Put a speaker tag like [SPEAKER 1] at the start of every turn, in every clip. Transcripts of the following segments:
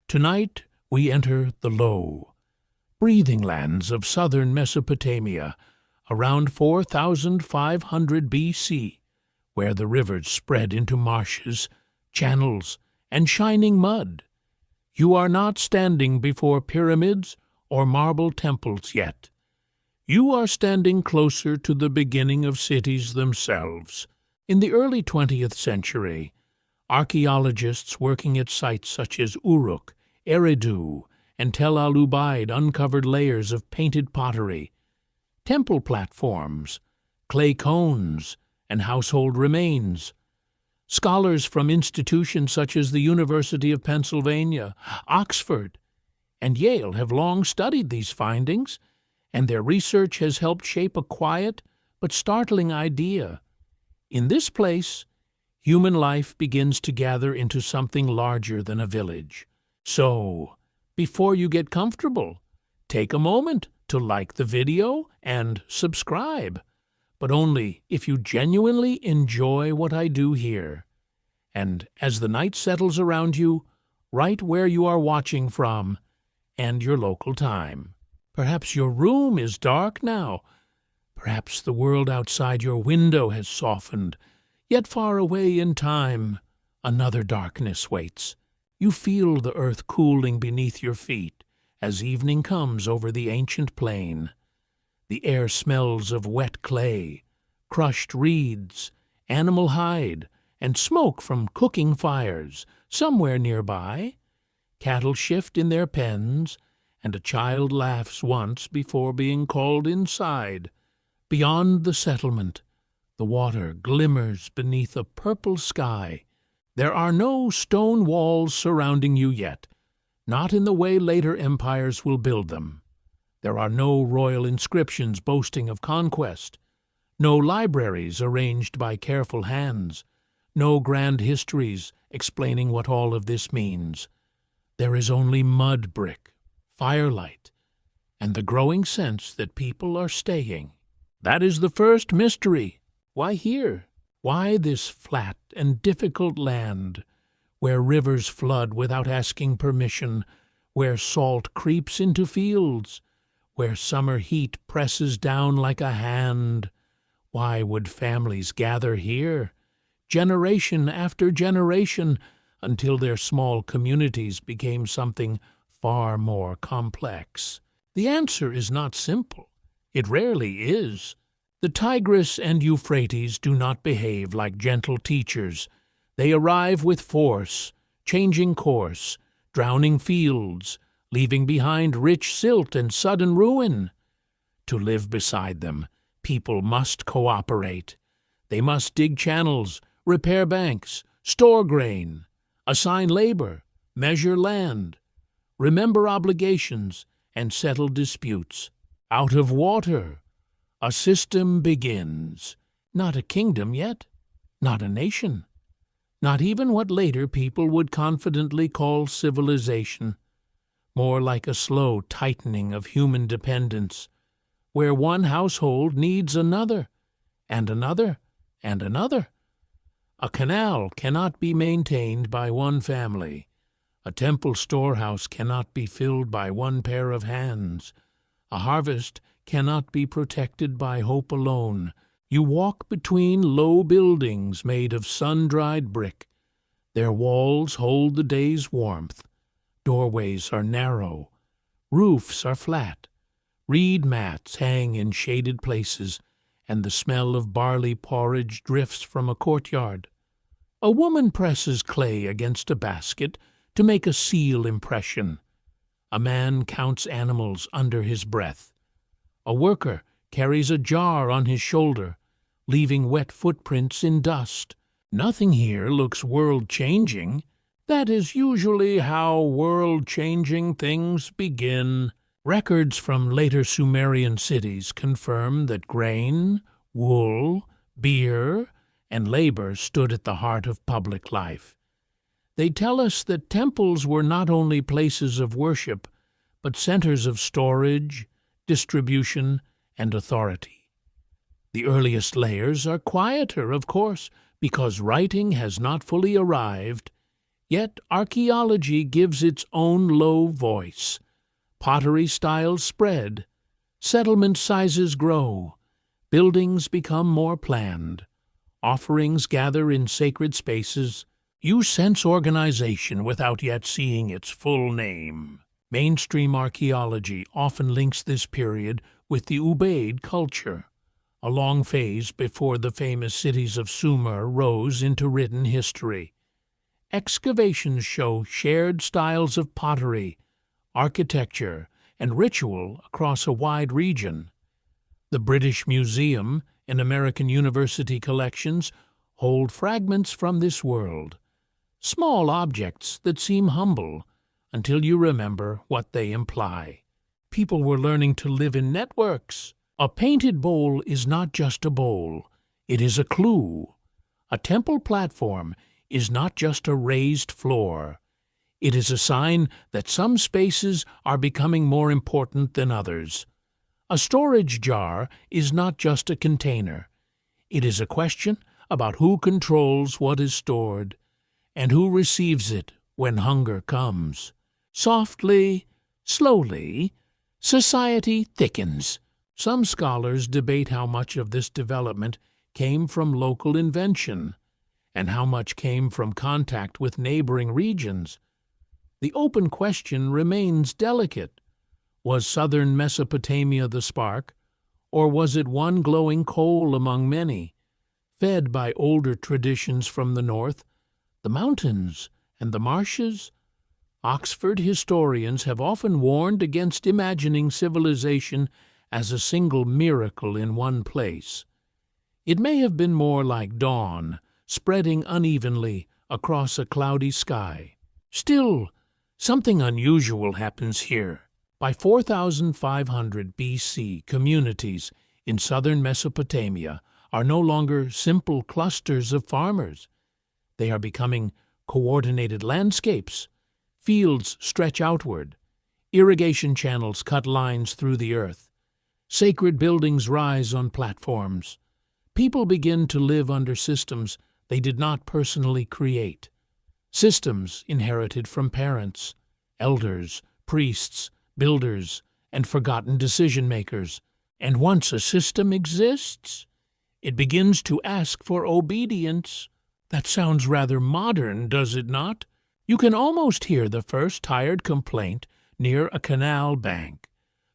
[SPEAKER 1] Tonight we enter the low, breathing lands of southern Mesopotamia, around 4,500 BC, where the rivers spread into marshes, channels, and shining mud. You are not standing before pyramids or marble temples yet. You are standing closer to the beginning of cities themselves. In the early 20th century, archaeologists working at sites such as Uruk, Eridu, and Tel al-Ubaid uncovered layers of painted pottery, temple platforms, clay cones, and household remains. Scholars from institutions such as the University of Pennsylvania, Oxford, and Yale have long studied these findings, and their research has helped shape a quiet but startling idea. In this place, human life begins to gather into something larger than a village. So, before you get comfortable, take a moment to like the video and subscribe, but only if you genuinely enjoy what I do here. And as the night settles around you, write where you are watching from and your local time. Perhaps your room is dark now. Perhaps the world outside your window has softened, yet far away in time, another darkness waits. You feel the earth cooling beneath your feet as evening comes over the ancient plain. The air smells of wet clay, crushed reeds, animal hide, and smoke from cooking fires somewhere nearby. Cattle shift in their pens, and a child laughs once before being called inside. Beyond the settlement, the water glimmers beneath a purple sky. There are no stone walls surrounding you yet, not in the way later empires will build them. There are no royal inscriptions boasting of conquest, no libraries arranged by careful hands, no grand histories explaining what all of this means. There is only mud brick, firelight, and the growing sense that people are staying. That is the first mystery. Why here? Why this flat and difficult land, where rivers flood without asking permission, where salt creeps into fields, where summer heat presses down like a hand? Why would families gather here, generation after generation, until their small communities became something far more complex? The answer is not simple. It rarely is. The Tigris and Euphrates do not behave like gentle teachers. They arrive with force, changing course, drowning fields, leaving behind rich silt and sudden ruin. To live beside them, people must cooperate. They must dig channels, repair banks, store grain, assign labor, measure land, remember obligations, and settle disputes. Out of water, a system begins. Not a kingdom yet, not a nation, not even what later people would confidently call civilization. More like a slow tightening of human dependence, where one household needs another, and another, and another. A canal cannot be maintained by one family. A temple storehouse cannot be filled by one pair of hands. A harvest cannot be protected by hope alone. You walk between low buildings made of sun-dried brick. Their walls hold the day's warmth. Doorways are narrow. Roofs are flat. Reed mats hang in shaded places, and the smell of barley porridge drifts from a courtyard. A woman presses clay against a basket to make a seal impression. A man counts animals under his breath. A worker carries a jar on his shoulder, leaving wet footprints in dust. Nothing here looks world-changing. That is usually how world-changing things begin. Records from later Sumerian cities confirm that grain, wool, beer, and labor stood at the heart of public life. They tell us that temples were not only places of worship, but centers of storage, distribution, and authority. The earliest layers are quieter, of course, because writing has not fully arrived. Yet archaeology gives its own low voice. Pottery styles spread, settlement sizes grow, buildings become more planned, offerings gather in sacred spaces. You sense organization without yet seeing its full name. Mainstream archaeology often links this period with the Ubaid culture, a long phase before the famous cities of Sumer rose into written history. Excavations show shared styles of pottery, architecture, and ritual across a wide region. The British Museum and American University collections hold fragments from this world, small objects that seem humble until you remember what they imply. People were learning to live in networks. A painted bowl is not just a bowl, it is a clue. A temple platform is not just a raised floor. It is a sign that some spaces are becoming more important than others. A storage jar is not just a container. It is a question about who controls what is stored and who receives it when hunger comes. Softly, slowly, society thickens. Some scholars debate how much of this development came from local invention and how much came from contact with neighboring regions. The open question remains delicate. Was southern Mesopotamia the spark, or was it one glowing coal among many, fed by older traditions from the north, the mountains, and the marshes? Oxford historians have often warned against imagining civilization as a single miracle in one place. It may have been more like dawn, spreading unevenly across a cloudy sky. Still, something unusual happens here. By 4500 BC, communities in southern Mesopotamia are no longer simple clusters of farmers. They are becoming coordinated landscapes. Fields stretch outward. Irrigation channels cut lines through the earth. Sacred buildings rise on platforms. People begin to live under systems they did not personally create. Systems inherited from parents, elders, priests, builders, and forgotten decision-makers. And once a system exists, it begins to ask for obedience. That sounds rather modern, does it not? You can almost hear the first tired complaint near a canal bank.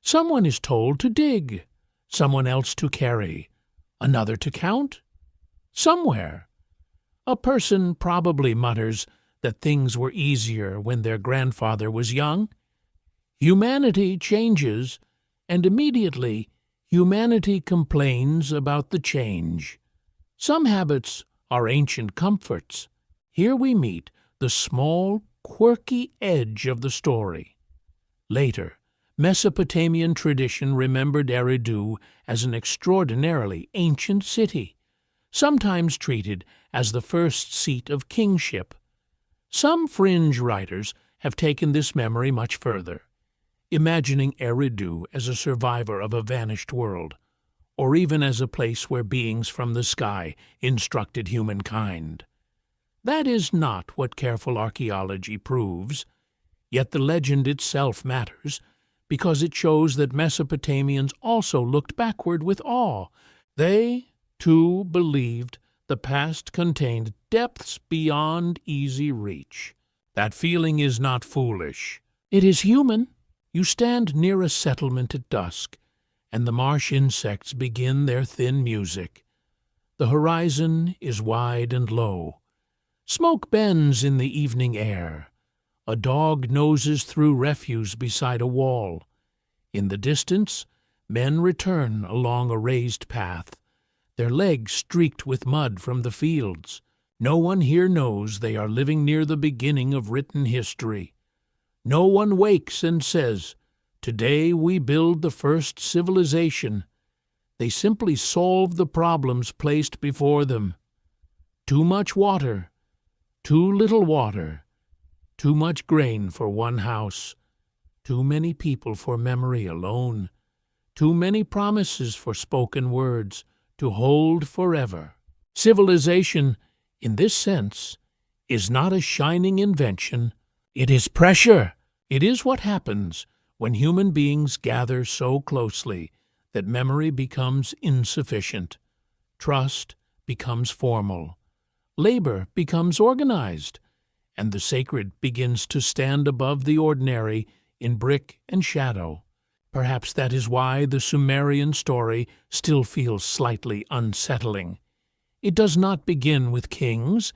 [SPEAKER 1] Someone is told to dig, someone else to carry, another to count. Somewhere, a person probably mutters that things were easier when their grandfather was young. Humanity changes, and immediately humanity complains about the change. Some habits are ancient comforts. Here we meet the small, quirky edge of the story. Later, Mesopotamian tradition remembered Eridu as an extraordinarily ancient city, sometimes treated as the first seat of kingship. Some fringe writers have taken this memory much further, imagining Eridu as a survivor of a vanished world, or even as a place where beings from the sky instructed humankind. That is not what careful archaeology proves, yet the legend itself matters because it shows that Mesopotamians also looked backward with awe. They, too, believed the past contained depths beyond easy reach. That feeling is not foolish. It is human. You stand near a settlement at dusk, and the marsh insects begin their thin music. The horizon is wide and low. Smoke bends in the evening air. A dog noses through refuse beside a wall. In the distance, men return along a raised path, their legs streaked with mud from the fields. No one here knows they are living near the beginning of written history. No one wakes and says, "Today we build the first civilization." They simply solve the problems placed before them. Too much water, too little water, too much grain for one house, too many people for memory alone, too many promises for spoken words to hold forever. Civilization, in this sense, is not a shining invention. It is pressure. It is what happens when human beings gather so closely that memory becomes insufficient. Trust becomes formal. Labor becomes organized, and the sacred begins to stand above the ordinary in brick and shadow. Perhaps that is why the Sumerian story still feels slightly unsettling. It does not begin with kings.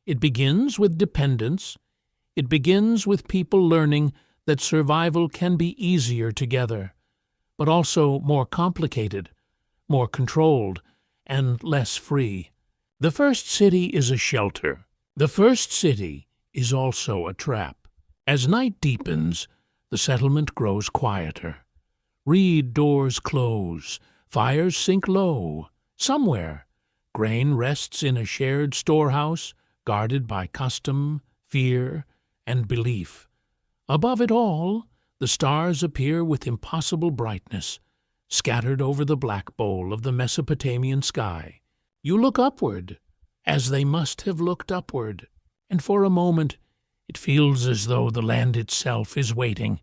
[SPEAKER 1] It begins with dependence. It begins with people learning that survival can be easier together, but also more complicated, more controlled, and less free. The first city is a shelter. The first city is also a trap. As night deepens, the settlement grows quieter. Reed doors close, fires sink low. Somewhere, grain rests in a shared storehouse, guarded by custom, fear, and belief. Above it all, the stars appear with impossible brightness, scattered over the black bowl of the Mesopotamian sky. You look upward, as they must have looked upward, and for a moment it feels as though the land itself is waiting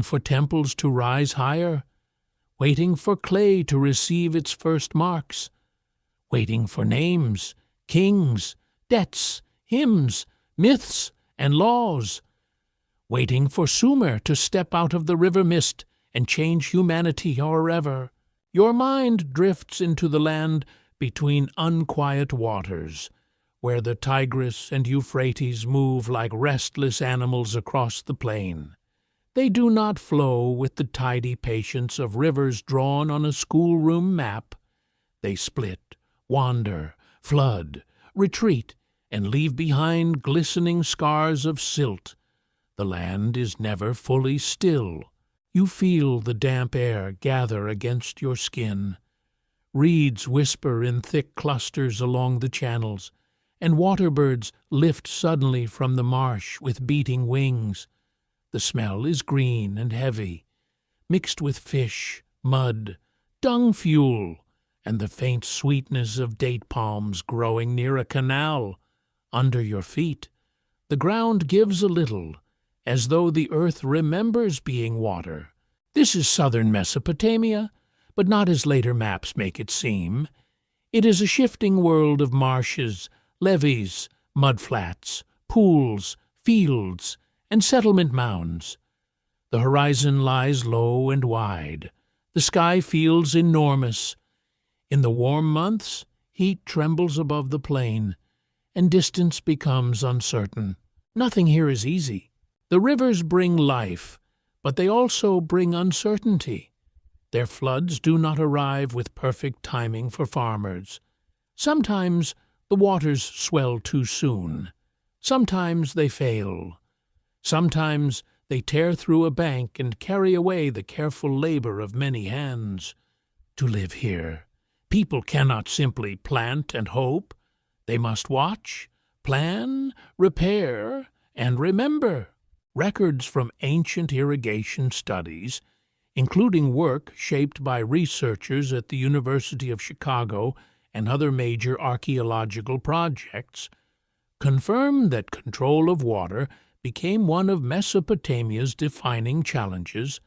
[SPEAKER 1] for temples to rise higher, waiting for clay to receive its first marks, waiting for names, kings, debts, hymns, myths, and laws, waiting for Sumer to step out of the river mist and change humanity forever. Your mind drifts into the land between unquiet waters, where the Tigris and Euphrates move like restless animals across the plain. They do not flow with the tidy patience of rivers drawn on a schoolroom map. They split, wander, flood, retreat, and leave behind glistening scars of silt. The land is never fully still. You feel the damp air gather against your skin. Reeds whisper in thick clusters along the channels, and waterbirds lift suddenly from the marsh with beating wings. The smell is green and heavy, mixed with fish, mud, dung fuel, and the faint sweetness of date palms growing near a canal. Under your feet, the ground gives a little, as though the earth remembers being water. This is southern Mesopotamia, but not as later maps make it seem. It is a shifting world of marshes, levees, mudflats, pools, fields, and settlement mounds. The horizon lies low and wide. The sky feels enormous. In the warm months, heat trembles above the plain, and distance becomes uncertain. Nothing here is easy. The rivers bring life, but they also bring uncertainty. Their floods do not arrive with perfect timing for farmers. Sometimes the waters swell too soon. Sometimes they fail. Sometimes they tear through a bank and carry away the careful labor of many hands. To live here, people cannot simply plant and hope. They must watch, plan, repair, and remember. Records from ancient irrigation studies, including work shaped by researchers at the University of Chicago and other major archaeological projects, confirm that control of water became one of Mesopotamia's defining challenges.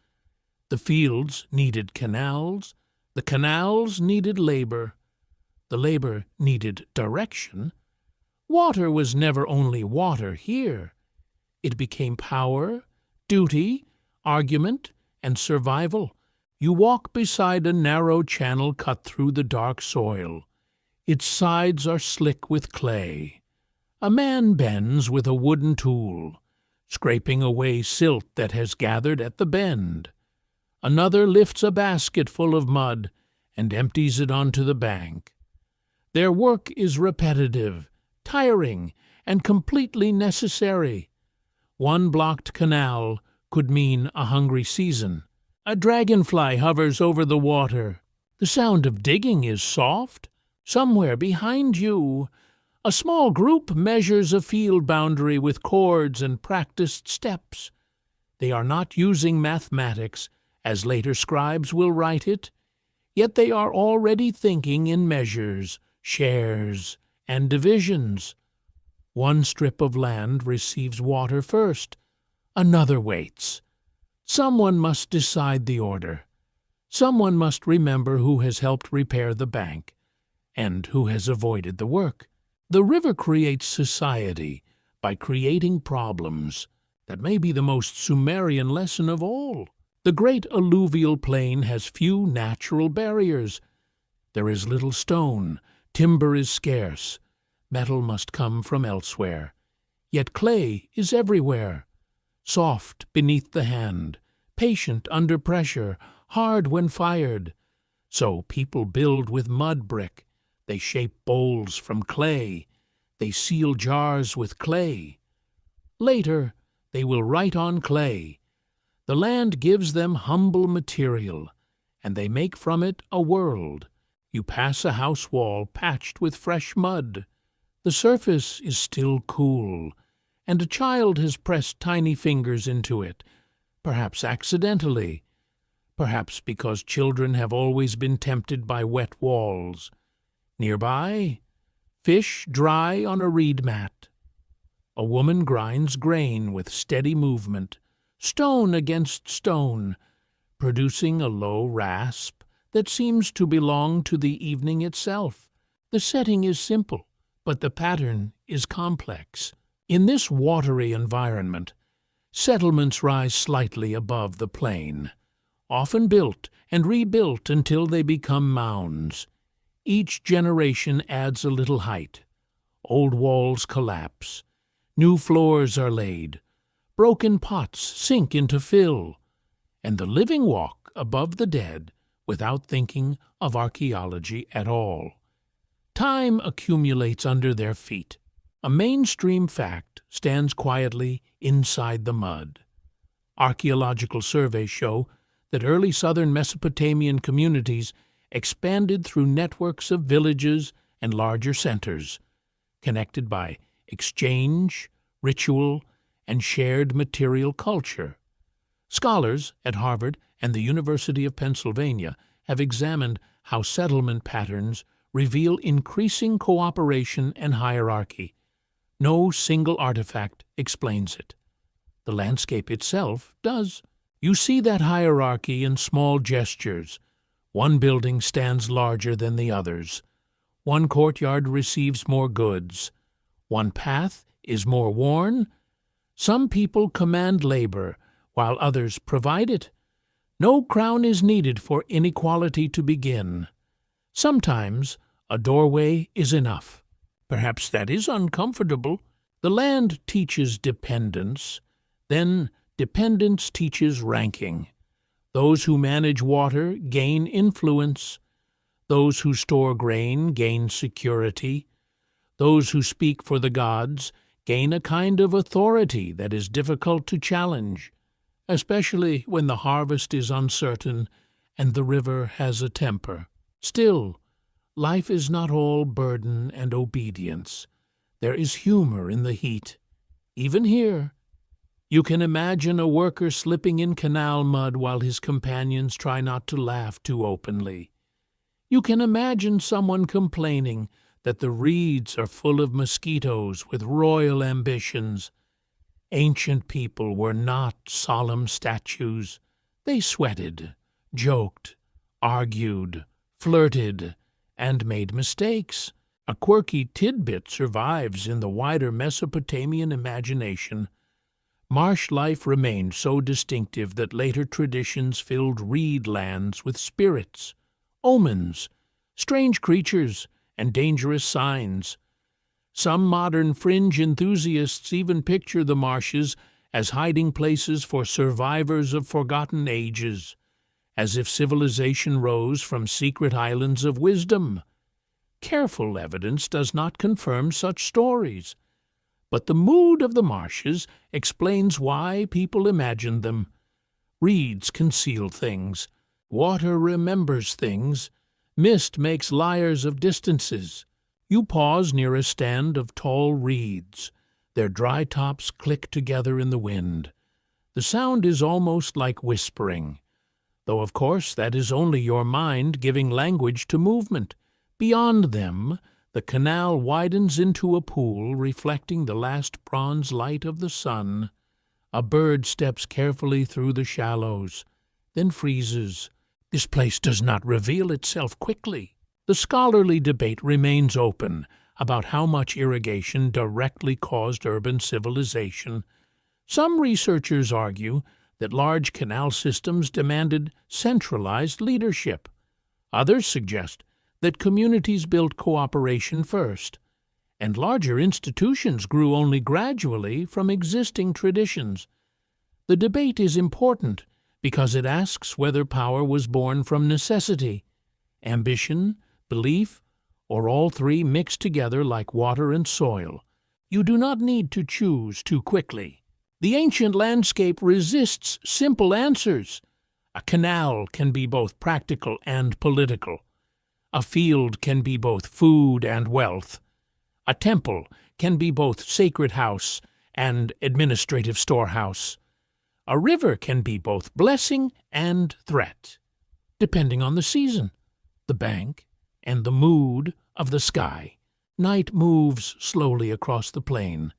[SPEAKER 1] The fields needed canals, the canals needed labor, the labor needed direction. Water was never only water here. It became power, duty, argument, and survival. You walk beside a narrow channel cut through the dark soil. Its sides are slick with clay. A man bends with a wooden tool, scraping away silt that has gathered at the bend. Another lifts a basket full of mud and empties it onto the bank. Their work is repetitive, tiring, and completely necessary. One blocked canal could mean a hungry season. A dragonfly hovers over the water. The sound of digging is soft. Somewhere behind you, a small group measures a field boundary with cords and practiced steps. They are not using mathematics, as later scribes will write it, yet they are already thinking in measures, shares, and divisions. One strip of land receives water first. Another waits. Someone must decide the order. Someone must remember who has helped repair the bank and who has avoided the work. The river creates society by creating problems. That may be the most Sumerian lesson of all. The great alluvial plain has few natural barriers. There is little stone, timber is scarce, metal must come from elsewhere. Yet clay is everywhere, soft beneath the hand, patient under pressure, hard when fired. So people build with mud brick, they shape bowls from clay, they seal jars with clay. Later, they will write on clay. The land gives them humble material, and they make from it a world. You pass a house wall patched with fresh mud. The surface is still cool, and a child has pressed tiny fingers into it, perhaps accidentally, perhaps because children have always been tempted by wet walls. Nearby, fish dry on a reed mat. A woman grinds grain with steady movement, stone against stone, producing a low rasp that seems to belong to the evening itself. The setting is simple, but the pattern is complex. In this watery environment, settlements rise slightly above the plain, often built and rebuilt until they become mounds. Each generation adds a little height. Old walls collapse. New floors are laid. Broken pots sink into fill, and the living walk above the dead without thinking of archaeology at all. Time accumulates under their feet. A mainstream fact stands quietly inside the mud. Archaeological surveys show that early southern Mesopotamian communities expanded through networks of villages and larger centers, connected by exchange, ritual, and shared material culture. Scholars at Harvard and the University of Pennsylvania have examined how settlement patterns reveal increasing cooperation and hierarchy. No single artifact explains it. The landscape itself does. You see that hierarchy in small gestures. One building stands larger than the others. One courtyard receives more goods. One path is more worn. Some people command labor, while others provide it. No crown is needed for inequality to begin. Sometimes a doorway is enough. Perhaps that is uncomfortable. The land teaches dependence. Then dependence teaches ranking. Those who manage water gain influence. Those who store grain gain security. Those who speak for the gods gain a kind of authority that is difficult to challenge, especially when the harvest is uncertain and the river has a temper. Still, life is not all burden and obedience. There is humor in the heat. Even here, you can imagine a worker slipping in canal mud while his companions try not to laugh too openly. You can imagine someone complaining that the reeds are full of mosquitoes with royal ambitions. Ancient people were not solemn statues. They sweated, joked, argued, flirted, and made mistakes. A quirky tidbit survives in the wider Mesopotamian imagination. Marsh life remained so distinctive that later traditions filled reed lands with spirits, omens, strange creatures, and dangerous signs. Some modern fringe enthusiasts even picture the marshes as hiding places for survivors of forgotten ages, as if civilization rose from secret islands of wisdom. Careful evidence does not confirm such stories, but the mood of the marshes explains why people imagined them. Reeds conceal things. Water remembers things. Mist makes liars of distances. You pause near a stand of tall reeds. Their dry tops click together in the wind. The sound is almost like whispering, though of course that is only your mind giving language to movement. Beyond them, The canal widens into a pool reflecting the last bronze light of the sun. A bird steps carefully through the shallows, then freezes. This place does not reveal itself quickly. The scholarly debate remains open about how much irrigation directly caused urban civilization. Some researchers argue that large canal systems demanded centralized leadership. Others suggest that communities built cooperation first, and larger institutions grew only gradually from existing traditions. The debate is important because it asks whether power was born from necessity, ambition, belief, or all three mixed together like water and soil. You do not need to choose too quickly. The ancient landscape resists simple answers. A canal can be both practical and political. A field can be both food and wealth. A temple can be both sacred house and administrative storehouse. A river can be both blessing and threat, depending on the season, the bank, and the mood of the sky. Night moves slowly across the plain.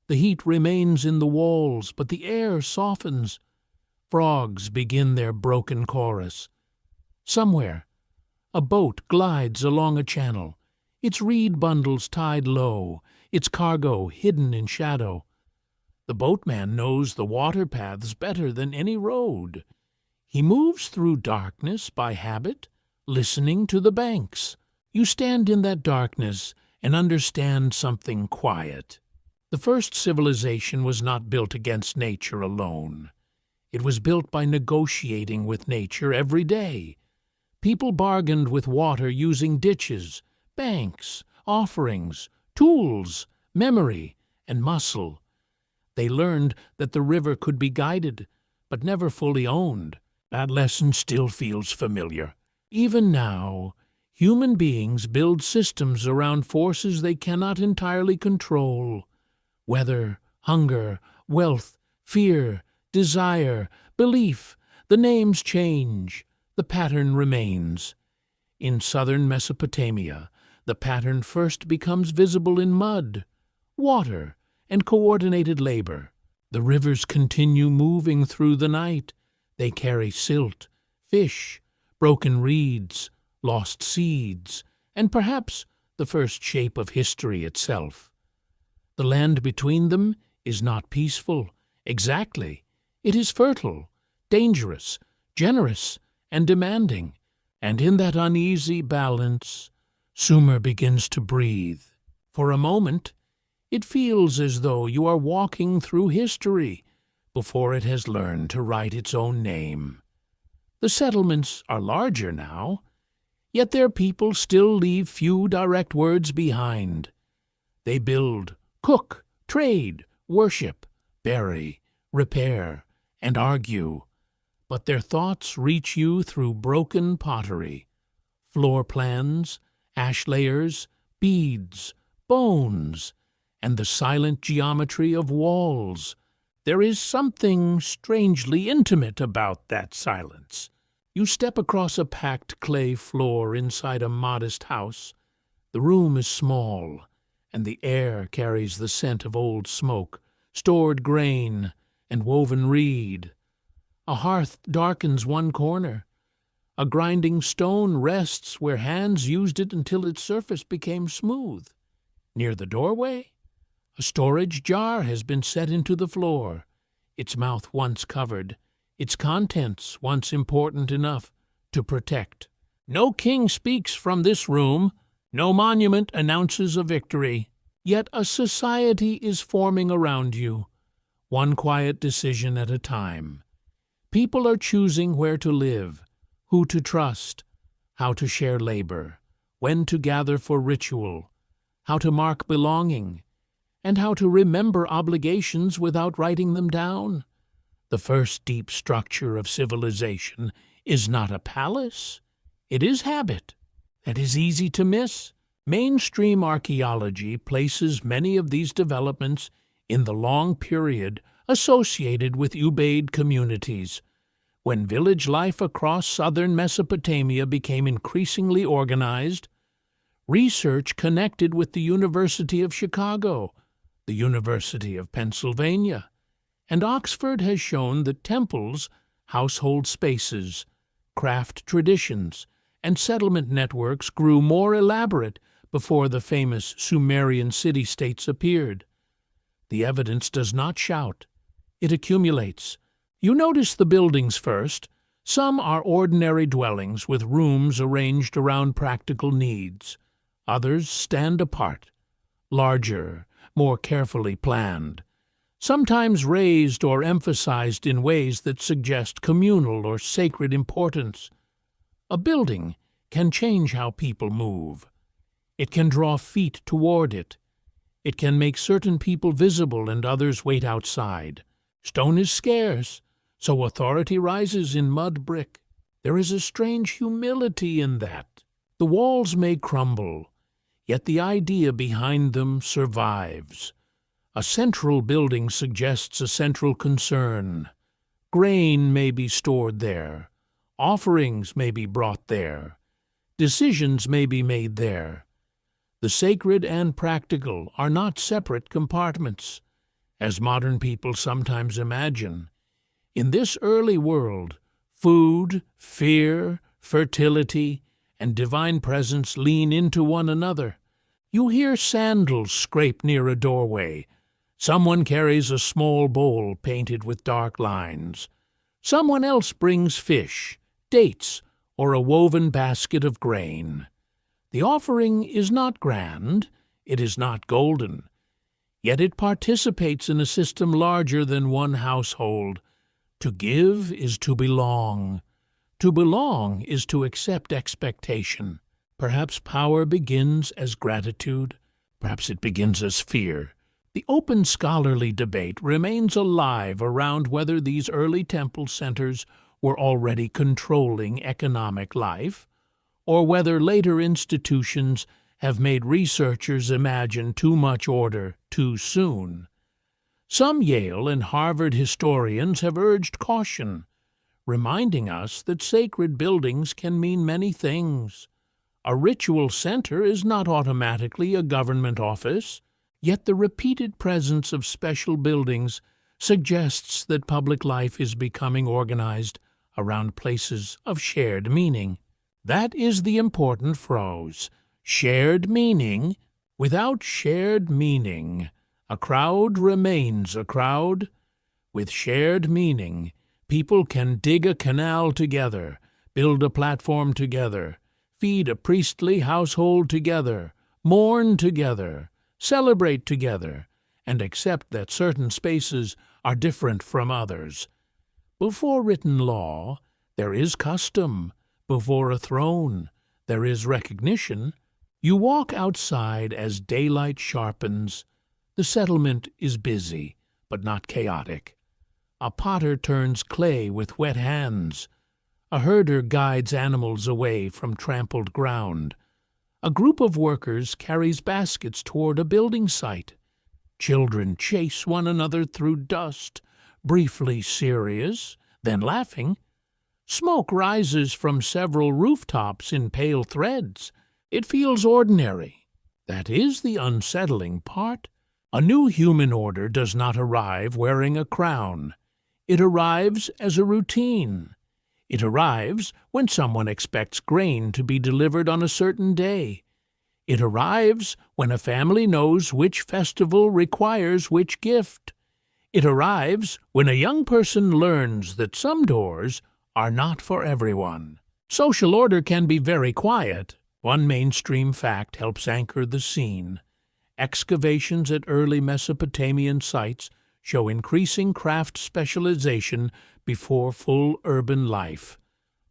[SPEAKER 1] The heat remains in the walls, but the air softens. Frogs begin their broken chorus. Somewhere, a boat glides along a channel, its reed bundles tied low, its cargo hidden in shadow. The boatman knows the water paths better than any road. He moves through darkness by habit, listening to the banks. You stand in that darkness and understand something quiet. The first civilization was not built against nature alone. It was built by negotiating with nature every day. People bargained with water using ditches, banks, offerings, tools, memory, and muscle. They learned that the river could be guided, but never fully owned. That lesson still feels familiar. Even now, human beings build systems around forces they cannot entirely control. Weather, hunger, wealth, fear, desire, belief, the names change, the pattern remains. In southern Mesopotamia, the pattern first becomes visible in mud, water, and coordinated labor. The rivers continue moving through the night. They carry silt, fish, broken reeds, lost seeds, and perhaps the first shape of history itself. The land between them is not peaceful, exactly. It is fertile, dangerous, generous, and demanding. And in that uneasy balance, Sumer begins to breathe. For a moment, it feels as though you are walking through history before it has learned to write its own name. The settlements are larger now, yet their people still leave few direct words behind. They build, cook, trade, worship, bury, repair, and argue, but their thoughts reach you through broken pottery, floor plans, ash layers, beads, bones, and the silent geometry of walls. There is something strangely intimate about that silence. You step across a packed clay floor inside a modest house. The room is small, and the air carries the scent of old smoke, stored grain, and woven reed. A hearth darkens one corner. A grinding stone rests where hands used it until its surface became smooth. Near the doorway, a storage jar has been set into the floor, its mouth once covered, its contents once important enough to protect. No king speaks from this room, no monument announces a victory. Yet a society is forming around you, one quiet decision at a time. People are choosing where to live, who to trust, how to share labor, when to gather for ritual, how to mark belonging, and how to remember obligations without writing them down. The first deep structure of civilization is not a palace. It is habit that is easy to miss. Mainstream archaeology places many of these developments in the long period associated with Ubaid communities, when village life across southern Mesopotamia became increasingly organized. Research connected with the University of Chicago, the University of Pennsylvania, and Oxford has shown that temples, household spaces, craft traditions, and settlement networks grew more elaborate before the famous Sumerian city-states appeared. The evidence does not shout. It accumulates. You notice the buildings first. Some are ordinary dwellings with rooms arranged around practical needs. Others stand apart, larger, more carefully planned, sometimes raised or emphasized in ways that suggest communal or sacred importance. A building can change how people move. It can draw feet toward it. It can make certain people visible and others wait outside. Stone is scarce, so authority rises in mud brick. There is a strange humility in that. The walls may crumble, yet the idea behind them survives. A central building suggests a central concern. Grain may be stored there. Offerings may be brought there. Decisions may be made there. The sacred and practical are not separate compartments, as modern people sometimes imagine. In this early world, food, fear, fertility, and divine presence lean into one another. You hear sandals scrape near a doorway. Someone carries a small bowl painted with dark lines. Someone else brings fish, dates, or a woven basket of grain. The offering is not grand, it is not golden, yet it participates in a system larger than one household. To give is to belong. To belong is to accept expectation. Perhaps power begins as gratitude, perhaps it begins as fear. The open scholarly debate remains alive around whether these early temple centers were already controlling economic life, or whether later institutions have made researchers imagine too much order too soon. Some Yale and Harvard historians have urged caution, reminding us that sacred buildings can mean many things. A ritual center is not automatically a government office, yet the repeated presence of special buildings suggests that public life is becoming organized around places of shared meaning. That is the important phrase, shared meaning. Without shared meaning, a crowd remains a crowd. With shared meaning, people can dig a canal together, build a platform together, feed a priestly household together, mourn together, celebrate together, and accept that certain spaces are different from others. Before written law, there is custom. Before a throne, there is recognition. You walk outside as daylight sharpens. The settlement is busy, but not chaotic. A potter turns clay with wet hands. A herder guides animals away from trampled ground. A group of workers carries baskets toward a building site. Children chase one another through dust, briefly serious, then laughing. Smoke rises from several rooftops in pale threads. It feels ordinary. That is the unsettling part. A new human order does not arrive wearing a crown. It arrives as a routine. It arrives when someone expects grain to be delivered on a certain day. It arrives when a family knows which festival requires which gift. It arrives when a young person learns that some doors are not for everyone. Social order can be very quiet. One mainstream fact helps anchor the scene. Excavations at early Mesopotamian sites show increasing craft specialization before full urban life.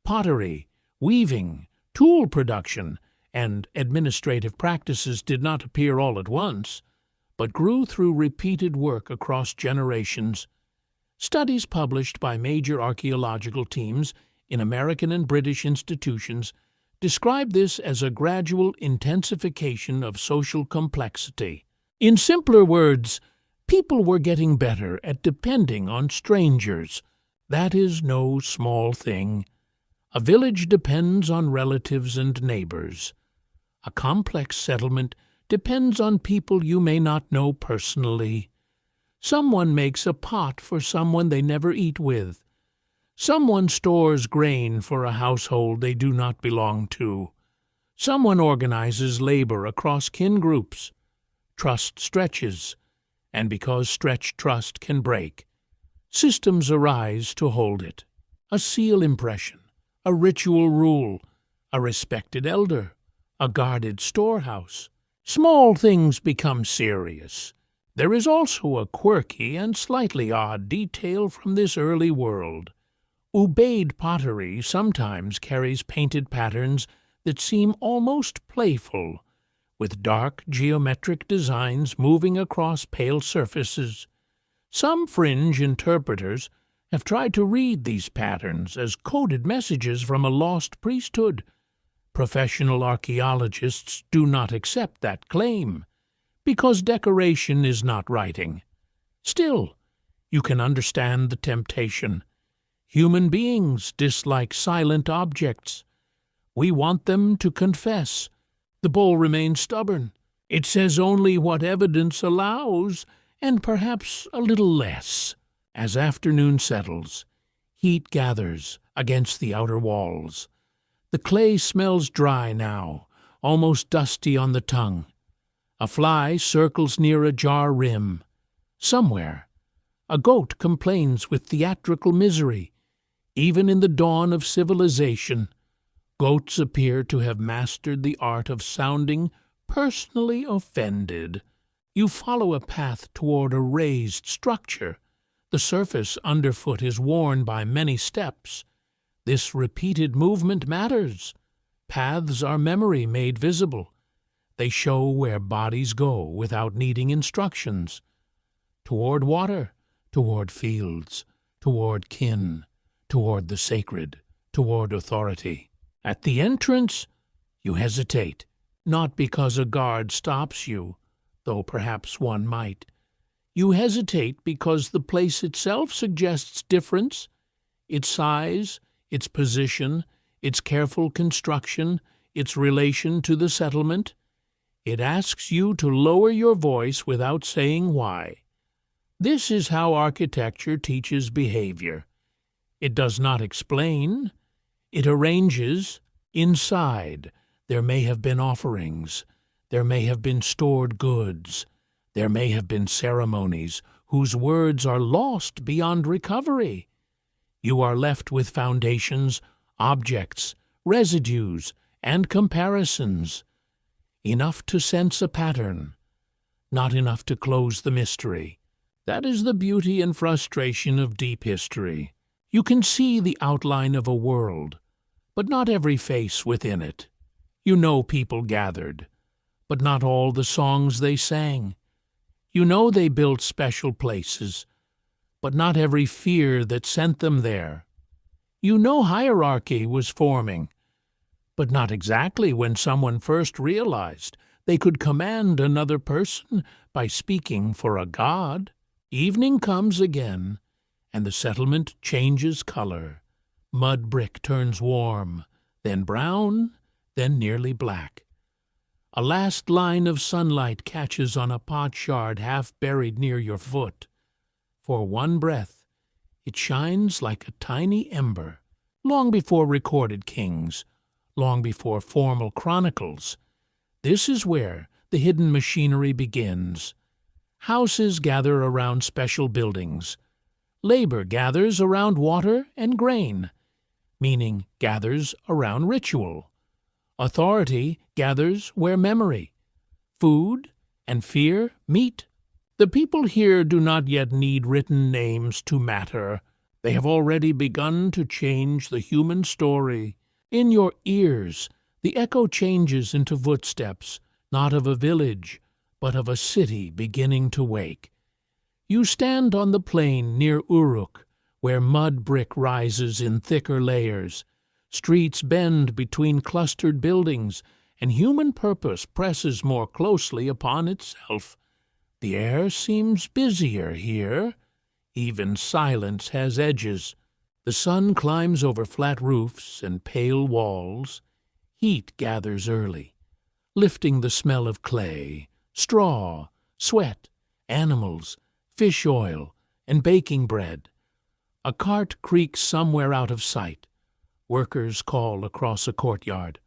[SPEAKER 1] Pottery, weaving, tool production, and administrative practices did not appear all at once, but grew through repeated work across generations. Studies published by major archaeological teams in American and British institutions describe this as a gradual intensification of social complexity. In simpler words, people were getting better at depending on strangers. That is no small thing. A village depends on relatives and neighbors. A complex settlement depends on people you may not know personally. Someone makes a pot for someone they never eat with. Someone stores grain for a household they do not belong to. Someone organizes labor across kin groups. Trust stretches, and because stretched trust can break, systems arise to hold it. A seal impression, a ritual rule, a respected elder, a guarded storehouse. Small things become serious. There is also a quirky and slightly odd detail from this early world. Ubaid pottery sometimes carries painted patterns that seem almost playful, with dark geometric designs moving across pale surfaces. Some fringe interpreters have tried to read these patterns as coded messages from a lost priesthood. Professional archaeologists do not accept that claim, because decoration is not writing. Still, you can understand the temptation. Human beings dislike silent objects. We want them to confess. The bowl remains stubborn. It says only what evidence allows, and perhaps a little less. As afternoon settles, heat gathers against the outer walls. The clay smells dry now, almost dusty on the tongue. A fly circles near a jar rim. Somewhere, a goat complains with theatrical misery. Even in the dawn of civilization, goats appear to have mastered the art of sounding personally offended. You follow a path toward a raised structure. The surface underfoot is worn by many steps. This repeated movement matters. Paths are memory made visible. They show where bodies go without needing instructions. Toward water, toward fields, toward kin, toward the sacred, toward authority. At the entrance, you hesitate, not because a guard stops you, though perhaps one might. You hesitate because the place itself suggests difference, its size, its position, its careful construction, its relation to the settlement. It asks you to lower your voice without saying why. This is how architecture teaches behavior. It does not explain. It arranges. Inside, there may have been offerings. There may have been stored goods. There may have been ceremonies whose words are lost beyond recovery. You are left with foundations, objects, residues, and comparisons. Enough to sense a pattern, not enough to close the mystery. That is the beauty and frustration of deep history. You can see the outline of a world, but not every face within it. You know people gathered, but not all the songs they sang. You know they built special places, but not every fear that sent them there. You know hierarchy was forming, but not exactly when someone first realized they could command another person by speaking for a god. Evening comes again, and the settlement changes color. Mud brick turns warm, then brown, then nearly black. A last line of sunlight catches on a potsherd half buried near your foot. For one breath, it shines like a tiny ember. Long before recorded kings, long before formal chronicles, this is where the hidden machinery begins. Houses gather around special buildings. Labor gathers around water and grain, meaning gathers around ritual. Authority gathers where memory, food, and fear meet. The people here do not yet need written names to matter. They have already begun to change the human story. In your ears, the echo changes into footsteps, not of a village, but of a city beginning to wake. You stand on the plain near Uruk, where mud brick rises in thicker layers. Streets bend between clustered buildings, and human purpose presses more closely upon itself. The air seems busier here. Even silence has edges. The sun climbs over flat roofs and pale walls. Heat gathers early. lifting the smell of clay, straw, sweat, animals, fish oil, and baking bread. A cart creaks somewhere out of sight. Workers call across a courtyard.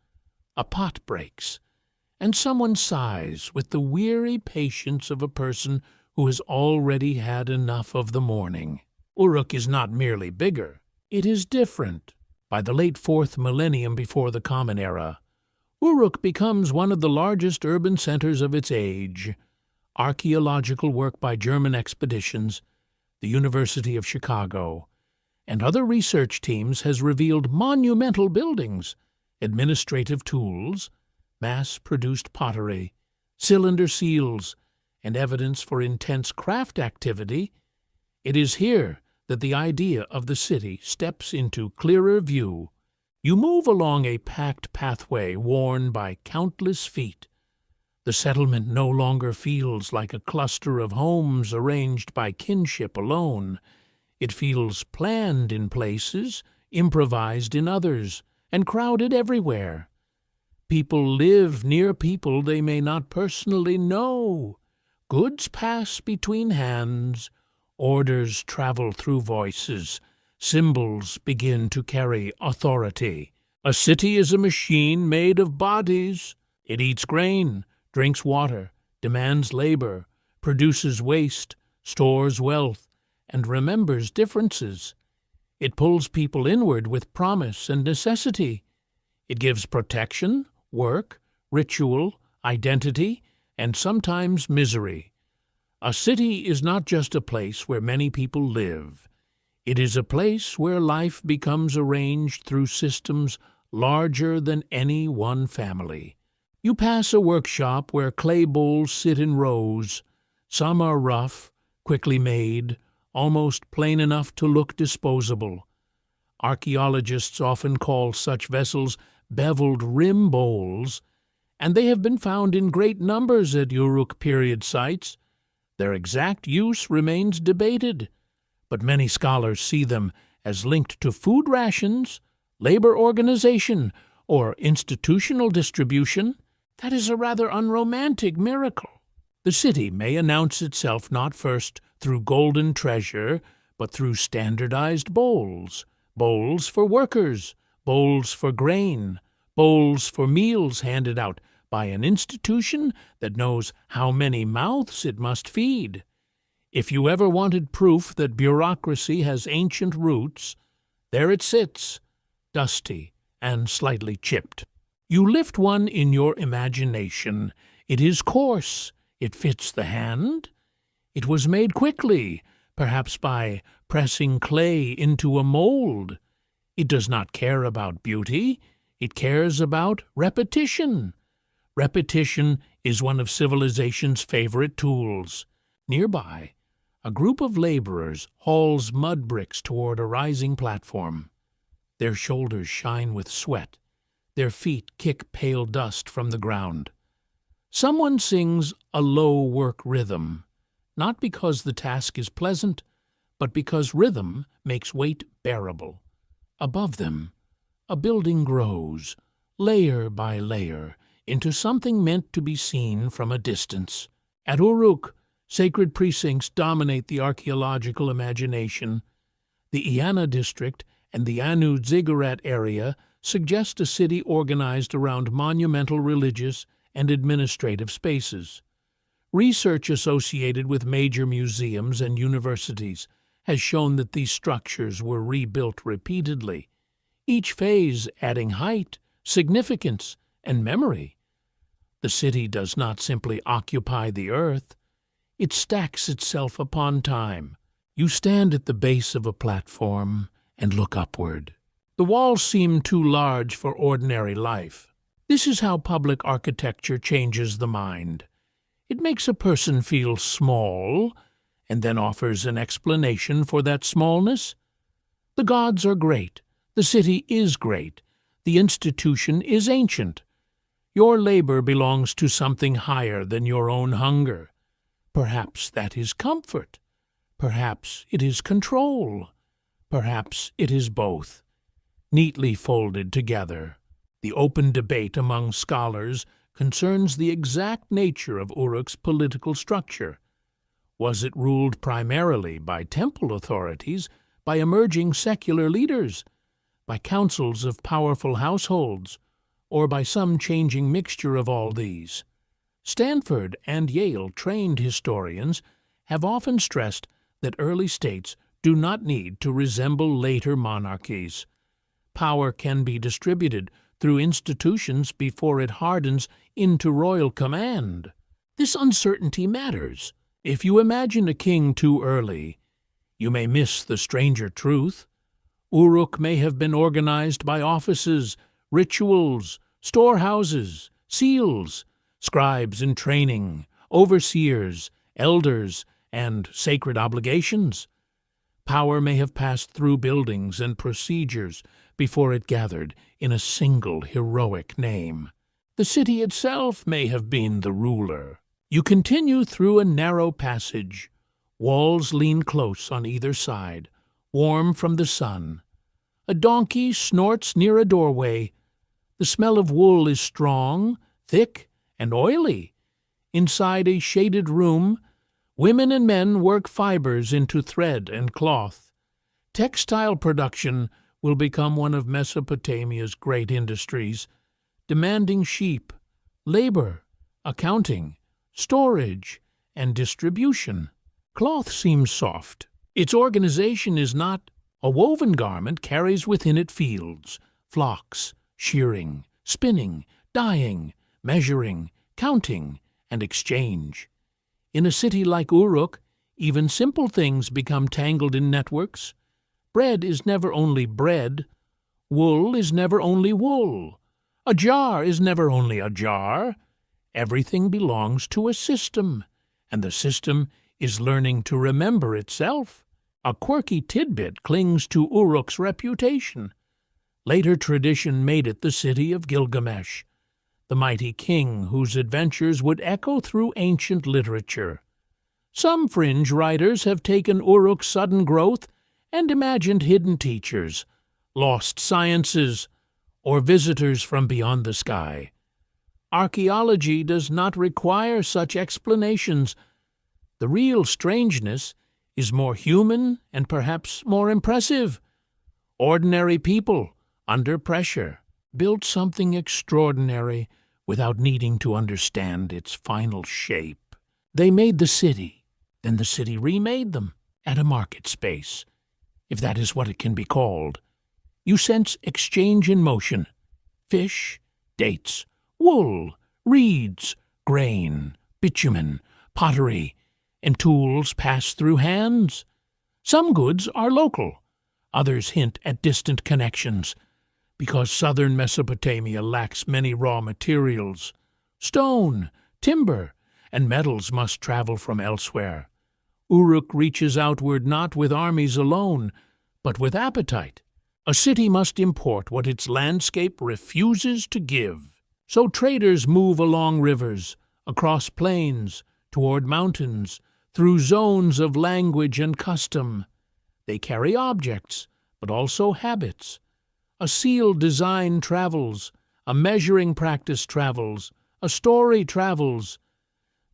[SPEAKER 1] A pot breaks, and someone sighs with the weary patience of a person who has already had enough of the morning. Uruk is not merely bigger, it is different. By the late 4th millennium before the Common Era, Uruk becomes one of the largest urban centers of its age. Archaeological work by German expeditions, the University of Chicago, and other research teams has revealed monumental buildings, administrative tools, mass-produced pottery, cylinder seals, and evidence for intense craft activity. It is here that the idea of the city steps into clearer view. You move along a packed pathway worn by countless feet. The settlement no longer feels like a cluster of homes arranged by kinship alone. It feels planned in places, improvised in others, and crowded everywhere. People live near people they may not personally know. Goods pass between hands. Orders travel through voices. Symbols begin to carry authority. A city is a machine made of bodies. It eats grain, drinks water, demands labor, produces waste, stores wealth, and remembers differences. It pulls people inward with promise and necessity. It gives protection, work, ritual, identity, and sometimes misery. A city is not just a place where many people live. It is a place where life becomes arranged through systems larger than any one family. You pass a workshop where clay bowls sit in rows. Some are rough, quickly made, almost plain enough to look disposable. Archaeologists often call such vessels beveled rim bowls, and they have been found in great numbers at Uruk period sites. Their exact use remains debated, but many scholars see them as linked to food rations, labor organization, or institutional distribution. That is a rather unromantic miracle. The city may announce itself not first through golden treasure, but through standardized bowls. Bowls for workers, bowls for grain, bowls for meals handed out by an institution that knows how many mouths it must feed. If you ever wanted proof that bureaucracy has ancient roots, there it sits, dusty and slightly chipped. You lift one in your imagination. It is coarse. It fits the hand. It was made quickly, perhaps by pressing clay into a mold. It does not care about beauty. It cares about repetition. Repetition is one of civilization's favorite tools. Nearby, a group of laborers hauls mud bricks toward a rising platform. Their shoulders shine with sweat. Their feet kick pale dust from the ground. Someone sings a low work rhythm, not because the task is pleasant, but because rhythm makes weight bearable. Above them, a building grows, layer by layer, into something meant to be seen from a distance. At Uruk, sacred precincts dominate the archaeological imagination. The Iana district and the Anu Ziggurat area suggest a city organized around monumental religious and administrative spaces. Research associated with major museums and universities has shown that these structures were rebuilt repeatedly, each phase adding height, significance, and memory. The city does not simply occupy the earth, it stacks itself upon time. You stand at the base of a platform and look upward. The walls seem too large for ordinary life. This is how public architecture changes the mind. It makes a person feel small, and then offers an explanation for that smallness. The gods are great, the city is great, the institution is ancient. Your labor belongs to something higher than your own hunger. Perhaps that is comfort. Perhaps it is control. Perhaps it is both. Neatly folded together, the open debate among scholars concerns the exact nature of Uruk's political structure. Was it ruled primarily by temple authorities, by emerging secular leaders, by councils of powerful households, or by some changing mixture of all these? Stanford and Yale trained historians have often stressed that early states do not need to resemble later monarchies. Power can be distributed through institutions before it hardens into royal command. This uncertainty matters. If you imagine a king too early, you may miss the stranger truth. Uruk may have been organized by offices, rituals, storehouses, seals, scribes in training, overseers, elders, and sacred obligations. Power may have passed through buildings and procedures before it gathered in a single heroic name. The city itself may have been the ruler. You continue through a narrow passage. Walls lean close on either side, warm from the sun. A donkey snorts near a doorway. The smell of wool is strong, thick, and oily. Inside a shaded room, women and men work fibers into thread and cloth. Textile production will become one of Mesopotamia's great industries, demanding sheep, labor, accounting, storage, and distribution. Cloth seems soft. Its organization is not. A woven garment carries within it fields, flocks, shearing, spinning, dyeing, measuring, counting, and exchange. In a city like Uruk, even simple things become tangled in networks. Bread is never only bread. Wool is never only wool. A jar is never only a jar. Everything belongs to a system, and the system is learning to remember itself. A quirky tidbit clings to Uruk's reputation. Later tradition made it the city of Gilgamesh, the mighty king whose adventures would echo through ancient literature. Some fringe writers have taken Uruk's sudden growth and imagined hidden teachers, lost sciences, or visitors from beyond the sky. Archaeology does not require such explanations. The real strangeness is more human and perhaps more impressive. Ordinary people, under pressure, built something extraordinary without needing to understand its final shape. They made the city, then the city remade them at a market space, if that is what it can be called. You sense exchange in motion: fish, dates, wool, reeds, grain, bitumen, pottery, and tools pass through hands. Some goods are local, others hint at distant connections, because southern Mesopotamia lacks many raw materials. Stone, timber, and metals must travel from elsewhere. Uruk reaches outward not with armies alone, but with appetite. A city must import what its landscape refuses to give. So traders move along rivers, across plains, toward mountains, through zones of language and custom. They carry objects, but also habits. A seal design travels, a measuring practice travels, a story travels.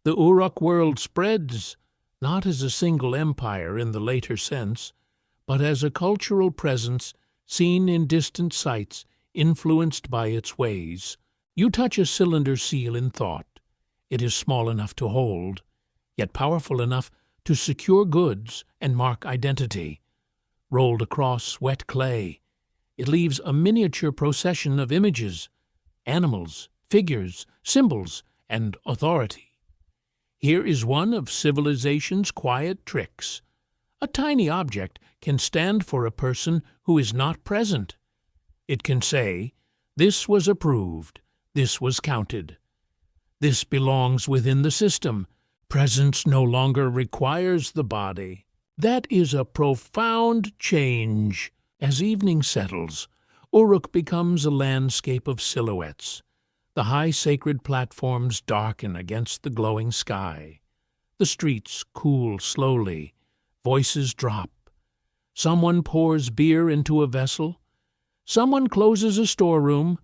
[SPEAKER 1] The Uruk world spreads, not as a single empire in the later sense, but as a cultural presence seen in distant sites, influenced by its ways. You touch a cylinder seal in thought. It is small enough to hold, yet powerful enough to secure goods and mark identity. Rolled across wet clay, it leaves a miniature procession of images, animals, figures, symbols, and authority. Here is one of civilization's quiet tricks. A tiny object can stand for a person who is not present. It can say, "This was approved, this was counted. This belongs within the system. Presence no longer requires the body." That is a profound change. As evening settles, Uruk becomes a landscape of silhouettes. The high sacred platforms darken against the glowing sky. The streets cool slowly. Voices drop. Someone pours beer into a vessel. Someone closes a storeroom.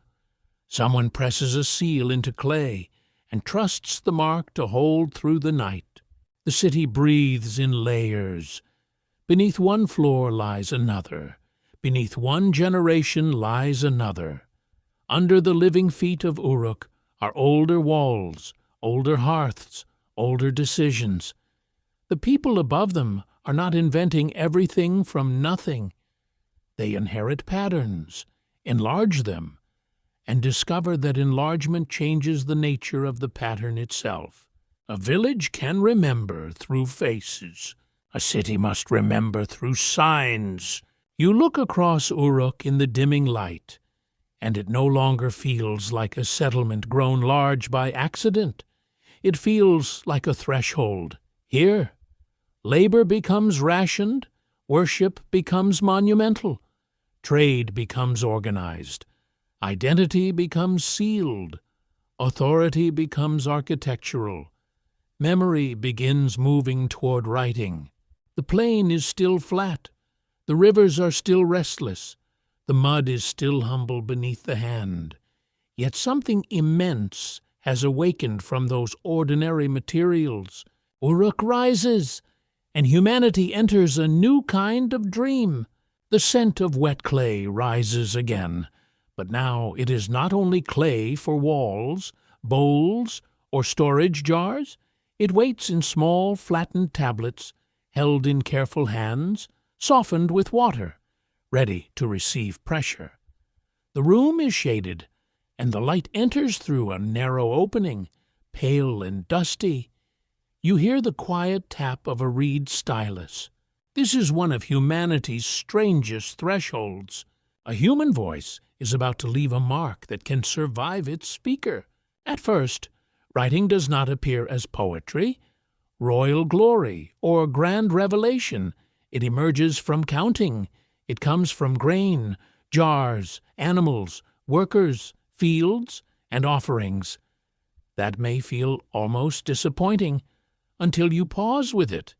[SPEAKER 1] Someone presses a seal into clay. and trusts the mark to hold through the night. The city breathes in layers. Beneath one floor lies another. Beneath one generation lies another. Under the living feet of Uruk are older walls, older hearths, older decisions. The people above them are not inventing everything from nothing. They inherit patterns, enlarge them, and discover that enlargement changes the nature of the pattern itself. A village can remember through faces. A city must remember through signs. You look across Uruk in the dimming light, and it no longer feels like a settlement grown large by accident. It feels like a threshold. Here, labor becomes rationed, worship becomes monumental, trade becomes organized, identity becomes sealed, authority becomes architectural, memory begins moving toward writing. The plain is still flat, the rivers are still restless, the mud is still humble beneath the hand. Yet something immense has awakened from those ordinary materials. Uruk rises, and humanity enters a new kind of dream. The scent of wet clay rises again, but now it is not only clay for walls, bowls, or storage jars. It waits in small, flattened tablets, held in careful hands, softened with water, ready to receive pressure. The room is shaded, and the light enters through a narrow opening, pale and dusty. You hear the quiet tap of a reed stylus. This is one of humanity's strangest thresholds. A human voice is about to leave a mark that can survive its speaker. At first, writing does not appear as poetry, royal glory, or grand revelation. It emerges from counting. It comes from grain, jars, animals, workers, fields, and offerings. That may feel almost disappointing until you pause with it.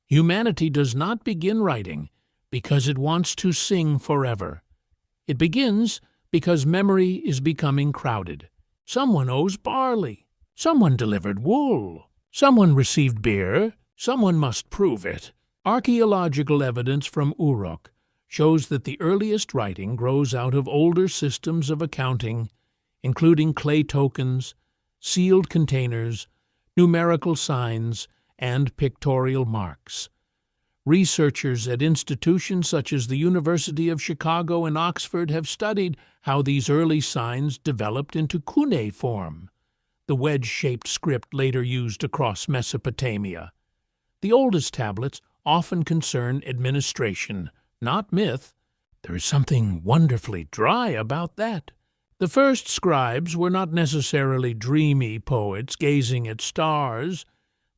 [SPEAKER 1] Humanity does not begin writing because it wants to sing forever. It begins because memory is becoming crowded. Someone owes barley. Someone delivered wool. Someone received beer. Someone must prove it. Archaeological evidence from Uruk shows that the earliest writing grows out of older systems of accounting, including clay tokens, sealed containers, numerical signs, and pictorial marks. Researchers at institutions such as the University of Chicago and Oxford have studied how these early signs developed into cuneiform, the wedge-shaped script later used across Mesopotamia. The oldest tablets often concern administration, not myth. There is something wonderfully dry about that. The first scribes were not necessarily dreamy poets gazing at stars.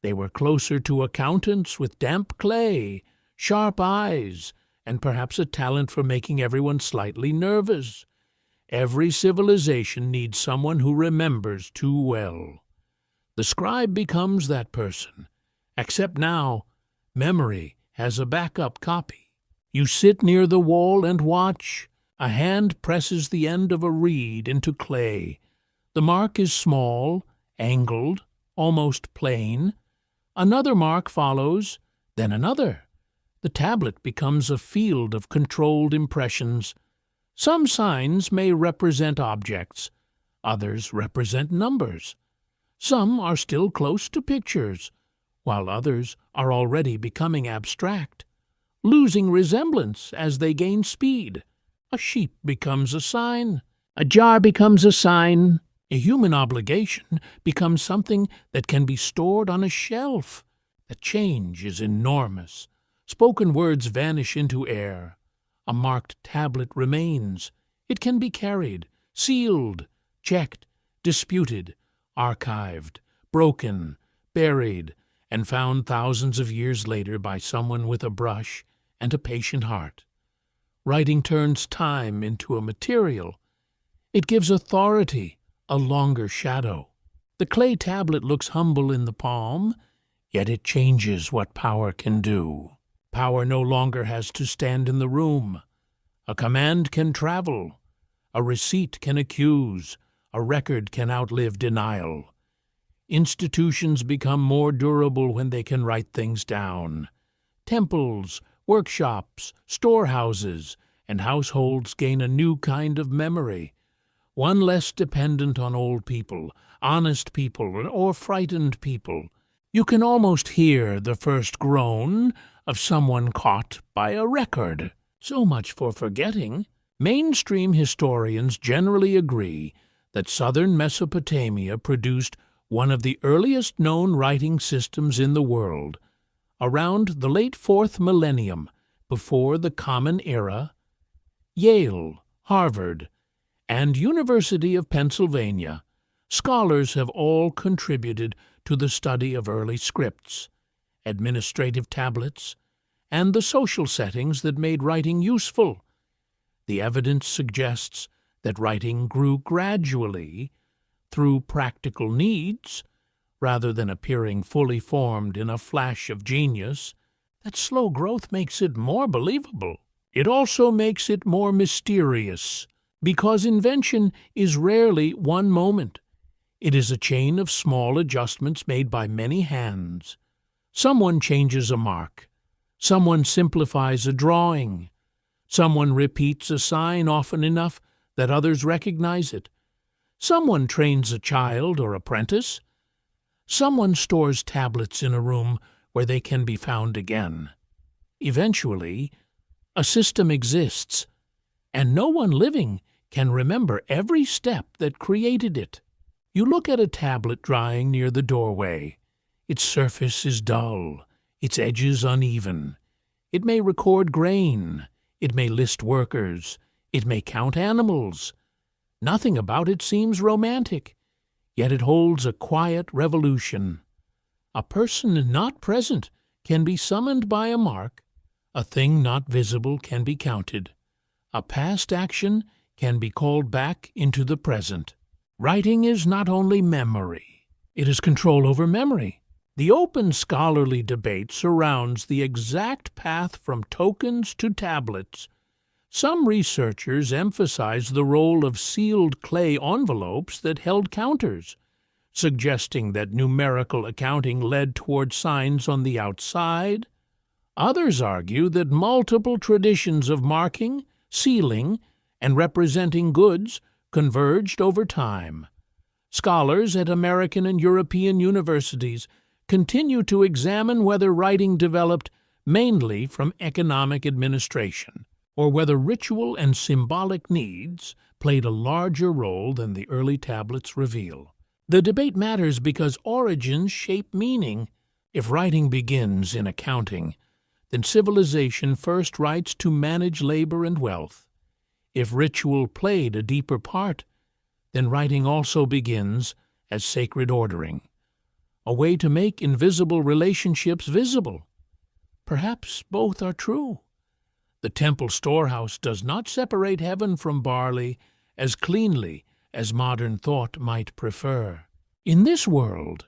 [SPEAKER 1] They were closer to accountants with damp clay, sharp eyes, and perhaps a talent for making everyone slightly nervous. Every civilization needs someone who remembers too well. The scribe becomes that person, except now, memory has a backup copy. You sit near the wall and watch. A hand presses the end of a reed into clay. The mark is small, angled, almost plain. Another mark follows, then another. The tablet becomes a field of controlled impressions. Some signs may represent objects, others represent numbers. Some are still close to pictures, while others are already becoming abstract, losing resemblance as they gain speed. A sheep becomes a sign. A jar becomes a sign. A human obligation becomes something that can be stored on a shelf. The change is enormous. Spoken words vanish into air. A marked tablet remains. It can be carried, sealed, checked, disputed, archived, broken, buried, and found thousands of years later by someone with a brush and a patient heart. Writing turns time into a material. It gives authority a longer shadow. The clay tablet looks humble in the palm, yet it changes what power can do. Power no longer has to stand in the room. A command can travel. A receipt can accuse. A record can outlive denial. Institutions become more durable when they can write things down. Temples, workshops, storehouses, and households gain a new kind of memory, one less dependent on old people, honest people, or frightened people. You can almost hear the first groan of someone caught by a record. So much for forgetting. Mainstream historians generally agree that southern Mesopotamia produced one of the earliest known writing systems in the world, around the late 4th millennium, before the Common Era. Yale, Harvard, and University of Pennsylvania scholars have all contributed to the study of early scripts, administrative tablets, and the social settings that made writing useful. The evidence suggests that writing grew gradually through practical needs, rather than appearing fully formed in a flash of genius. That slow growth makes it more believable. It also makes it more mysterious, because invention is rarely one moment. It is a chain of small adjustments made by many hands. Someone changes a mark. Someone simplifies a drawing. Someone repeats a sign often enough that others recognize it. Someone trains a child or apprentice. Someone stores tablets in a room where they can be found again. Eventually, a system exists, and no one living can remember every step that created it. You look at a tablet drying near the doorway. Its surface is dull, its edges uneven. It may record grain, it may list workers, it may count animals. Nothing about it seems romantic, yet it holds a quiet revolution. A person not present can be summoned by a mark. A thing not visible can be counted. A past action can be called back into the present. Writing is not only memory, it is control over memory. The open scholarly debate surrounds the exact path from tokens to tablets. Some researchers emphasize the role of sealed clay envelopes that held counters, suggesting that numerical accounting led toward signs on the outside. Others argue that multiple traditions of marking, sealing, and representing goods converged over time. Scholars at American and European universities continue to examine whether writing developed mainly from economic administration, or whether ritual and symbolic needs played a larger role than the early tablets reveal. The debate matters because origins shape meaning. If writing begins in accounting, then civilization first writes to manage labor and wealth. If ritual played a deeper part, then writing also begins as sacred ordering, a way to make invisible relationships visible. Perhaps both are true. The temple storehouse does not separate heaven from barley as cleanly as modern thought might prefer. In this world,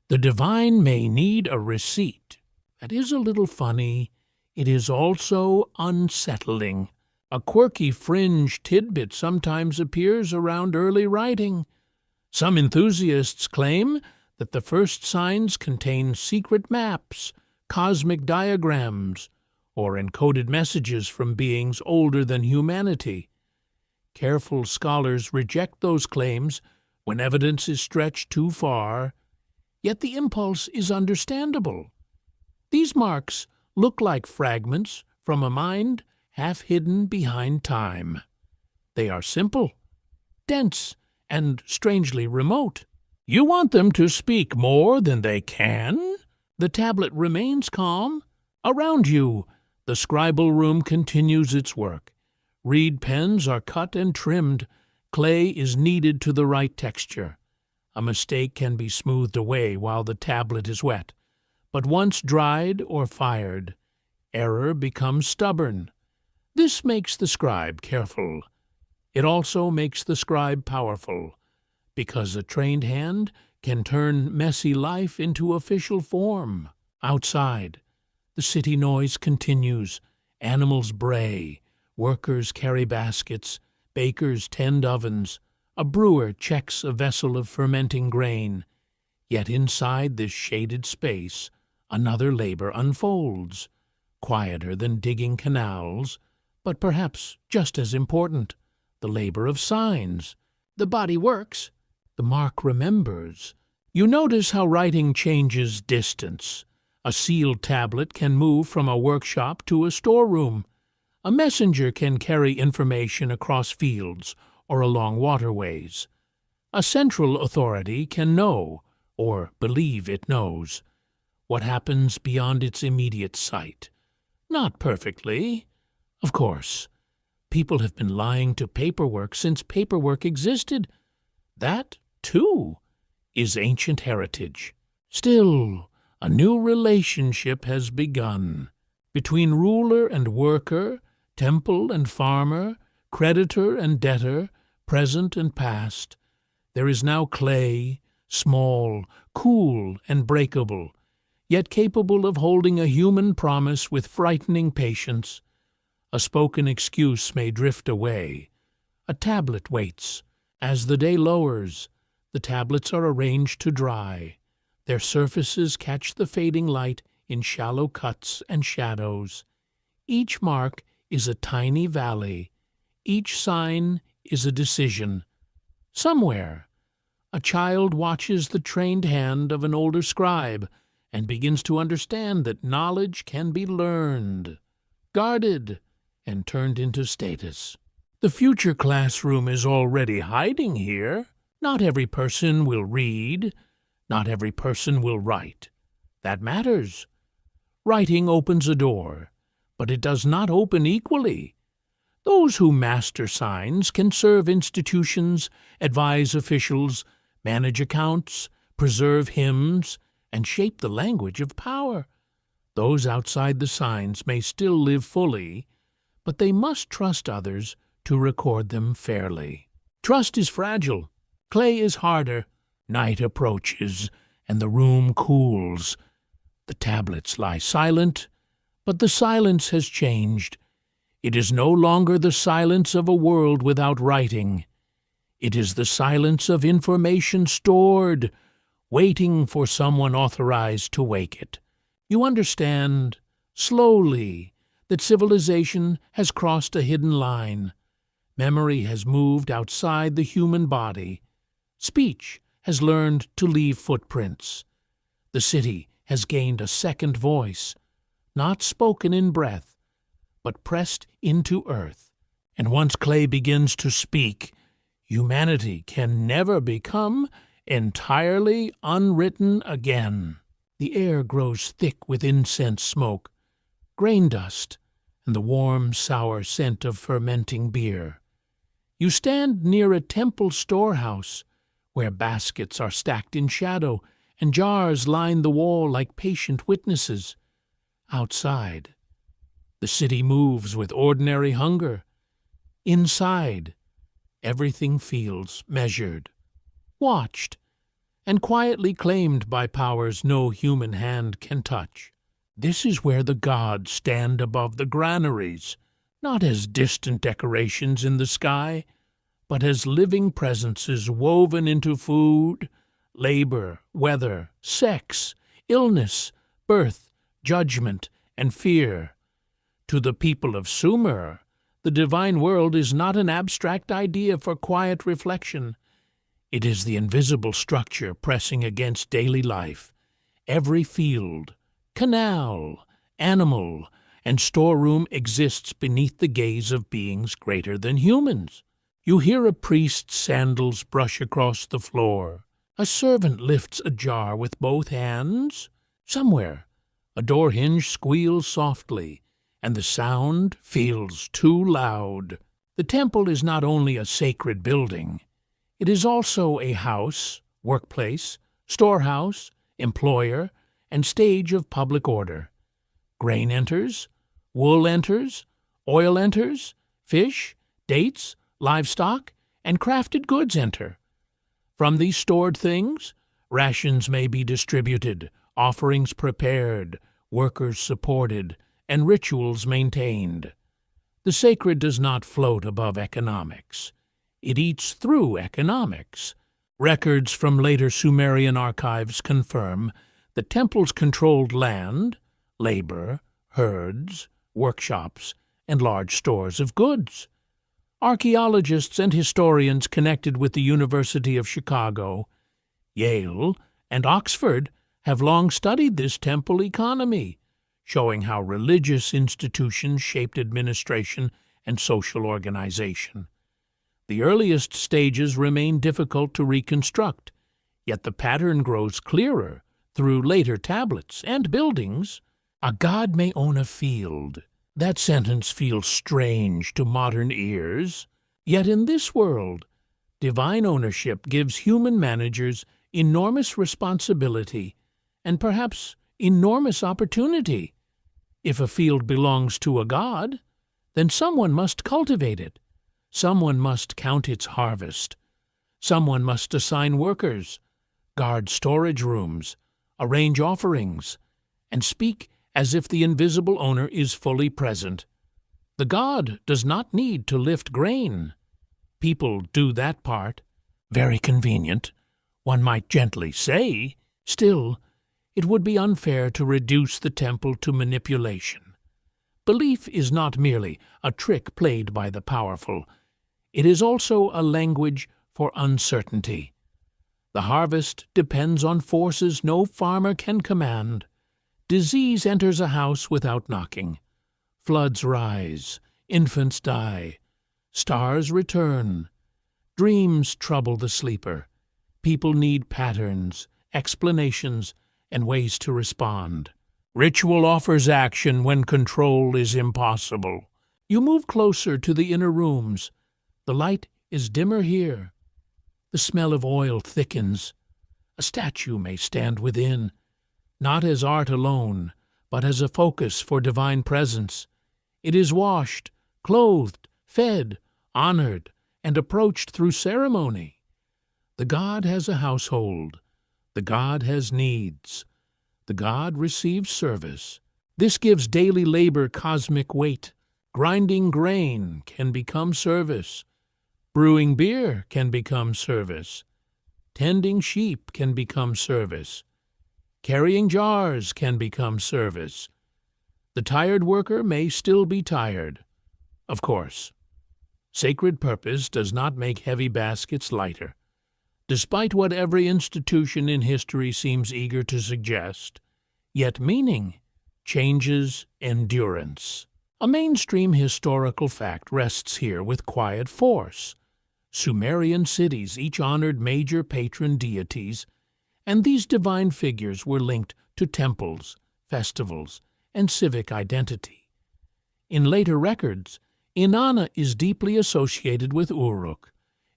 [SPEAKER 1] the divine may need a receipt. That is a little funny. It is also unsettling. A quirky fringe tidbit sometimes appears around early writing. Some enthusiasts claim that the first signs contain secret maps, cosmic diagrams, or encoded messages from beings older than humanity. Careful scholars reject those claims when evidence is stretched too far, yet the impulse is understandable. These marks look like fragments from a mind half hidden behind time. They are simple, dense, and strangely remote. You want them to speak more than they can? The tablet remains calm. Around you, the scribal room continues its work. Reed pens are cut and trimmed. Clay is kneaded to the right texture. A mistake can be smoothed away while the tablet is wet. But once dried or fired, error becomes stubborn. This makes the scribe careful. It also makes the scribe powerful, because a trained hand can turn messy life into official form. Outside, the city noise continues. Animals bray, workers carry baskets, bakers tend ovens, a brewer checks a vessel of fermenting grain. Yet inside this shaded space, another labor unfolds, quieter than digging canals, but perhaps just as important, the labor of signs. The body works. The mark remembers. You notice how writing changes distance. A sealed tablet can move from a workshop to a storeroom. A messenger can carry information across fields or along waterways. A central authority can know, or believe it knows, what happens beyond its immediate sight. Not perfectly, of course. People have been lying to paperwork since paperwork existed. That, too, is ancient heritage. Still, a new relationship has begun. Between ruler and worker, temple and farmer, creditor and debtor, present and past, there is now clay, small, cool, and breakable, yet capable of holding a human promise with frightening patience. A spoken excuse may drift away. A tablet waits. As the day lowers, the tablets are arranged to dry. Their surfaces catch the fading light in shallow cuts and shadows. Each mark is a tiny valley. Each sign is a decision. Somewhere, a child watches the trained hand of an older scribe and begins to understand that knowledge can be learned, guarded, and turned into status. The future classroom is already hiding here. Not every person will read. Not every person will write. That matters. Writing opens a door, but it does not open equally. Those who master signs can serve institutions, advise officials, manage accounts, preserve hymns, and shape the language of power. Those outside the signs may still live fully, but they must trust others to record them fairly. Trust is fragile. Clay is harder. Night approaches, and the room cools. The tablets lie silent, but the silence has changed. It is no longer the silence of a world without writing. It is the silence of information stored, waiting for someone authorized to wake it. You understand, slowly, that civilization has crossed a hidden line. Memory has moved outside the human body. Speech has learned to leave footprints. The city has gained a second voice, not spoken in breath, but pressed into earth. And once clay begins to speak, humanity can never become entirely unwritten again. The air grows thick with incense smoke, grain dust, and the warm, sour scent of fermenting beer. You stand near a temple storehouse, where baskets are stacked in shadow and jars line the wall like patient witnesses. Outside, the city moves with ordinary hunger. Inside, everything feels measured, watched, and quietly claimed by powers no human hand can touch. This is where the gods stand above the granaries, not as distant decorations in the sky, but as living presences woven into food, labor, weather, sex, illness, birth, judgment, and fear. To the people of Sumer, the divine world is not an abstract idea for quiet reflection. It is the invisible structure pressing against daily life. Every field, canal, animal, and storeroom exists beneath the gaze of beings greater than humans. You hear a priest's sandals brush across the floor. A servant lifts a jar with both hands. Somewhere, a door hinge squeals softly, and the sound feels too loud. The temple is not only a sacred building. It is also a house, workplace, storehouse, employer, and stage of public order. Grain enters, wool enters, oil enters, fish, dates, livestock, and crafted goods enter. From these stored things, rations may be distributed, offerings prepared, workers supported, and rituals maintained. The sacred does not float above economics. It eats through economics. Records from later Sumerian archives confirm that temples controlled land, labor, herds, workshops, and large stores of goods. Archaeologists and historians connected with the University of Chicago, Yale, and Oxford have long studied this temple economy, showing how religious institutions shaped administration and social organization. The earliest stages remain difficult to reconstruct, yet the pattern grows clearer through later tablets and buildings. A god may own a field. That sentence feels strange to modern ears, yet in this world, divine ownership gives human managers enormous responsibility and perhaps enormous opportunity. If a field belongs to a god, then someone must cultivate it. Someone must count its harvest. Someone must assign workers, guard storage rooms, arrange offerings, and speak as if the invisible owner is fully present. The god does not need to lift grain. People do that part. Very convenient, one might gently say. Still, it would be unfair to reduce the temple to manipulation. Belief is not merely a trick played by the powerful. It is also a language for uncertainty. The harvest depends on forces no farmer can command. Disease enters a house without knocking. Floods rise, infants die, stars return. Dreams trouble the sleeper. People need patterns, explanations, and ways to respond. Ritual offers action when control is impossible. You move closer to the inner rooms. The light is dimmer here. The smell of oil thickens. A statue may stand within, not as art alone, but as a focus for divine presence. It is washed, clothed, fed, honored, and approached through ceremony. The god has a household. The god has needs. The god receives service. This gives daily labor cosmic weight. Grinding grain can become service. Brewing beer can become service. Tending sheep can become service. Carrying jars can become service. The tired worker may still be tired. Of course, sacred purpose does not make heavy baskets lighter. Despite what every institution in history seems eager to suggest, yet meaning changes endurance. A mainstream historical fact rests here with quiet force. Sumerian cities each honored major patron deities, and these divine figures were linked to temples, festivals, and civic identity. In later records, Inanna is deeply associated with Uruk,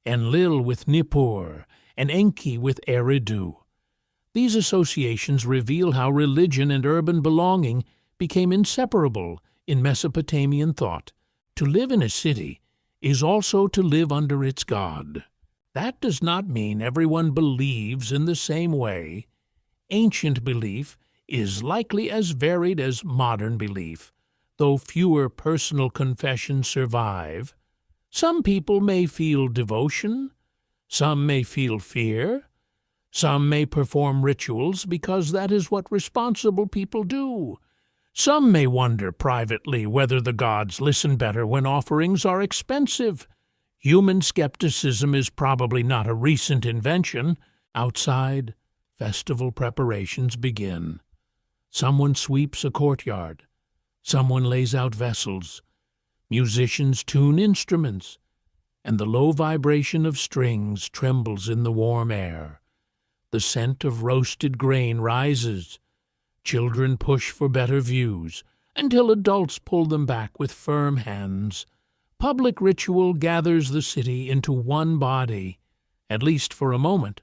[SPEAKER 1] Enlil with Nippur, and Enki with Eridu. These associations reveal how religion and urban belonging became inseparable in Mesopotamian thought. To live in a city is also to live under its god. That does not mean everyone believes in the same way. Ancient belief is likely as varied as modern belief, though fewer personal confessions survive. Some people may feel devotion, some may feel fear, some may perform rituals because that is what responsible people do. Some may wonder privately whether the gods listen better when offerings are expensive. Human skepticism is probably not a recent invention. Outside, festival preparations begin. Someone sweeps a courtyard. Someone lays out vessels. Musicians tune instruments, and the low vibration of strings trembles in the warm air. The scent of roasted grain rises. Children push for better views, until adults pull them back with firm hands. Public ritual gathers the city into one body, at least for a moment.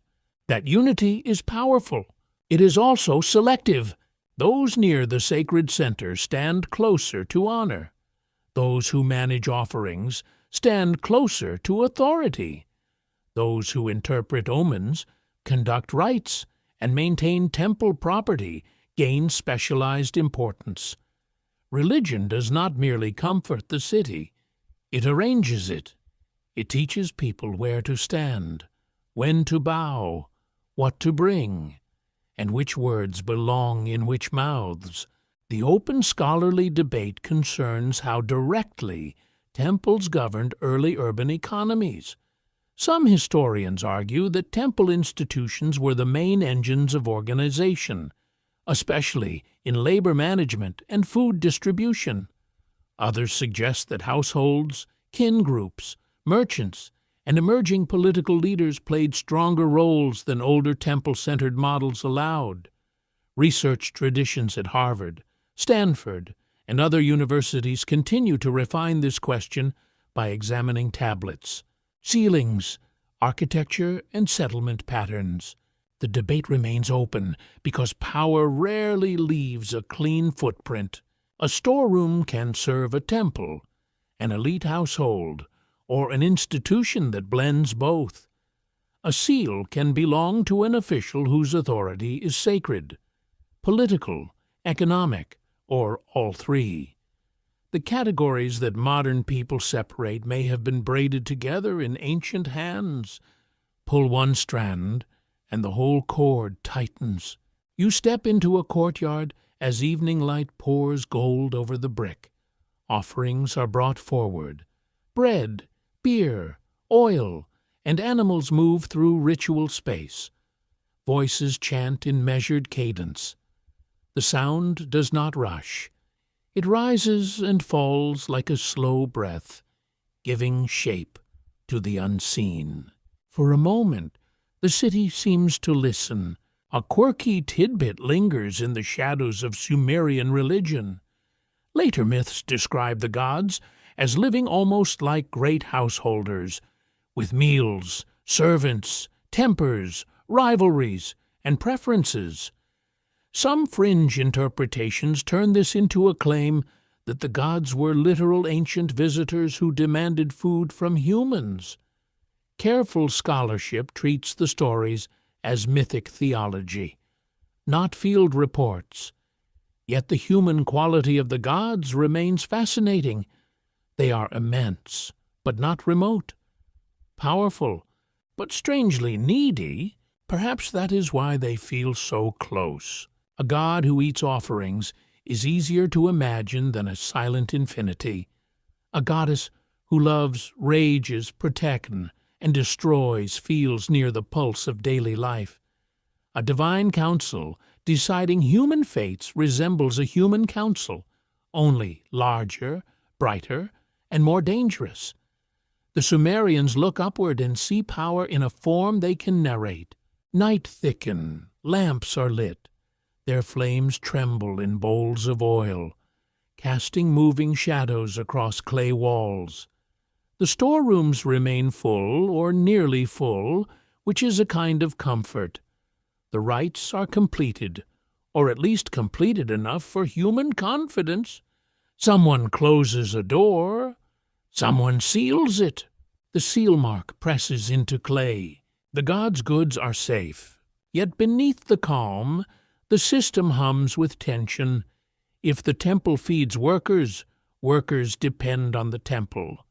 [SPEAKER 1] That unity is powerful. It is also selective. Those near the sacred center stand closer to honor. Those who manage offerings stand closer to authority. Those who interpret omens, conduct rites, and maintain temple property gain specialized importance. Religion does not merely comfort the city. It arranges it. It teaches people where to stand, when to bow, what to bring, and which words belong in which mouths. The open scholarly debate concerns how directly temples governed early urban economies. Some historians argue that temple institutions were the main engines of organization, especially in labor management and food distribution. Others suggest that households, kin groups, merchants, and emerging political leaders played stronger roles than older temple-centered models allowed. Research traditions at Harvard, Stanford, and other universities continue to refine this question by examining tablets, ceilings, architecture, and settlement patterns. The debate remains open because power rarely leaves a clean footprint. A storeroom can serve a temple, an elite household, or an institution that blends both. A seal can belong to an official whose authority is sacred, political, economic, or all three. The categories that modern people separate may have been braided together in ancient hands. Pull one strand, and the whole cord tightens. You step into a courtyard as evening light pours gold over the brick. Offerings are brought forward. Bread, beer, oil, and animals move through ritual space. Voices chant in measured cadence. The sound does not rush. It rises and falls like a slow breath, giving shape to the unseen. For a moment, the city seems to listen. A quirky tidbit lingers in the shadows of Sumerian religion. Later myths describe the gods as living almost like great householders, with meals, servants, tempers, rivalries, and preferences. Some fringe interpretations turn this into a claim that the gods were literal ancient visitors who demanded food from humans. Careful scholarship treats the stories as mythic theology, not field reports. Yet the human quality of the gods remains fascinating. They are immense, but not remote. Powerful, but strangely needy. Perhaps that is why they feel so close. A god who eats offerings is easier to imagine than a silent infinity. A goddess who loves, rages, protects, and destroys feels near the pulse of daily life. A divine council deciding human fates resembles a human council, only larger, brighter, and more dangerous. The Sumerians look upward and see power in a form they can narrate. Night thicken, lamps are lit. Their flames tremble in bowls of oil, casting moving shadows across clay walls. The storerooms remain full or nearly full, which is a kind of comfort. The rites are completed, or at least completed enough for human confidence. Someone closes a door, someone seals it. The seal mark presses into clay. The god's goods are safe. Yet beneath the calm, the system hums with tension. If the temple feeds workers, workers depend on the temple.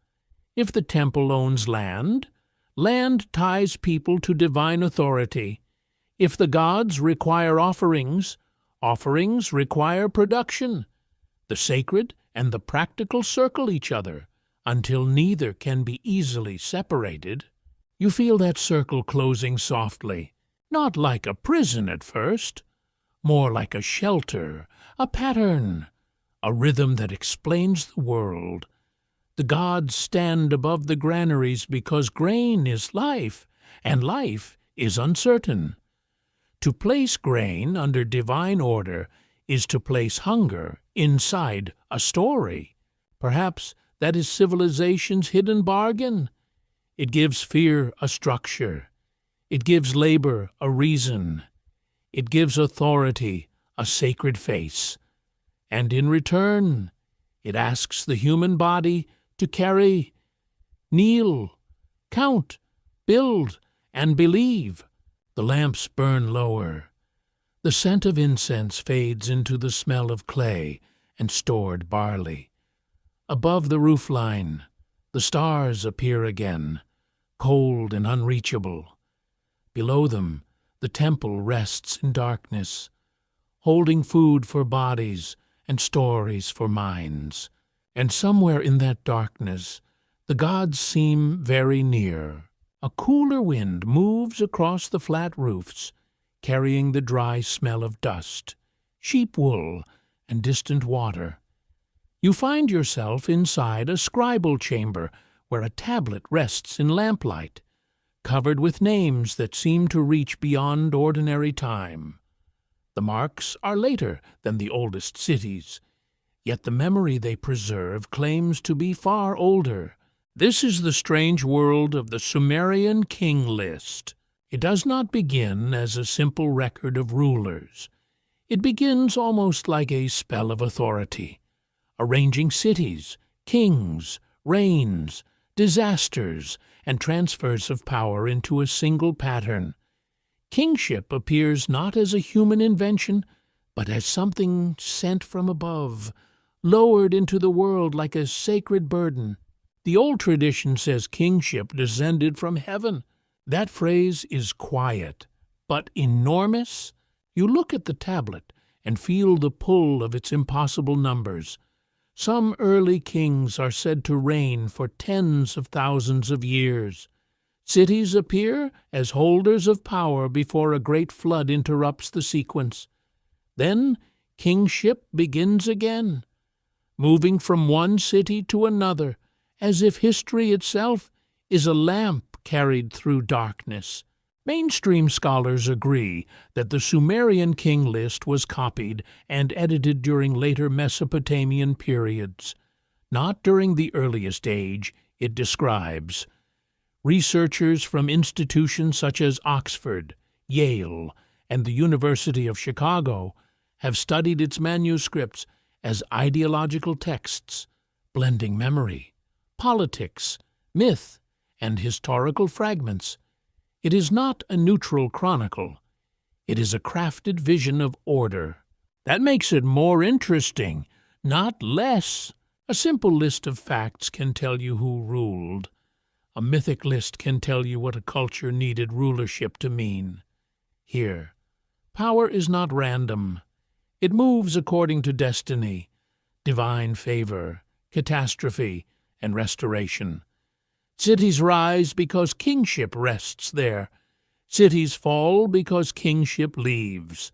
[SPEAKER 1] If the temple owns land, land ties people to divine authority. If the gods require offerings, offerings require production. The sacred and the practical circle each other until neither can be easily separated. You feel that circle closing softly, not like a prison at first, more like a shelter, a pattern, a rhythm that explains the world. The gods stand above the granaries because grain is life, and life is uncertain. To place grain under divine order is to place hunger inside a story. Perhaps that is civilization's hidden bargain. It gives fear a structure. It gives labor a reason. It gives authority a sacred face. And in return, it asks the human body to carry, kneel, count, build, and believe. The lamps burn lower. The scent of incense fades into the smell of clay and stored barley. Above the roofline, the stars appear again, cold and unreachable. Below them, the temple rests in darkness, holding food for bodies and stories for minds. And somewhere in that darkness, the gods seem very near. A cooler wind moves across the flat roofs, carrying the dry smell of dust, sheep wool, and distant water. You find yourself inside a scribal chamber where a tablet rests in lamplight, covered with names that seem to reach beyond ordinary time. The marks are later than the oldest cities, yet the memory they preserve claims to be far older. This is the strange world of the Sumerian king list. It does not begin as a simple record of rulers. It begins almost like a spell of authority, arranging cities, kings, reigns, disasters, and transfers of power into a single pattern. Kingship appears not as a human invention, but as something sent from above, lowered into the world like a sacred burden. The old tradition says kingship descended from heaven. That phrase is quiet, but enormous. You look at the tablet and feel the pull of its impossible numbers. Some early kings are said to reign for tens of thousands of years. Cities appear as holders of power before a great flood interrupts the sequence. Then kingship begins again, moving from one city to another, as if history itself is a lamp carried through darkness. Mainstream scholars agree that the Sumerian king list was copied and edited during later Mesopotamian periods, not during the earliest age it describes. Researchers from institutions such as Oxford, Yale, and the University of Chicago have studied its manuscripts as ideological texts, blending memory, politics, myth, and historical fragments. It is not a neutral chronicle. It is a crafted vision of order. That makes it more interesting, not less. A simple list of facts can tell you who ruled. A mythic list can tell you what a culture needed rulership to mean. Here, power is not random. It moves according to destiny, divine favor, catastrophe, and restoration. Cities rise because kingship rests there. Cities fall because kingship leaves.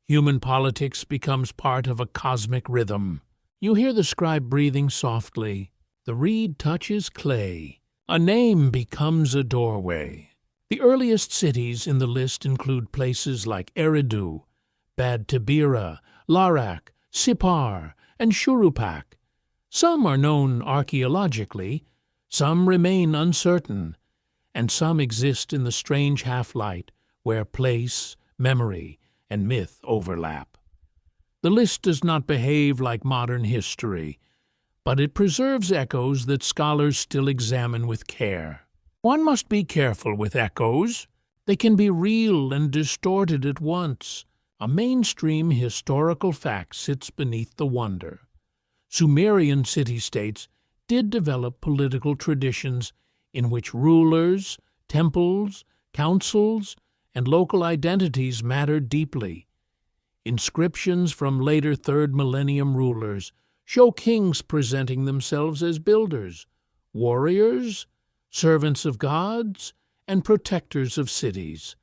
[SPEAKER 1] Human politics becomes part of a cosmic rhythm. You hear the scribe breathing softly. The reed touches clay. A name becomes a doorway. The earliest cities in the list include places like Eridu, Bad Tabira, Larak, Sippar, and Shurupak. Some are known archaeologically, some remain uncertain, and some exist in the strange half-light where place, memory, and myth overlap. The list does not behave like modern history, but it preserves echoes that scholars still examine with care. One must be careful with echoes. They can be real and distorted at once. A mainstream historical fact sits beneath the wonder. Sumerian city-states did develop political traditions in which rulers, temples, councils, and local identities mattered deeply. Inscriptions from later third millennium rulers show kings presenting themselves as builders, warriors, servants of gods, and protectors of cities.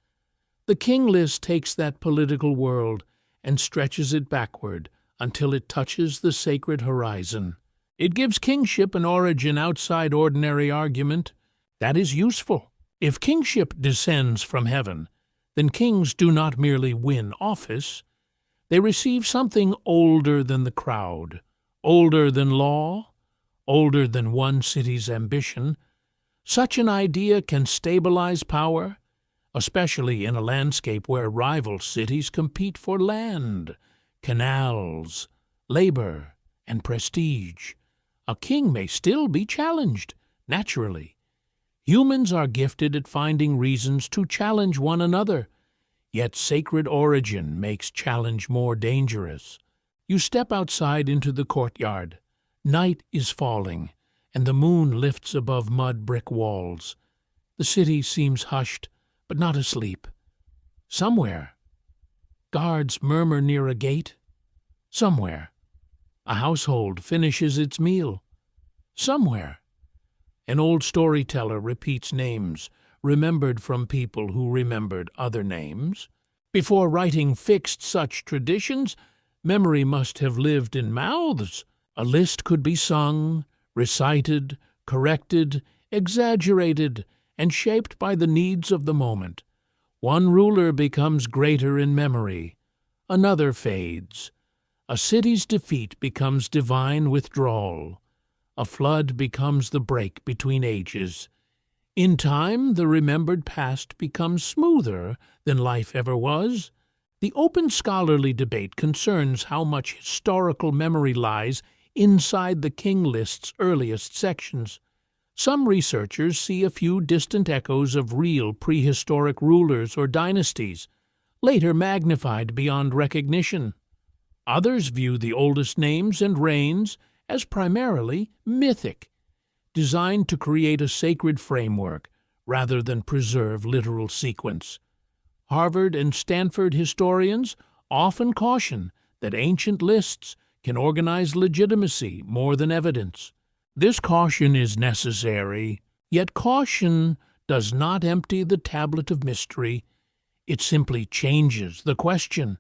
[SPEAKER 1] The king list takes that political world and stretches it backward until it touches the sacred horizon. It gives kingship an origin outside ordinary argument. That is useful. If kingship descends from heaven, then kings do not merely win office. They receive something older than the crowd, older than law, older than one city's ambition. Such an idea can stabilize power, especially in a landscape where rival cities compete for land, canals, labor, and prestige. A king may still be challenged, naturally. Humans are gifted at finding reasons to challenge one another, yet sacred origin makes challenge more dangerous. You step outside into the courtyard. Night is falling, and the moon lifts above mud brick walls. The city seems hushed, but not asleep. Somewhere. Guards murmur near a gate. Somewhere. A household finishes its meal. Somewhere. An old storyteller repeats names remembered from people who remembered other names. Before writing fixed such traditions, memory must have lived in mouths. A list could be sung, recited, corrected, exaggerated, and shaped by the needs of the moment. One ruler becomes greater in memory. Another fades. A city's defeat becomes divine withdrawal. A flood becomes the break between ages. In time, the remembered past becomes smoother than life ever was. The open scholarly debate concerns how much historical memory lies inside the king list's earliest sections. Some researchers see a few distant echoes of real prehistoric rulers or dynasties, later magnified beyond recognition. Others view the oldest names and reigns as primarily mythic, designed to create a sacred framework rather than preserve literal sequence. Harvard and Stanford historians often caution that ancient lists can organize legitimacy more than evidence. This caution is necessary, yet caution does not empty the tablet of mystery. It simply changes the question.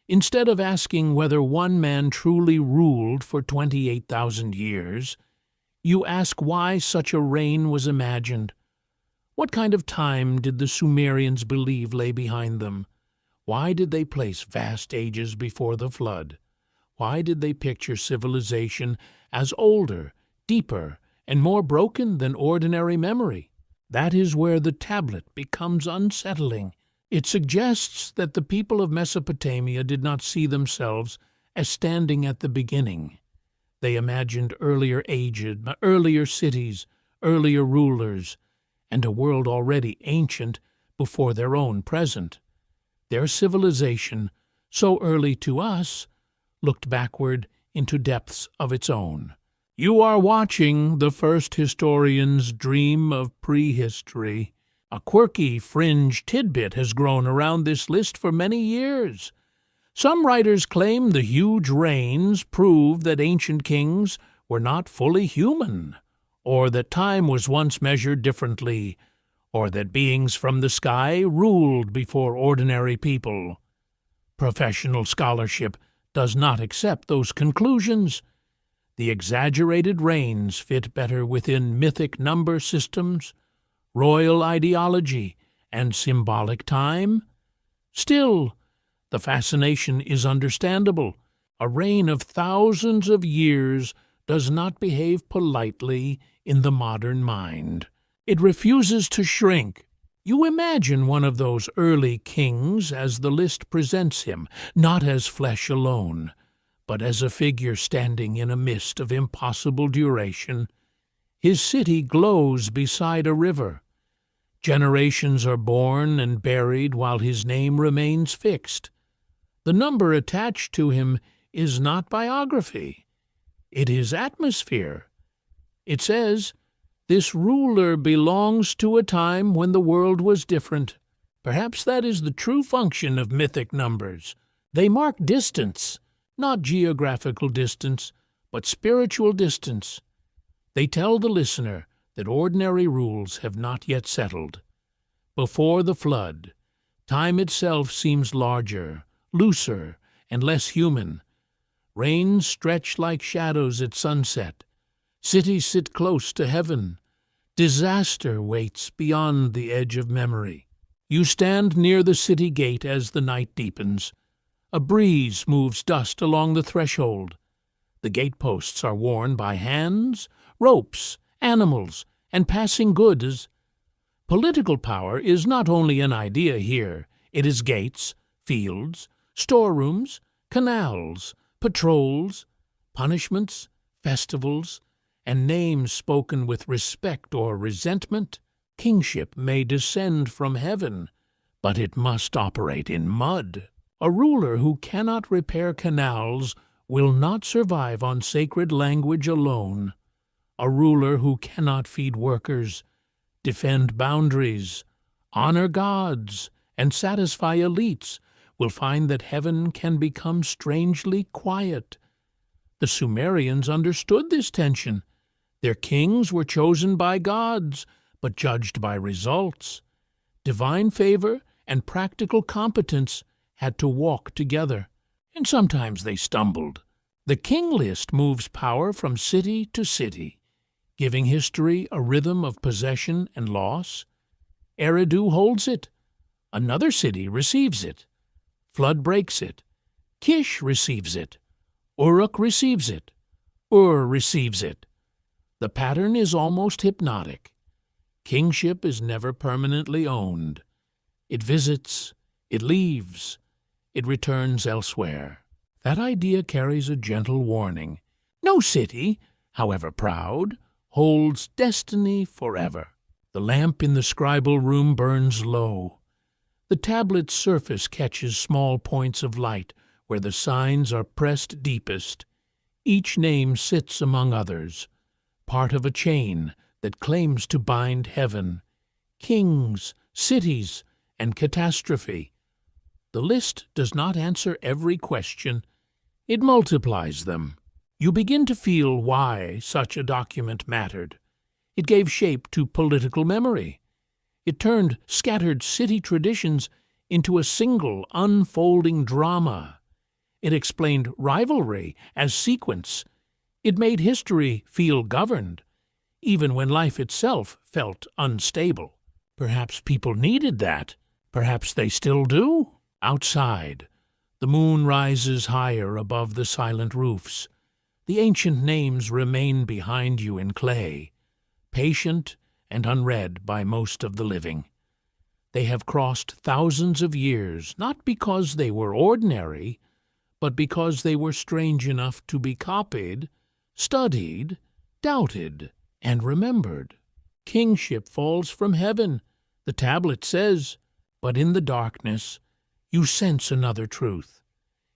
[SPEAKER 1] Instead of asking whether one man truly ruled for 28,000 years, you ask why such a reign was imagined. What kind of time did the Sumerians believe lay behind them? Why did they place vast ages before the flood? Why did they picture civilization as older, deeper, and more broken than ordinary memory? That is where the tablet becomes unsettling. It suggests that the people of Mesopotamia did not see themselves as standing at the beginning. They imagined earlier ages, earlier cities, earlier rulers, and a world already ancient before their own present. Their civilization, so early to us, looked backward into depths of its own. You are watching the first historian's dream of prehistory. A quirky fringe tidbit has grown around this list for many years. Some writers claim the huge reigns prove that ancient kings were not fully human, or that time was once measured differently, or that beings from the sky ruled before ordinary people. Professional scholarship does not accept those conclusions. The exaggerated reigns fit better within mythic number systems, royal ideology, and symbolic time. Still, the fascination is understandable. A reign of thousands of years does not behave politely in the modern mind. It refuses to shrink. You imagine one of those early kings as the list presents him, not as flesh alone, but as a figure standing in a mist of impossible duration. His city glows beside a river. Generations are born and buried while his name remains fixed. The number attached to him is not biography. It is atmosphere. It says, "This ruler belongs to a time when the world was different." Perhaps that is the true function of mythic numbers. They mark distance, not geographical distance, but spiritual distance. They tell the listener that ordinary rules have not yet settled. Before the flood, time itself seems larger, looser, and less human. Reigns stretch like shadows at sunset. Cities sit close to heaven. Disaster waits beyond the edge of memory. You stand near the city gate as the night deepens. A breeze moves dust along the threshold. The gateposts are worn by hands, ropes, animals, and passing goods. Political power is not only an idea here. It is gates, fields, storerooms, canals, patrols, punishments, festivals, and names spoken with respect or resentment. Kingship may descend from heaven, but it must operate in mud. A ruler who cannot repair canals will not survive on sacred language alone. A ruler who cannot feed workers, defend boundaries, honor gods, and satisfy elites will find that heaven can become strangely quiet. The Sumerians understood this tension. Their kings were chosen by gods, but judged by results. Divine favor and practical competence had to walk together, and sometimes they stumbled. The king list moves power from city to city, giving history a rhythm of possession and loss. Eridu holds it. Another city receives it. Flood breaks it. Kish receives it. Uruk receives it. Ur receives it. The pattern is almost hypnotic. Kingship is never permanently owned. It visits, it leaves, it returns elsewhere. That idea carries a gentle warning. No city, however proud, holds destiny forever. The lamp in the scribal room burns low. The tablet's surface catches small points of light where the signs are pressed deepest. Each name sits among others, part of a chain that claims to bind heaven, kings, cities, and catastrophe. The list does not answer every question. It multiplies them. You begin to feel why such a document mattered. It gave shape to political memory. It turned scattered city traditions into a single, unfolding drama. It explained rivalry as sequence. It made history feel governed, even when life itself felt unstable. Perhaps people needed that. Perhaps they still do. Outside, the moon rises higher above the silent roofs. The ancient names remain behind you in clay, patient and unread by most of the living. They have crossed thousands of years, not because they were ordinary, but because they were strange enough to be copied, studied, doubted, and remembered. Kingship falls from heaven, the tablet says, but in the darkness you sense another truth.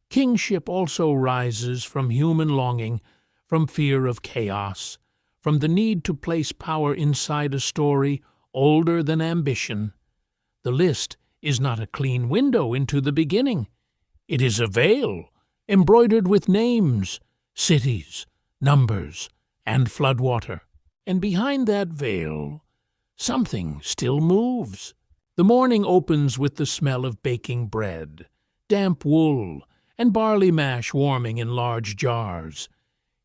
[SPEAKER 1] Kingship also rises from human longing, from fear of chaos, from the need to place power inside a story older than ambition. The list is not a clean window into the beginning. It is a veil, embroidered with names, cities, numbers, and floodwater. And behind that veil, something still moves. The morning opens with the smell of baking bread, damp wool, and barley mash warming in large jars.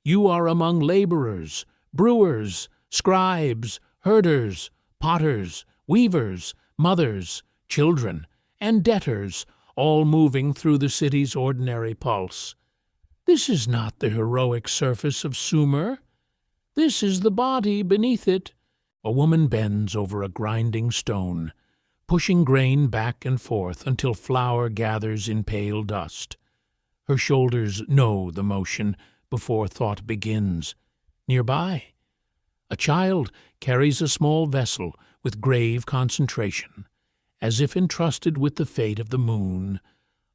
[SPEAKER 1] You are among laborers, brewers, scribes, herders, potters, weavers, mothers, children, and debtors, all moving through the city's ordinary pulse. This is not the heroic surface of Sumer. This is the body beneath it. A woman bends over a grinding stone, pushing grain back and forth until flour gathers in pale dust. Her shoulders know the motion before thought begins. Nearby, a child carries a small vessel with grave concentration. As if entrusted with the fate of the moon,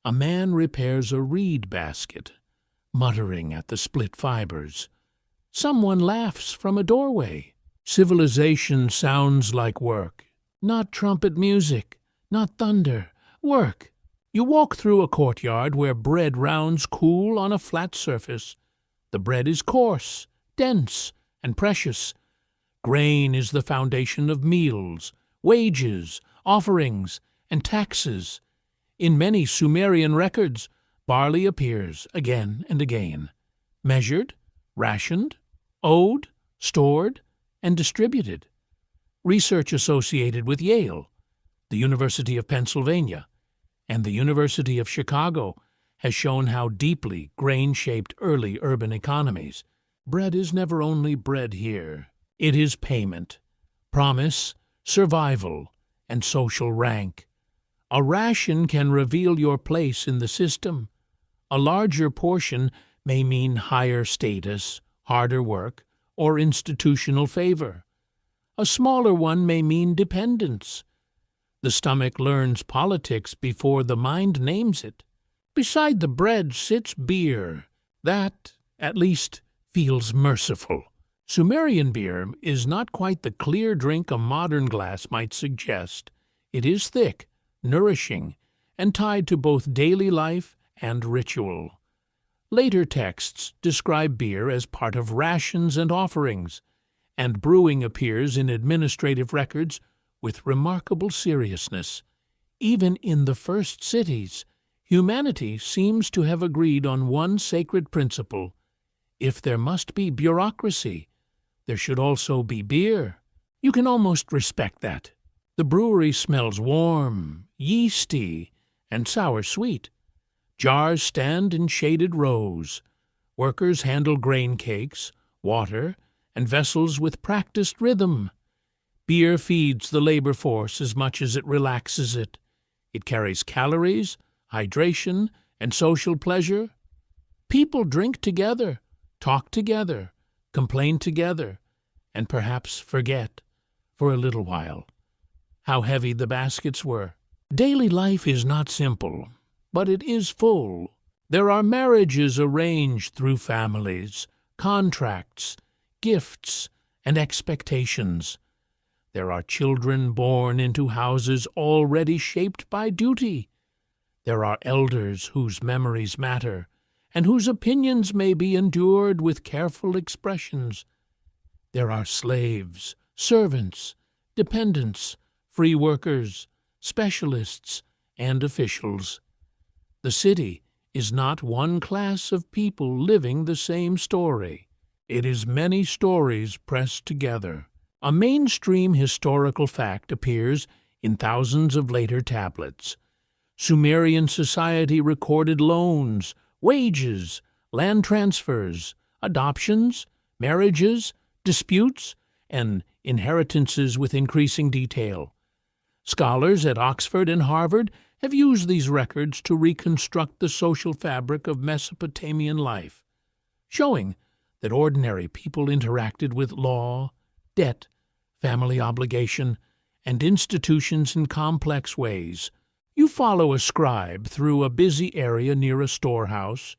[SPEAKER 1] a man repairs a reed basket, muttering at the split fibers. Someone laughs from a doorway. Civilization sounds like work. Not trumpet music, not thunder, work. You walk through a courtyard where bread rounds cool on a flat surface. The bread is coarse, dense, and precious. Grain is the foundation of meals, wages, offerings, and taxes. In many Sumerian records, barley appears again and again, measured, rationed, owed, stored, and distributed. Research associated with Yale, the University of Pennsylvania, and the University of Chicago has shown how deeply grain shaped early urban economies. Bread is never only bread here. It is payment, promise, survival, and social rank. A ration can reveal your place in the system. A larger portion may mean higher status, harder work, or institutional favor. A smaller one may mean dependence. The stomach learns politics before the mind names it. Beside the bread sits beer. That, at least, feels merciful. Sumerian beer is not quite the clear drink a modern glass might suggest. It is thick, nourishing, and tied to both daily life and ritual. Later texts describe beer as part of rations and offerings, and brewing appears in administrative records with remarkable seriousness. Even in the first cities, humanity seems to have agreed on one sacred principle: if there must be bureaucracy, there should also be beer. You can almost respect that. The brewery smells warm, yeasty, and sour-sweet. Jars stand in shaded rows. Workers handle grain cakes, water, and vessels with practiced rhythm. Beer feeds the labor force as much as it relaxes it. It carries calories, hydration, and social pleasure. People drink together, talk together, complain together, and perhaps forget, for a little while, how heavy the baskets were. Daily life is not simple, but it is full. There are marriages arranged through families, contracts, gifts, and expectations. There are children born into houses already shaped by duty. There are elders whose memories matter, and whose opinions may be endured with careful expressions. There are slaves, servants, dependents, free workers, specialists, and officials. The city is not one class of people living the same story. It is many stories pressed together. A mainstream historical fact appears in thousands of later tablets. Sumerian society recorded loans, wages, land transfers, adoptions, marriages, disputes, and inheritances with increasing detail. Scholars at Oxford and Harvard have used these records to reconstruct the social fabric of Mesopotamian life, showing that ordinary people interacted with law, debt, family obligation, and institutions in complex ways. You follow a scribe through a busy area near a storehouse.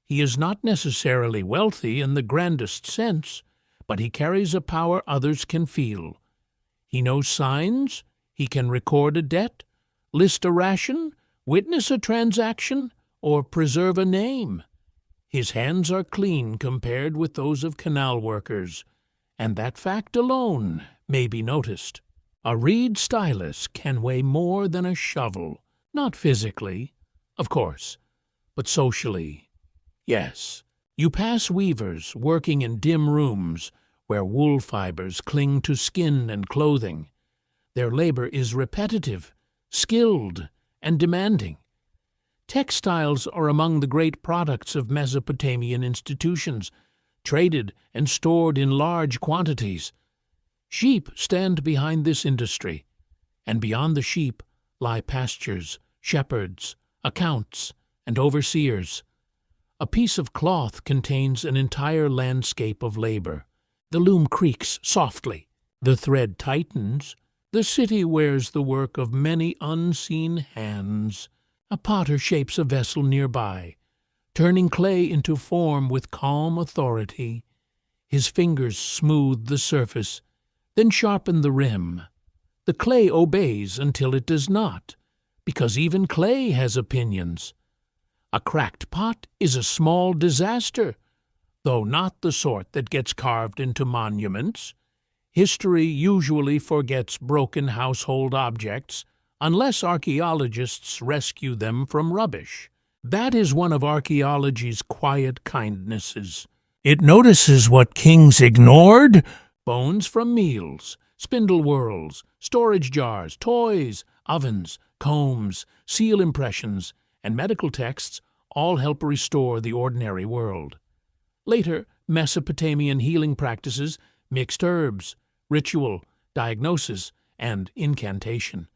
[SPEAKER 1] He is not necessarily wealthy in the grandest sense, but he carries a power others can feel. He knows signs, he can record a debt, list a ration, witness a transaction, or preserve a name. His hands are clean compared with those of canal workers, and that fact alone may be noticed. A reed stylus can weigh more than a shovel, not physically, of course, but socially. Yes, you pass weavers working in dim rooms where wool fibers cling to skin and clothing. Their labor is repetitive, skilled, and demanding. Textiles are among the great products of Mesopotamian institutions, traded and stored in large quantities. Sheep stand behind this industry, and beyond the sheep lie pastures, shepherds, accounts, and overseers. A piece of cloth contains an entire landscape of labor. The loom creaks softly. The thread tightens. The city wears the work of many unseen hands. A potter shapes a vessel nearby, turning clay into form with calm authority. His fingers smooth the surface, then sharpen the rim. The clay obeys until it does not, because even clay has opinions. A cracked pot is a small disaster, though not the sort that gets carved into monuments. History usually forgets broken household objects unless archaeologists rescue them from rubbish. That is one of archaeology's quiet kindnesses. It notices what kings ignored: bones from meals, spindle whorls, storage jars, toys, ovens, combs, seal impressions, and medical texts all help restore the ordinary world. Later, Mesopotamian healing practices mixed herbs, ritual, diagnosis, and incantation.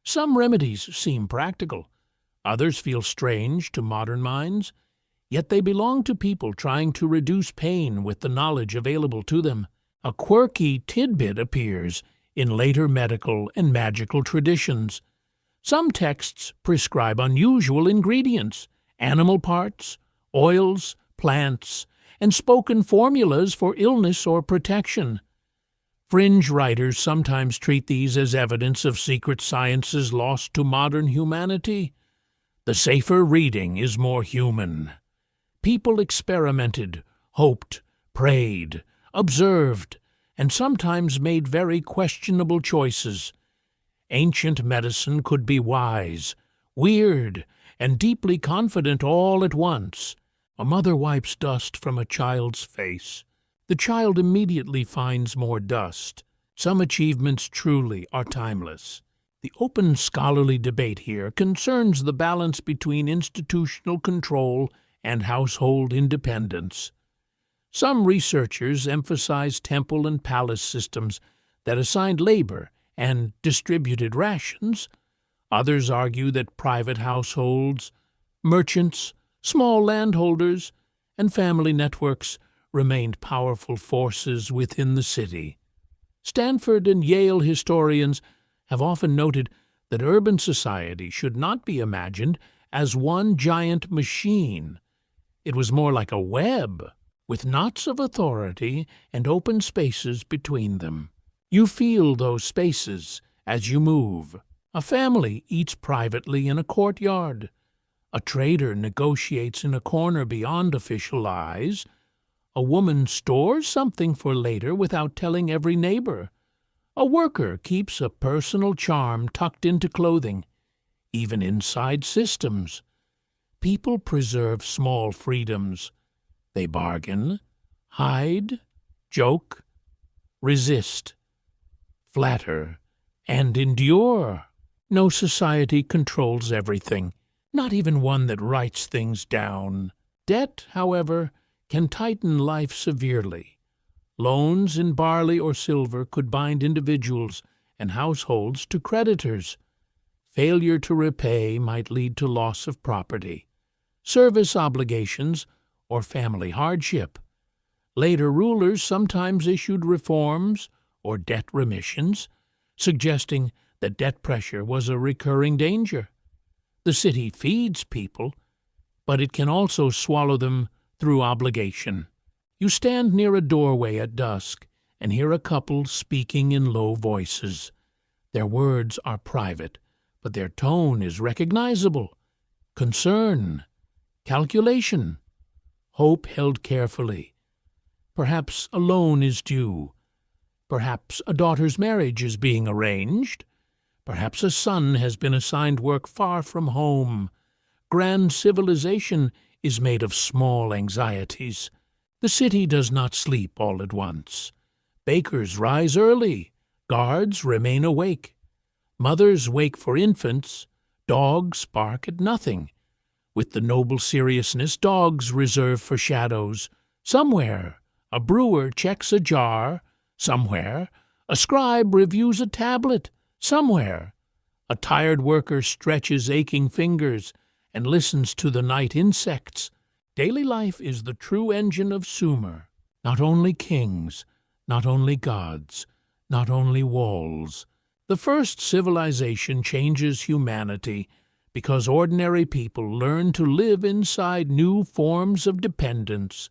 [SPEAKER 1] Some remedies seem practical. Others feel strange to modern minds, yet they belong to people trying to reduce pain with the knowledge available to them. A quirky tidbit appears in later medical and magical traditions. Some texts prescribe unusual ingredients, animal parts, oils, plants, and spoken formulas for illness or protection. Fringe writers sometimes treat these as evidence of secret sciences lost to modern humanity. The safer reading is more human. People experimented, hoped, prayed, observed, and sometimes made very questionable choices. Ancient medicine could be wise, weird, and deeply confident all at once. A mother wipes dust from a child's face. The child immediately finds more dust. Some achievements truly are timeless. The open scholarly debate here concerns the balance between institutional control and household independence. Some researchers emphasize temple and palace systems that assigned labor and distributed rations. Others argue that private households, merchants, small landholders, and family networks remained powerful forces within the city. Stanford and Yale historians have often noted that urban society should not be imagined as one giant machine. It was more like a web, with knots of authority and open spaces between them. You feel those spaces as you move. A family eats privately in a courtyard. A trader negotiates in a corner beyond official eyes. A woman stores something for later without telling every neighbor. A worker keeps a personal charm tucked into clothing. Even inside systems, people preserve small freedoms. They bargain, hide, joke, resist, flatter, and endure. No society controls everything, not even one that writes things down. Debt, however, can tighten life severely. Loans in barley or silver could bind individuals and households to creditors. Failure to repay might lead to loss of property, service obligations, or family hardship. Later rulers sometimes issued reforms or debt remissions, suggesting that debt pressure was a recurring danger. The city feeds people, but it can also swallow them through obligation. You stand near a doorway at dusk and hear a couple speaking in low voices. Their words are private, but their tone is recognizable. Concern, calculation, hope held carefully. Perhaps a loan is due. Perhaps a daughter's marriage is being arranged. Perhaps a son has been assigned work far from home. Grand civilization is made of small anxieties. The city does not sleep all at once. Bakers rise early. Guards remain awake. Mothers wake for infants. Dogs bark at nothing. With the noble seriousness dogs reserve for shadows. Somewhere, a brewer checks a jar. Somewhere, a scribe reviews a tablet. Somewhere, a tired worker stretches aching fingers and listens to the night insects. Daily life is the true engine of Sumer. Not only kings, not only gods, not only walls. The first civilization changes humanity because ordinary people learn to live inside new forms of dependence.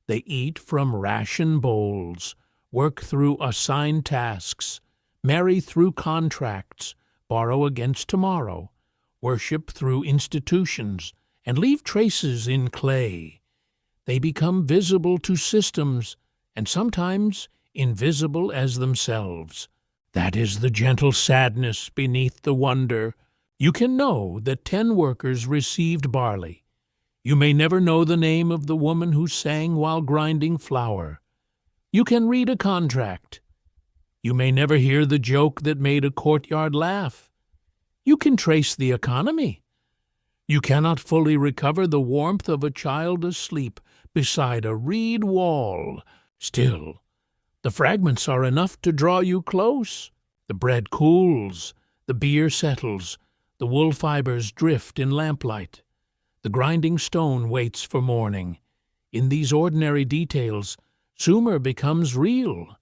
[SPEAKER 1] They eat from ration bowls, work through assigned tasks, marry through contracts, borrow against tomorrow, worship through institutions, and leave traces in clay. They become visible to systems, and sometimes invisible as themselves. That is the gentle sadness beneath the wonder. You can know that 10 workers received barley. You may never know the name of the woman who sang while grinding flour. You can read a contract. You may never hear the joke that made a courtyard laugh. You can trace the economy. You cannot fully recover the warmth of a child asleep beside a reed wall. Still, the fragments are enough to draw you close. The bread cools, the beer settles, the wool fibers drift in lamplight. The grinding stone waits for morning. In these ordinary details, Sumer becomes real,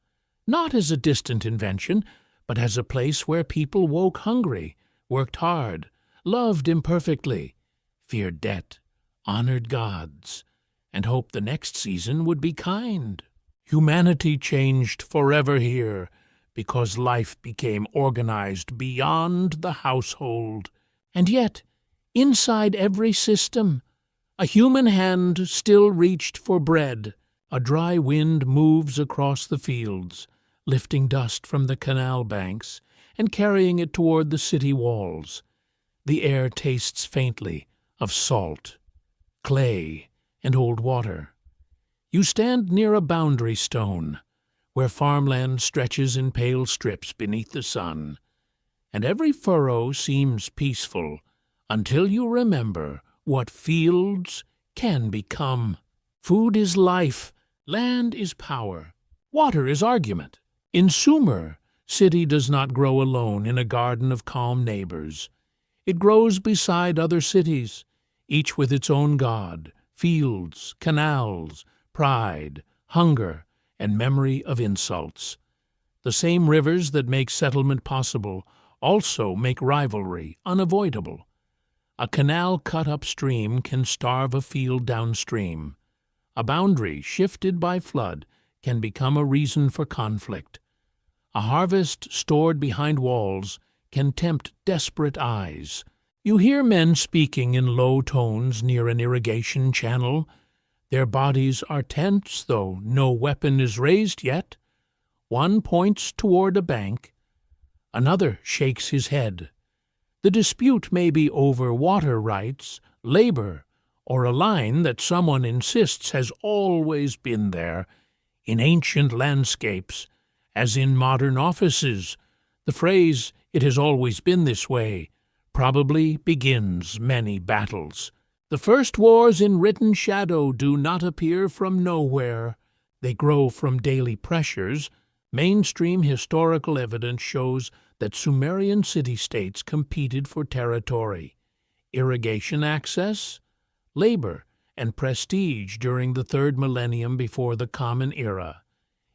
[SPEAKER 1] not as a distant invention, but as a place where people woke hungry, worked hard, loved imperfectly, feared debt, honored gods, and hoped the next season would be kind. Humanity changed forever here because life became organized beyond the household. And yet, inside every system, a human hand still reached for bread. A dry wind moves across the fields, lifting dust from the canal banks and carrying it toward the city walls. The air tastes faintly of salt, clay, and old water. You stand near a boundary stone, where farmland stretches in pale strips beneath the sun, and every furrow seems peaceful until you remember what fields can become. Food is life, land is power, water is argument. In Sumer, city does not grow alone in a garden of calm neighbors. It grows beside other cities, each with its own god, fields, canals, pride, hunger, and memory of insults. The same rivers that make settlement possible also make rivalry unavoidable. A canal cut upstream can starve a field downstream. A boundary shifted by flood can become a reason for conflict. A harvest stored behind walls can tempt desperate eyes. You hear men speaking in low tones near an irrigation channel. Their bodies are tense, though no weapon is raised yet. One points toward a bank. Another shakes his head. The dispute may be over water rights, labor, or a line that someone insists has always been there. In ancient landscapes, as in modern offices, the phrase, "it has always been this way," probably begins many battles. The first wars in written shadow do not appear from nowhere. They grow from daily pressures. Mainstream historical evidence shows that Sumerian city-states competed for territory, irrigation access, labor, and prestige during the third millennium before the Common Era.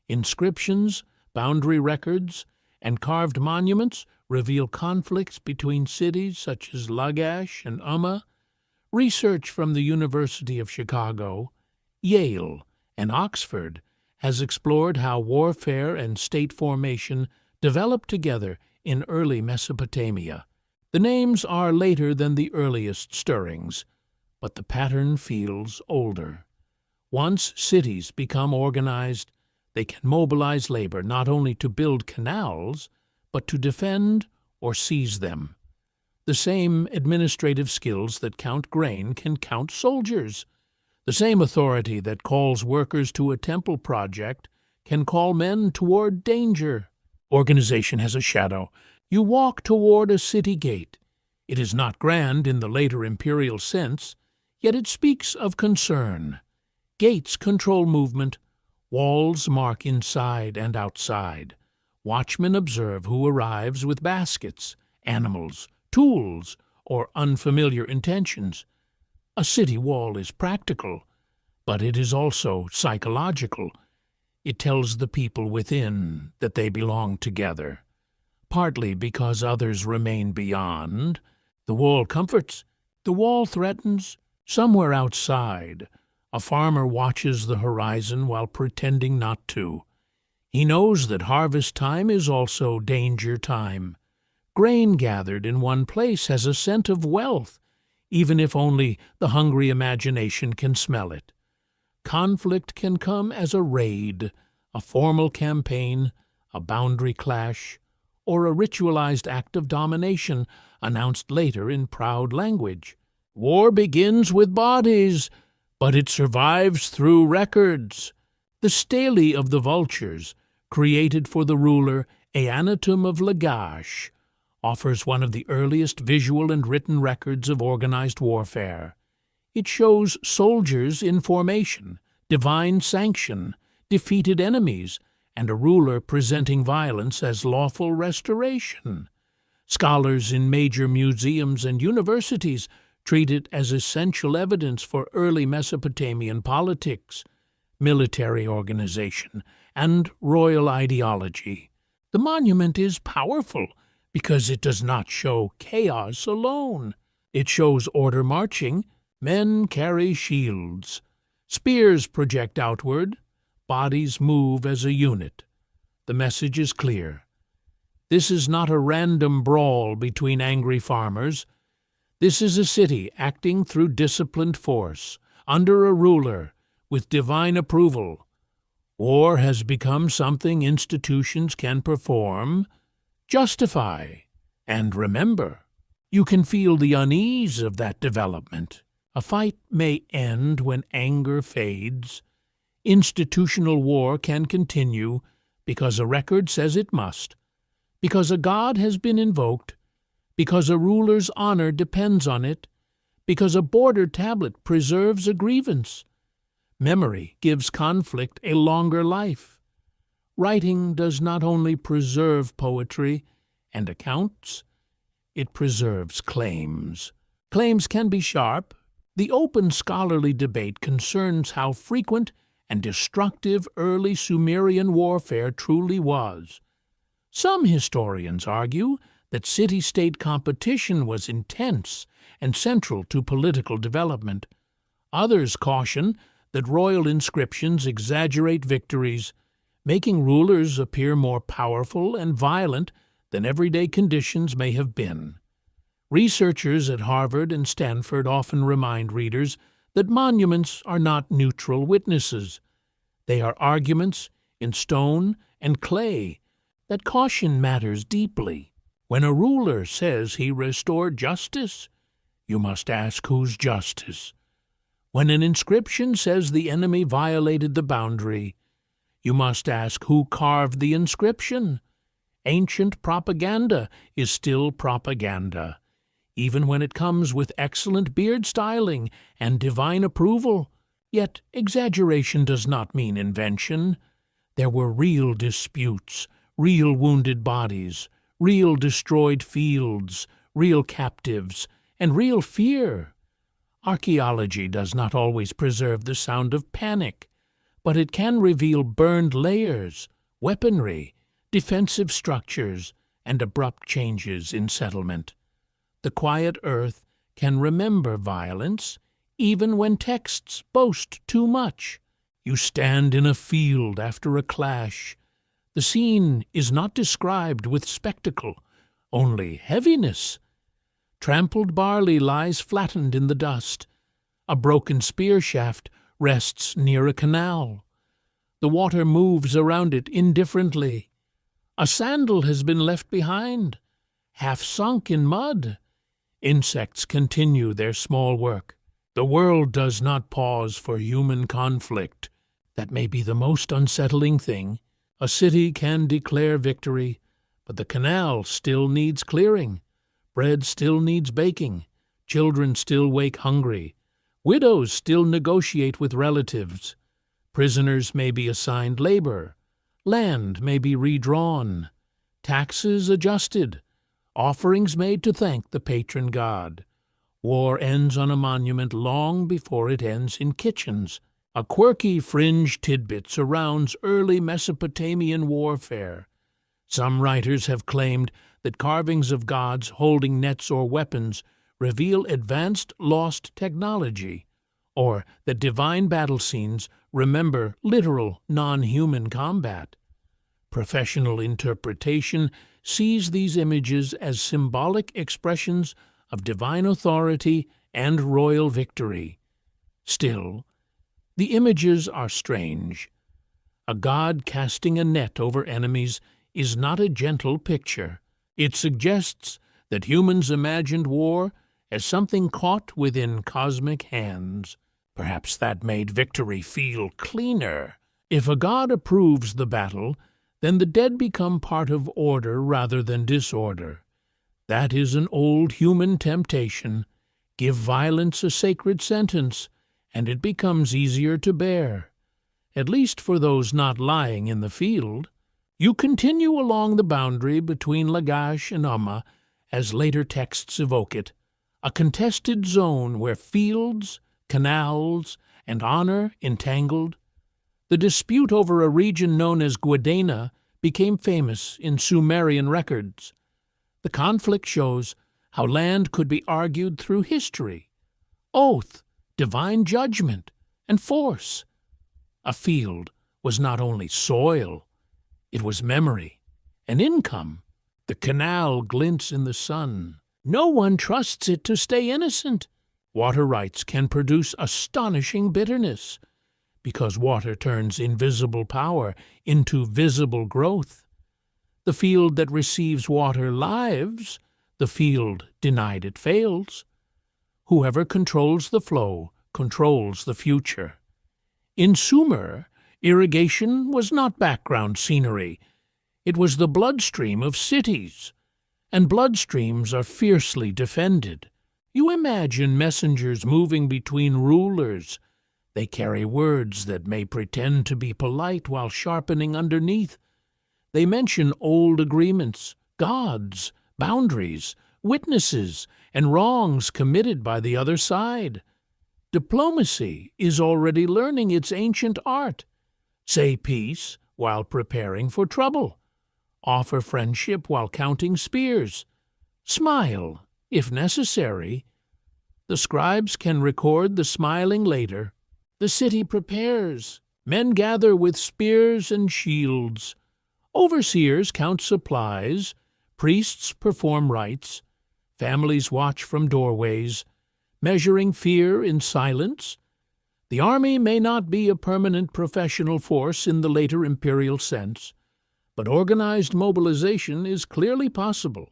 [SPEAKER 1] Inscriptions, boundary records, and carved monuments reveal conflicts between cities such as Lagash and Umma. Research from the University of Chicago, Yale, and Oxford has explored how warfare and state formation developed together in early Mesopotamia. The names are later than the earliest stirrings, but the pattern feels older. Once cities become organized, they can mobilize labor not only to build canals, but to defend or seize them. The same administrative skills that count grain can count soldiers. The same authority that calls workers to a temple project can call men toward danger. Organization has a shadow. You walk toward a city gate. It is not grand in the later imperial sense, yet it speaks of concern. Gates control movement. Walls mark inside and outside. Watchmen observe who arrives with baskets, animals, tools, or unfamiliar intentions. A city wall is practical, but it is also psychological. It tells the people within that they belong together. Partly because others remain beyond, the wall comforts. The wall threatens. Somewhere outside, a farmer watches the horizon while pretending not to. He knows that harvest time is also danger time. Grain gathered in one place has a scent of wealth, even if only the hungry imagination can smell it. Conflict can come as a raid, a formal campaign, a boundary clash, or a ritualized act of domination announced later in proud language. War begins with bodies, but it survives through records. The stele of the vultures, created for the ruler Eannatum of Lagash, offers one of the earliest visual and written records of organized warfare. It shows soldiers in formation, divine sanction, defeated enemies, and a ruler presenting violence as lawful restoration. Scholars in major museums and universities treat it as essential evidence for early Mesopotamian politics, military organization, and royal ideology. The monument is powerful because it does not show chaos alone. It shows order marching. Men carry shields. Spears project outward. Bodies move as a unit. The message is clear. This is not a random brawl between angry farmers. This is a city acting through disciplined force, under a ruler, with divine approval. War has become something institutions can perform, justify, and remember. You can feel the unease of that development. A fight may end when anger fades. Institutional war can continue because a record says it must, because a god has been invoked, because a ruler's honor depends on it, because a border tablet preserves a grievance. Memory gives conflict a longer life. Writing does not only preserve poetry and accounts, it preserves claims. Claims can be sharp. The open scholarly debate concerns how frequent and destructive early Sumerian warfare truly was. Some historians argue that city-state competition was intense and central to political development. Others caution that royal inscriptions exaggerate victories, making rulers appear more powerful and violent than everyday conditions may have been. Researchers at Harvard and Stanford often remind readers that monuments are not neutral witnesses. They are arguments in stone and clay that caution matters deeply. When a ruler says he restored justice, you must ask whose justice. When an inscription says the enemy violated the boundary, you must ask who carved the inscription. Ancient propaganda is still propaganda, even when it comes with excellent beard styling and divine approval. Yet exaggeration does not mean invention. There were real disputes, real wounded bodies, real destroyed fields, real captives, and real fear. Archaeology does not always preserve the sound of panic, but it can reveal burned layers, weaponry, defensive structures, and abrupt changes in settlement. The quiet earth can remember violence, even when texts boast too much. You stand in a field after a clash. The scene is not described with spectacle, only heaviness. Trampled barley lies flattened in the dust. A broken spear shaft rests near a canal. The water moves around it indifferently. A sandal has been left behind, half sunk in mud. Insects continue their small work. The world does not pause for human conflict. That may be the most unsettling thing. A city can declare victory, but the canal still needs clearing. Bread still needs baking. Children still wake hungry. Widows still negotiate with relatives. Prisoners may be assigned labor. Land may be redrawn. Taxes adjusted. Offerings made to thank the patron god. War ends on a monument long before it ends in kitchens. A quirky fringe tidbit surrounds early Mesopotamian warfare. Some writers have claimed that carvings of gods holding nets or weapons reveal advanced lost technology, or that divine battle scenes remember literal non-human combat. Professional interpretation sees these images as symbolic expressions of divine authority and royal victory. Still, the images are strange. A god casting a net over enemies is not a gentle picture. It suggests that humans imagined war as something caught within cosmic hands. Perhaps that made victory feel cleaner. If a god approves the battle, then the dead become part of order rather than disorder. That is an old human temptation. Give violence a sacred sentence, and it becomes easier to bear, at least for those not lying in the field. You continue along the boundary between Lagash and Umma, as later texts evoke it, a contested zone where fields, canals, and honor entangled. The dispute over a region known as Guadana became famous in Sumerian records. The conflict shows how land could be argued through history, oath, divine judgment, and force. A field was not only soil, it was memory, an income. The canal glints in the sun. No one trusts it to stay innocent. Water rights can produce astonishing bitterness, because water turns invisible power into visible growth. The field that receives water lives, the field denied it fails. Whoever controls the flow controls the future. In Sumer, irrigation was not background scenery. It was the bloodstream of cities, and bloodstreams are fiercely defended. You imagine messengers moving between rulers. They carry words that may pretend to be polite while sharpening underneath. They mention old agreements, gods, boundaries, witnesses, and wrongs committed by the other side. Diplomacy is already learning its ancient art. Say peace while preparing for trouble. Offer friendship while counting spears. Smile, if necessary. The scribes can record the smiling later. The city prepares. Men gather with spears and shields. Overseers count supplies. Priests perform rites. Families watch from doorways, measuring fear in silence. The army may not be a permanent professional force in the later imperial sense, but organized mobilization is clearly possible.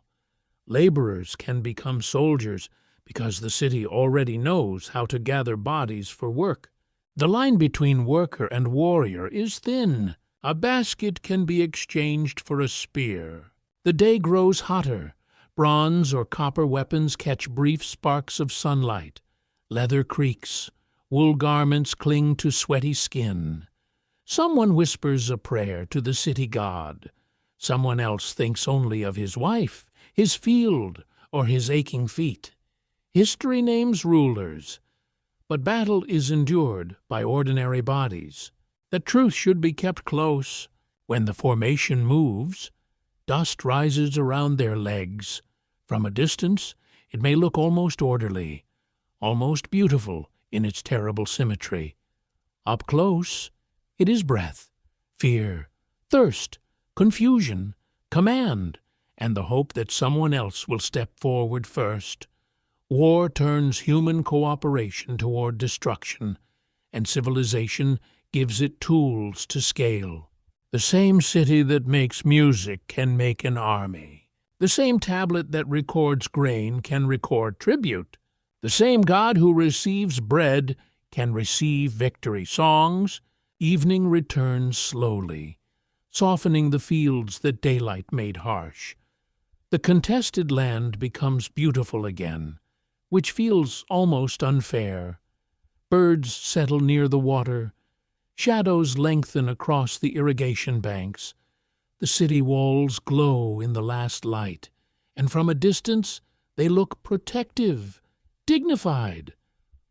[SPEAKER 1] Laborers can become soldiers because the city already knows how to gather bodies for work. The line between worker and warrior is thin. A basket can be exchanged for a spear. The day grows hotter. Bronze or copper weapons catch brief sparks of sunlight. Leather creaks. Wool garments cling to sweaty skin. Someone whispers a prayer to the city god. Someone else thinks only of his wife, his field, or his aching feet. History names rulers, but battle is endured by ordinary bodies. The truth should be kept close. When the formation moves, dust rises around their legs. From a distance, it may look almost orderly, almost beautiful in its terrible symmetry. Up close, it is breath, fear, thirst, confusion, command, and the hope that someone else will step forward first. War turns human cooperation toward destruction, and civilization gives it tools to scale. The same city that makes music can make an army. The same tablet that records grain can record tribute. The same God who receives bread can receive victory songs. Evening returns slowly, softening the fields that daylight made harsh. The contested land becomes beautiful again, which feels almost unfair. Birds settle near the water. Shadows lengthen across the irrigation banks. The city walls glow in the last light, and from a distance they look protective, dignified,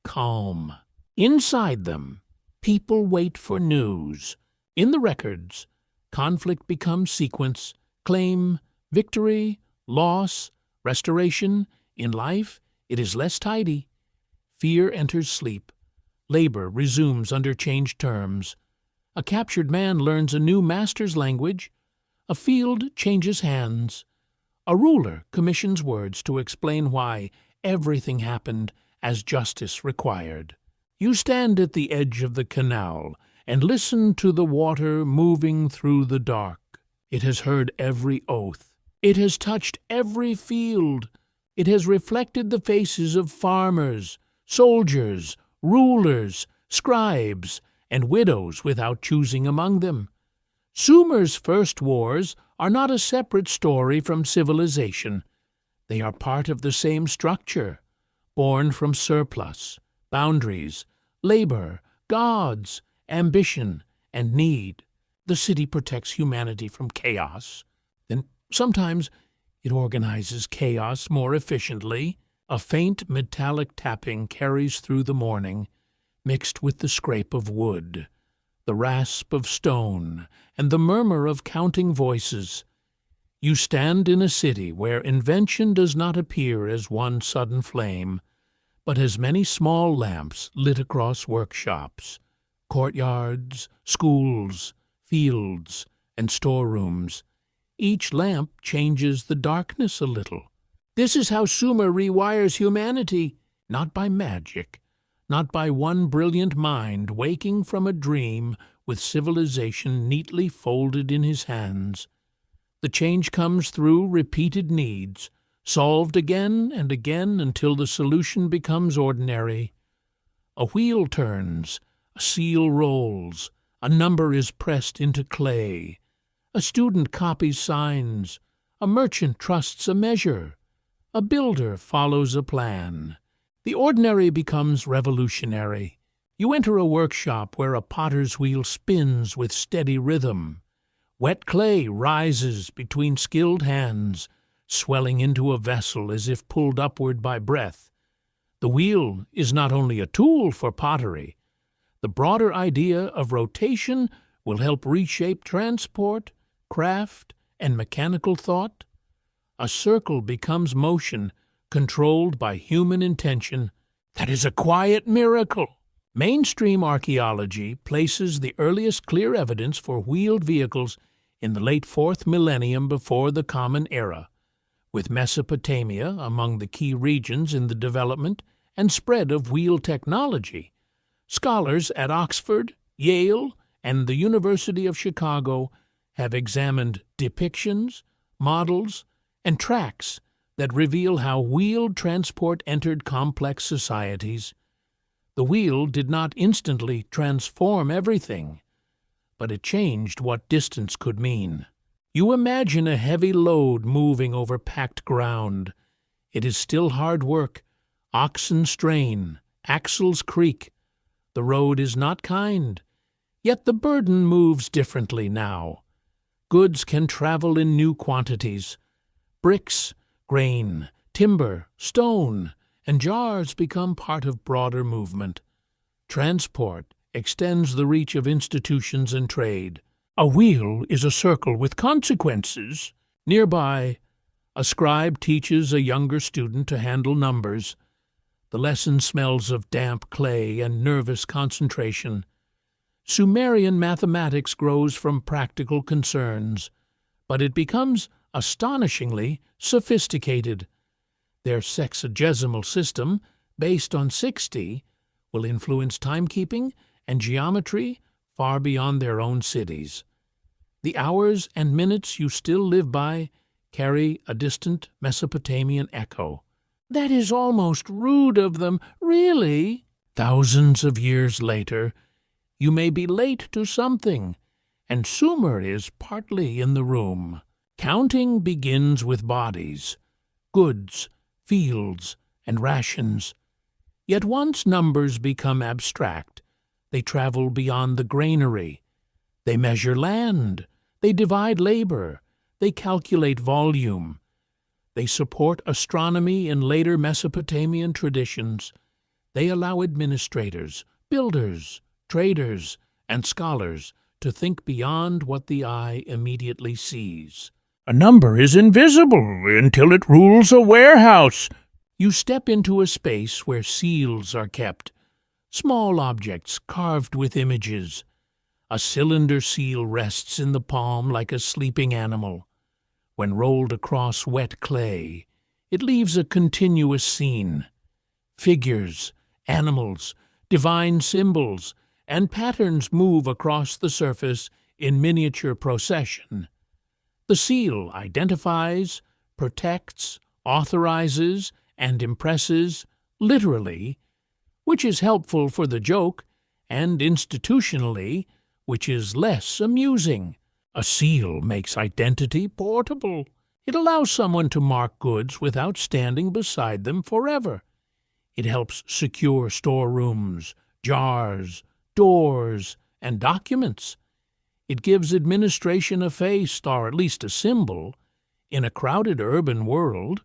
[SPEAKER 1] calm. Inside them, people wait for news. In the records, conflict becomes sequence, claim, victory, loss, restoration. In life, it is less tidy. Fear enters sleep. Labor resumes under changed terms. A captured man learns a new master's language. A field changes hands. A ruler commissions words to explain why everything happened as justice required. You stand at the edge of the canal and listen to the water moving through the dark. It has heard every oath. It has touched every field. It has reflected the faces of farmers, soldiers, rulers, scribes, and widows without choosing among them. Sumer's first wars are not a separate story from civilization. They are part of the same structure, born from surplus, boundaries, labor, gods, ambition, and need. The city protects humanity from chaos. Then sometimes it organizes chaos more efficiently. A faint metallic tapping carries through the morning, mixed with the scrape of wood, the rasp of stone, and the murmur of counting voices. You stand in a city where invention does not appear as one sudden flame, but as many small lamps lit across workshops. courtyards, schools, fields, and storerooms. Each lamp changes the darkness a little. This is how Sumer rewires humanity, not by magic, not by one brilliant mind waking from a dream with civilization neatly folded in his hands. The change comes through repeated needs, solved again and again until the solution becomes ordinary. A wheel turns, a seal rolls, a number is pressed into clay. A student copies signs, a merchant trusts a measure, a builder follows a plan. The ordinary becomes revolutionary. You enter a workshop where a potter's wheel spins with steady rhythm. Wet clay rises between skilled hands, swelling into a vessel as if pulled upward by breath. The wheel is not only a tool for pottery. The broader idea of rotation will help reshape transport, craft, and mechanical thought. A circle becomes motion, controlled by human intention. That is a quiet miracle. Mainstream archaeology places the earliest clear evidence for wheeled vehicles in the late 4th millennium before the Common Era, with Mesopotamia among the key regions in the development and spread of wheel technology. Scholars at Oxford, Yale, and the University of Chicago have examined depictions, models, and tracks that reveal how wheeled transport entered complex societies. The wheel did not instantly transform everything, but it changed what distance could mean. You imagine a heavy load moving over packed ground. It is still hard work. Oxen strain, axles creak. The road is not kind, yet the burden moves differently now. Goods can travel in new quantities. Bricks, grain, timber, stone, and jars become part of broader movement. Transport extends the reach of institutions and trade. A wheel is a circle with consequences. Nearby, a scribe teaches a younger student to handle numbers. The lesson smells of damp clay and nervous concentration. Sumerian mathematics grows from practical concerns, but it becomes astonishingly sophisticated. Their sexagesimal system, based on 60, will influence timekeeping and geometry far beyond their own cities. The hours and minutes you still live by carry a distant Mesopotamian echo. That is almost rude of them, really. Thousands of years later, you may be late to something, and Sumer is partly in the room. Counting begins with bodies, goods, fields, and rations. Yet once numbers become abstract, they travel beyond the granary. They measure land, they divide labor, they calculate volume. They support astronomy in later Mesopotamian traditions. They allow administrators, builders, traders, and scholars to think beyond what the eye immediately sees. A number is invisible until it rules a warehouse. You step into a space where seals are kept, small objects carved with images. A cylinder seal rests in the palm like a sleeping animal. When rolled across wet clay, it leaves a continuous scene. Figures, animals, divine symbols, and patterns move across the surface in miniature procession. The seal identifies, protects, authorizes, and impresses, literally, which is helpful for the joke, and institutionally, which is less amusing. A seal makes identity portable. It allows someone to mark goods without standing beside them forever. It helps secure storerooms, jars, doors, and documents. It gives administration a face, or at least a symbol, in a crowded urban world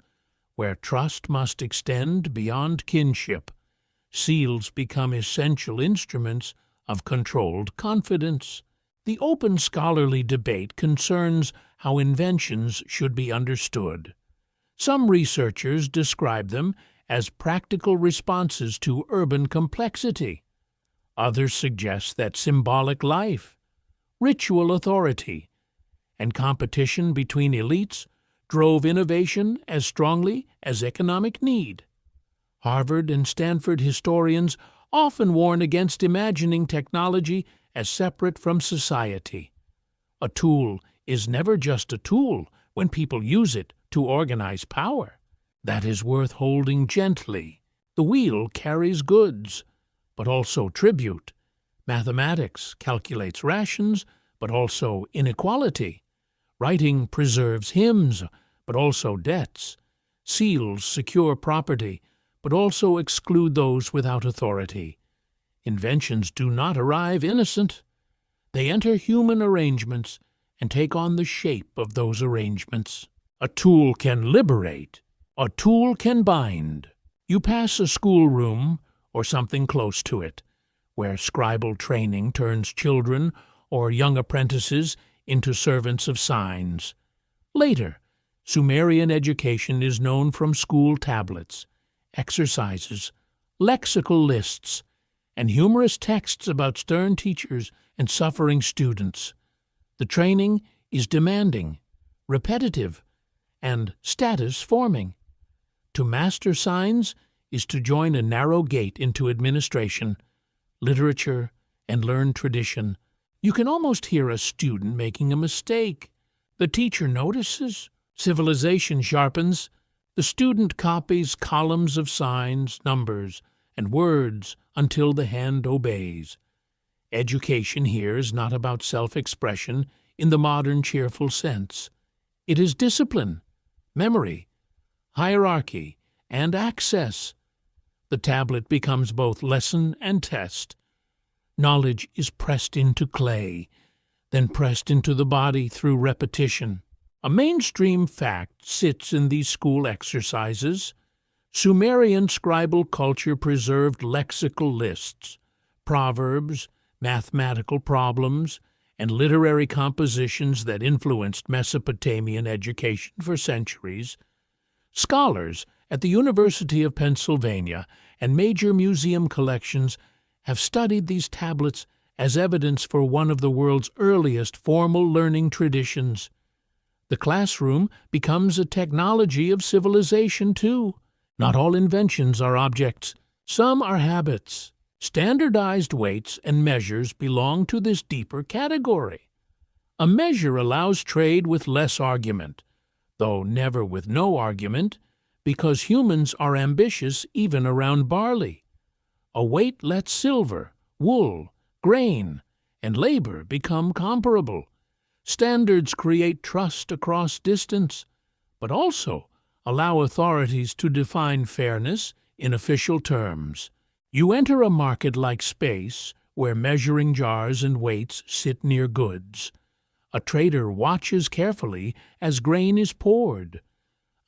[SPEAKER 1] where trust must extend beyond kinship. Seals become essential instruments of controlled confidence. The open scholarly debate concerns how inventions should be understood. Some researchers describe them as practical responses to urban complexity. Others suggest that symbolic life, ritual authority, and competition between elites drove innovation as strongly as economic need. Harvard and Stanford historians often warn against imagining technology as separate from society. A tool is never just a tool when people use it to organize power. That is worth holding gently. The wheel carries goods, but also tribute. Mathematics calculates rations, but also inequality. Writing preserves hymns, but also debts. Seals secure property, but also exclude those without authority. Inventions do not arrive innocent. They enter human arrangements and take on the shape of those arrangements. A tool can liberate. A tool can bind. You pass a schoolroom, or something close to it, where scribal training turns children or young apprentices into servants of signs. Later, Sumerian education is known from school tablets, exercises, lexical lists, and humorous texts about stern teachers and suffering students. The training is demanding, repetitive, and status-forming. To master signs is to join a narrow gate into administration, literature, and learn tradition. You can almost hear a student making a mistake. The teacher notices. Civilization sharpens. The student copies columns of signs, numbers, and words until the hand obeys. Education here is not about self-expression in the modern cheerful sense. It is discipline, memory, hierarchy, and access. The tablet becomes both lesson and test. Knowledge is pressed into clay, then pressed into the body through repetition. A mainstream fact sits in these school exercises. Sumerian scribal culture preserved lexical lists, proverbs, mathematical problems, and literary compositions that influenced Mesopotamian education for centuries. Scholars at the University of Pennsylvania and major museum collections have studied these tablets as evidence for one of the world's earliest formal learning traditions. The classroom becomes a technology of civilization, too. Not all inventions are objects. Some are habits. Standardized weights and measures belong to this deeper category. A measure allows trade with less argument, though never with no argument, because humans are ambitious even around barley. A weight lets silver, wool, grain, and labor become comparable. Standards create trust across distance, but also allow authorities to define fairness in official terms. You enter a market-like space where measuring jars and weights sit near goods. A trader watches carefully as grain is poured.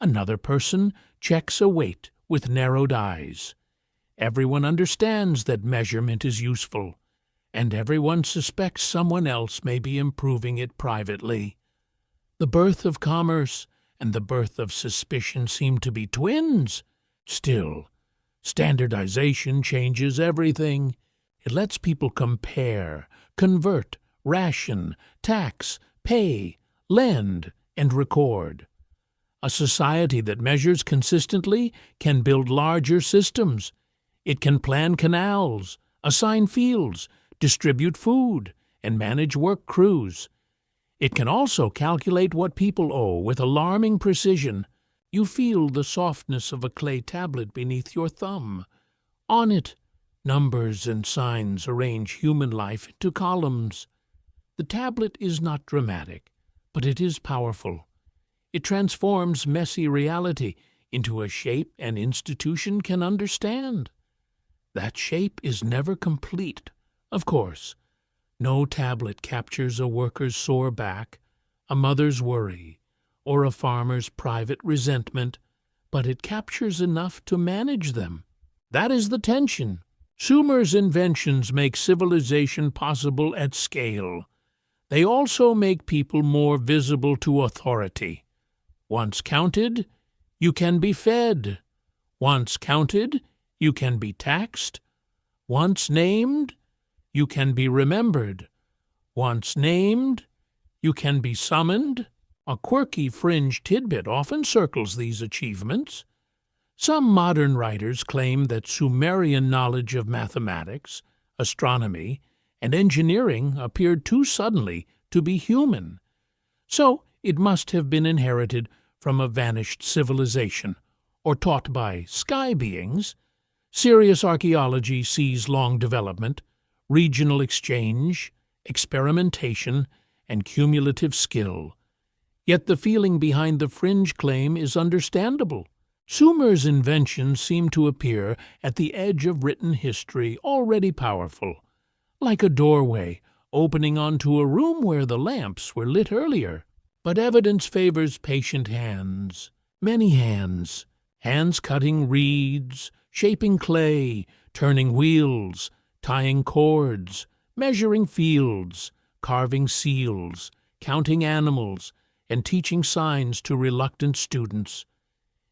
[SPEAKER 1] Another person checks a weight with narrowed eyes. Everyone understands that measurement is useful, and everyone suspects someone else may be improving it privately. The birth of commerce and the birth of suspicion seem to be twins. Still, standardization changes everything. It lets people compare, convert, ration, tax, pay, lend, and record. A society that measures consistently can build larger systems. It can plan canals, assign fields, distribute food, and manage work crews. It can also calculate what people owe with alarming precision. You feel the softness of a clay tablet beneath your thumb. On it, numbers and signs arrange human life into columns. The tablet is not dramatic, but it is powerful. It transforms messy reality into a shape an institution can understand. That shape is never complete, of course. No tablet captures a worker's sore back, a mother's worry, or a farmer's private resentment, but it captures enough to manage them. That is the tension. Sumer's inventions make civilization possible at scale. They also make people more visible to authority. Once counted, you can be fed. Once counted, you can be taxed. Once named, you can be remembered. Once named, you can be summoned. A quirky fringe tidbit often circles these achievements. Some modern writers claim that Sumerian knowledge of mathematics, astronomy, and engineering appeared too suddenly to be human. So it must have been inherited from a vanished civilization, or taught by sky beings. Serious archaeology sees long development, regional exchange, experimentation, and cumulative skill. Yet the feeling behind the fringe claim is understandable. Sumer's inventions seem to appear at the edge of written history already powerful, like a doorway opening onto a room where the lamps were lit earlier. But evidence favors patient hands, many hands, hands cutting reeds, shaping clay, turning wheels, tying cords, measuring fields, carving seals, counting animals, and teaching signs to reluctant students.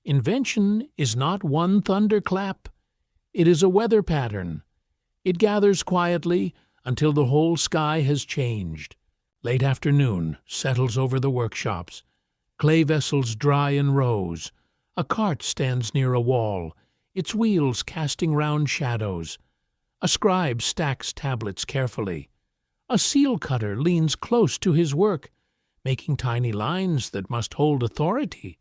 [SPEAKER 1] Invention is not one thunderclap. It is a weather pattern. It gathers quietly until the whole sky has changed. Late afternoon settles over the workshops. Clay vessels dry in rows. A cart stands near a wall, its wheels casting round shadows. A scribe stacks tablets carefully. A seal cutter leans close to his work, making tiny lines that must hold authority.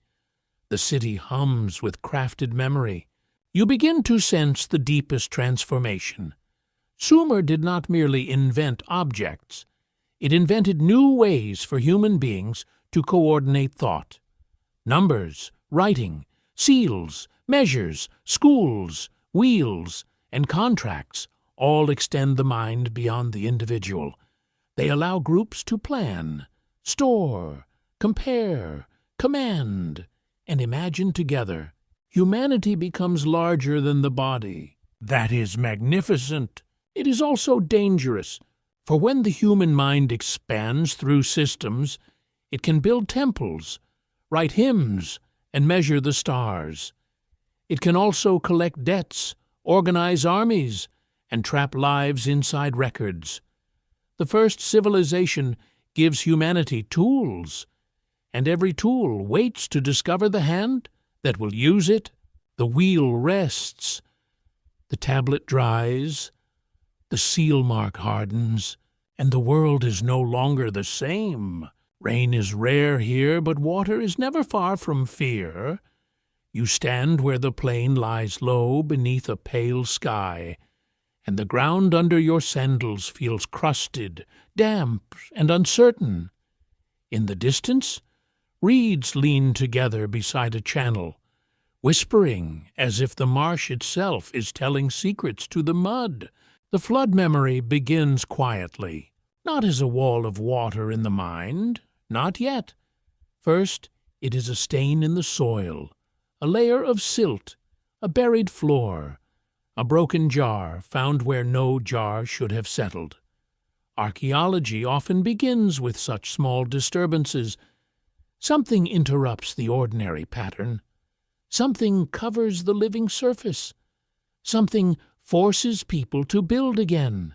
[SPEAKER 1] The city hums with crafted memory. You begin to sense the deepest transformation. Sumer did not merely invent objects. It invented new ways for human beings to coordinate thought. Numbers, writing, seals, measures, schools, wheels, and contracts all extend the mind beyond the individual. They allow groups to plan, store, compare, command, and imagine together. Humanity becomes larger than the body. That is magnificent. It is also dangerous, for when the human mind expands through systems, it can build temples, write hymns, and measure the stars. It can also collect debts, organize armies, and trap lives inside records. The first civilization gives humanity tools, and every tool waits to discover the hand that will use it. The wheel rests, the tablet dries, the seal mark hardens, and the world is no longer the same. Rain is rare here, but water is never far from fear. You stand where the plain lies low beneath a pale sky, and the ground under your sandals feels crusted, damp, and uncertain. In the distance, reeds lean together beside a channel, whispering as if the marsh itself is telling secrets to the mud. The flood memory begins quietly, not as a wall of water in the mind, not yet. First, it is a stain in the soil, a layer of silt, a buried floor, a broken jar found where no jar should have settled. Archaeology often begins with such small disturbances. Something interrupts the ordinary pattern. Something covers the living surface. Something forces people to build again,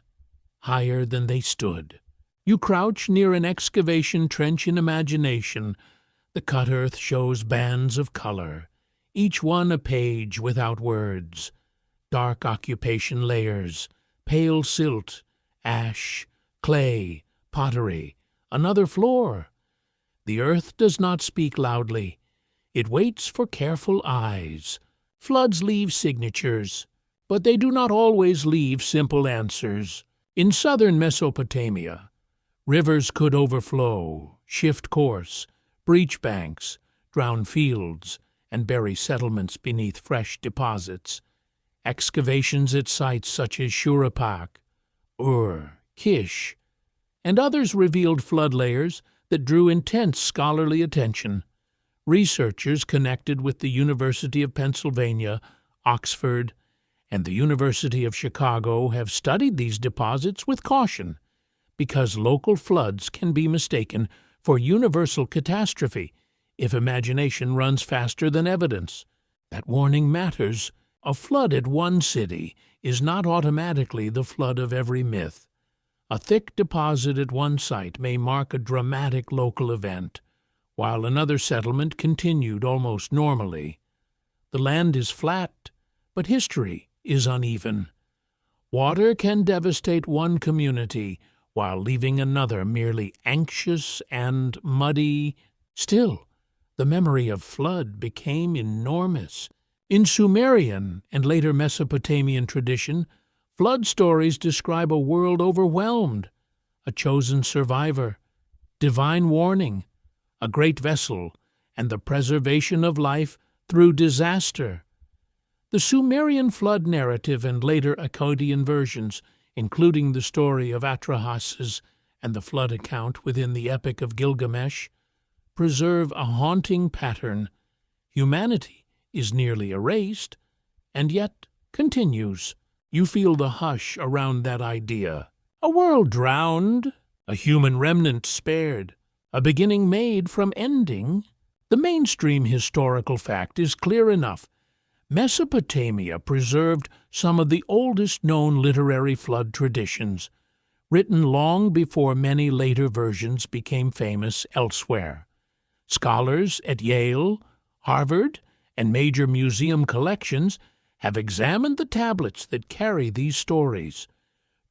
[SPEAKER 1] higher than they stood. You crouch near an excavation trench in imagination. The cut earth shows bands of color, each one a page without words. Dark occupation layers, pale silt, ash, clay, pottery, another floor. The earth does not speak loudly. It waits for careful eyes. Floods leave signatures, but they do not always leave simple answers. In southern Mesopotamia, rivers could overflow, shift course, breach banks, drown fields, and bury settlements beneath fresh deposits. Excavations at sites such as Shuruppak, Ur, Kish, and others revealed flood layers that drew intense scholarly attention. Researchers connected with the University of Pennsylvania, Oxford, and the University of Chicago have studied these deposits with caution, because local floods can be mistaken for universal catastrophe if imagination runs faster than evidence. That warning matters. A flood at one city is not automatically the flood of every myth. A thick deposit at one site may mark a dramatic local event, while another settlement continued almost normally. The land is flat, but history is uneven. Water can devastate one community while leaving another merely anxious and muddy. Still, the memory of flood became enormous. In Sumerian and later Mesopotamian tradition, flood stories describe a world overwhelmed, a chosen survivor, divine warning, a great vessel, and the preservation of life through disaster. The Sumerian flood narrative and later Akkadian versions, including the story of Atrahasis and the flood account within the Epic of Gilgamesh, preserve a haunting pattern. Humanity is nearly erased, and yet continues. You feel the hush around that idea. A world drowned, a human remnant spared, a beginning made from ending. The mainstream historical fact is clear enough. Mesopotamia preserved some of the oldest known literary flood traditions, written long before many later versions became famous elsewhere. Scholars at Yale, Harvard, and major museum collections have examined the tablets that carry these stories,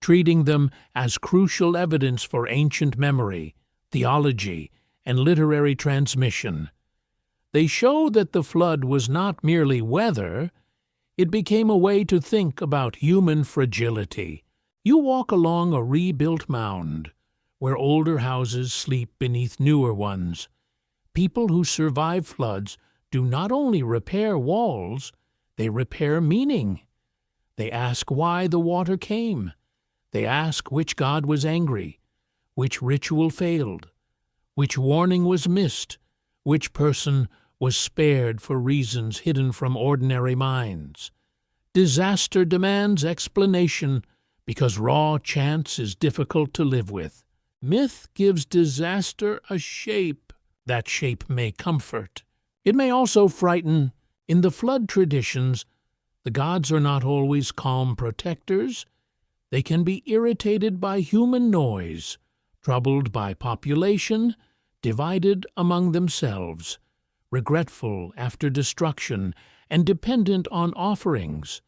[SPEAKER 1] treating them as crucial evidence for ancient memory, theology, and literary transmission. They show that the flood was not merely weather, it became a way to think about human fragility. You walk along a rebuilt mound, where older houses sleep beneath newer ones. People who survive floods do not only repair walls, they repair meaning. They ask why the water came. They ask which god was angry, which ritual failed, which warning was missed, which person was spared for reasons hidden from ordinary minds. Disaster demands explanation because raw chance is difficult to live with. Myth gives disaster a shape. That shape may comfort. It may also frighten. In the flood traditions, the gods are not always calm protectors. They can be irritated by human noise, troubled by population, divided among themselves, regretful after destruction, and dependent on offerings.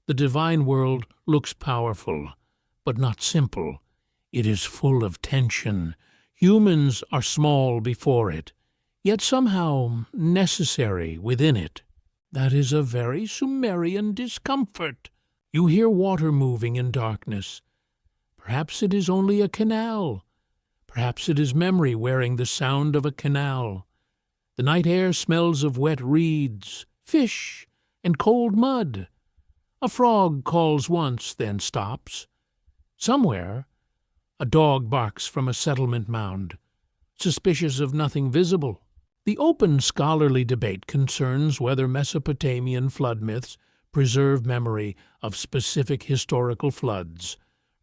[SPEAKER 1] The divine world looks powerful, but not simple. It is full of tension. Humans are small before it, yet somehow necessary within it. That is a very Sumerian discomfort. You hear water moving in darkness. Perhaps it is only a canal. Perhaps it is memory wearing the sound of a canal. The night air smells of wet reeds, fish, and cold mud. A frog calls once, then stops. Somewhere, a dog barks from a settlement mound, suspicious of nothing visible. The open scholarly debate concerns whether Mesopotamian flood myths preserve memory of specific historical floods,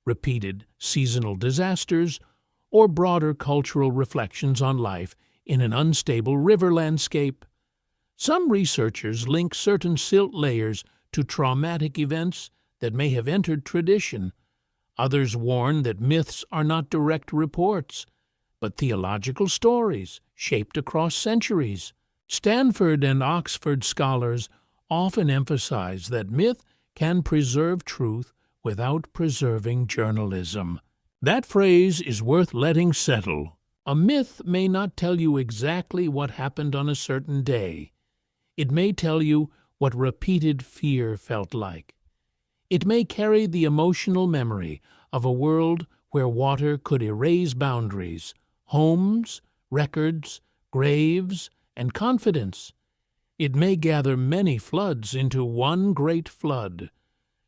[SPEAKER 1] repeated seasonal disasters, or broader cultural reflections on life in an unstable river landscape. Some researchers link certain silt layers to traumatic events that may have entered tradition. Others warn that myths are not direct reports, but theological stories shaped across centuries. Stanford and Oxford scholars often emphasize that myth can preserve truth without preserving journalism. That phrase is worth letting settle. A myth may not tell you exactly what happened on a certain day. It may tell you what repeated fear felt like. It may carry the emotional memory of a world where water could erase boundaries, homes, records, graves, and confidence. It may gather many floods into one great flood,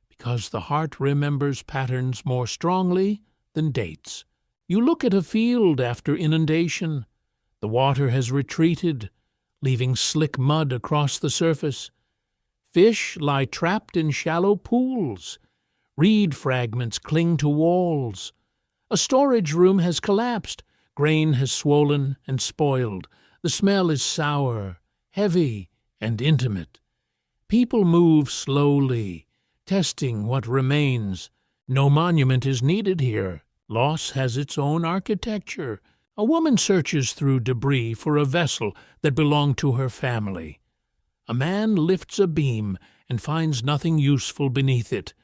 [SPEAKER 1] because the heart remembers patterns more strongly than dates. You look at a field after inundation. The water has retreated, leaving slick mud across the surface. Fish lie trapped in shallow pools. Reed fragments cling to walls. A storage room has collapsed. Grain has swollen and spoiled. The smell is sour, heavy, and intimate. People move slowly, testing what remains. No monument is needed here. Loss has its own architecture. A woman searches through debris for a vessel that belonged to her family. A man lifts a beam and finds nothing useful beneath it.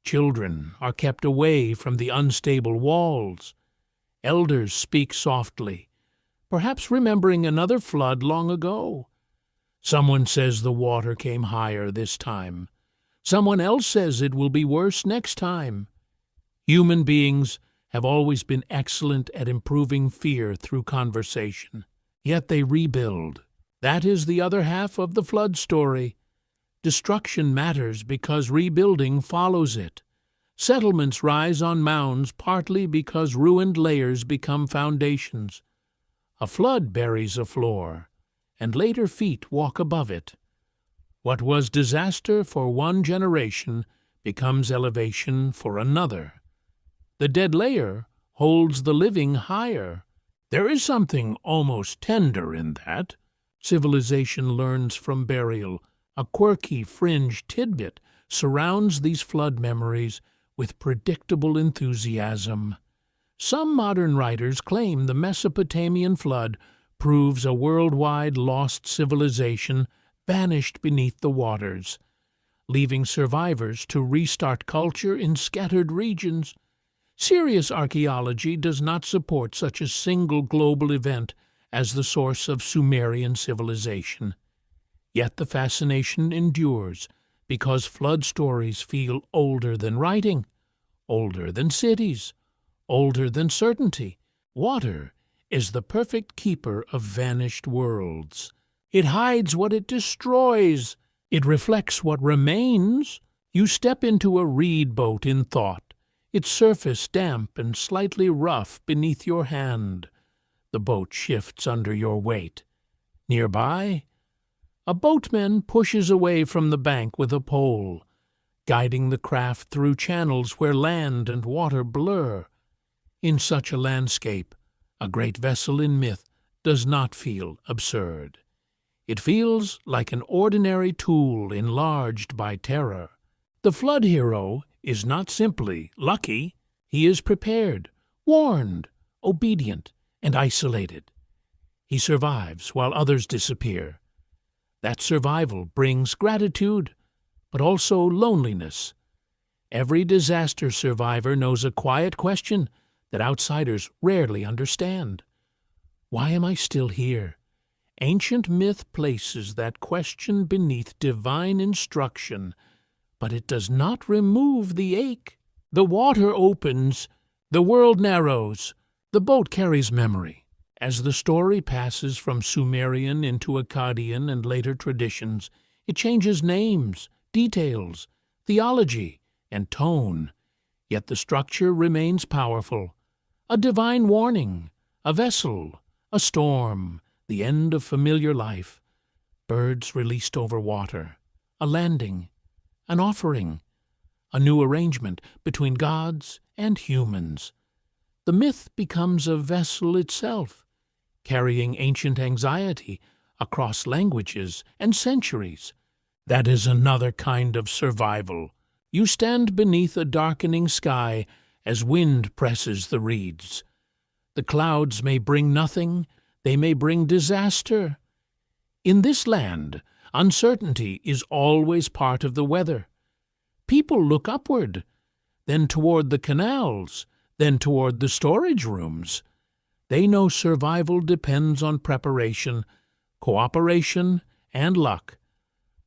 [SPEAKER 1] Children are kept away from the unstable walls. Elders speak softly, perhaps remembering another flood long ago. Someone says the water came higher this time. Someone else says it will be worse next time. Human beings have always been excellent at improving fear through conversation. Yet they rebuild. That is the other half of the flood story. Destruction matters because rebuilding follows it. Settlements rise on mounds partly because ruined layers become foundations. A flood buries a floor, and later feet walk above it. What was disaster for one generation becomes elevation for another. The dead layer holds the living higher. There is something almost tender in that. Civilization learns from burial. A quirky fringe tidbit surrounds these flood memories with predictable enthusiasm. Some modern writers claim the Mesopotamian flood proves a worldwide lost civilization vanished beneath the waters, leaving survivors to restart culture in scattered regions. Serious archaeology does not support such a single global event as the source of Sumerian civilization. Yet the fascination endures because flood stories feel older than writing, older than cities, older than certainty. Water is the perfect keeper of vanished worlds. It hides what it destroys. It reflects what remains. You step into a reed boat in thought, its surface damp and slightly rough beneath your hand. The boat shifts under your weight. Nearby, a boatman pushes away from the bank with a pole, guiding the craft through channels where land and water blur. In such a landscape, a great vessel in myth does not feel absurd. It feels like an ordinary tool enlarged by terror. The flood hero is not simply lucky. He is prepared, warned, obedient, and isolated. He survives while others disappear. That survival brings gratitude, but also loneliness. Every disaster survivor knows a quiet question that outsiders rarely understand. Why am I still here? Ancient myth places that question beneath divine instruction, but it does not remove the ache. The water opens, the world narrows, the boat carries memory. As the story passes from Sumerian into Akkadian and later traditions, it changes names, details, theology, and tone. Yet the structure remains powerful. A divine warning, a vessel, a storm, the end of familiar life, birds released over water, a landing, an offering, a new arrangement between gods and humans. The myth becomes a vessel itself, carrying ancient anxiety across languages and centuries. That is another kind of survival. You stand beneath a darkening sky as wind presses the reeds. The clouds may bring nothing, they may bring disaster. In this land, uncertainty is always part of the weather. People look upward, then toward the canals, then toward the storage rooms. They know survival depends on preparation, cooperation, and luck.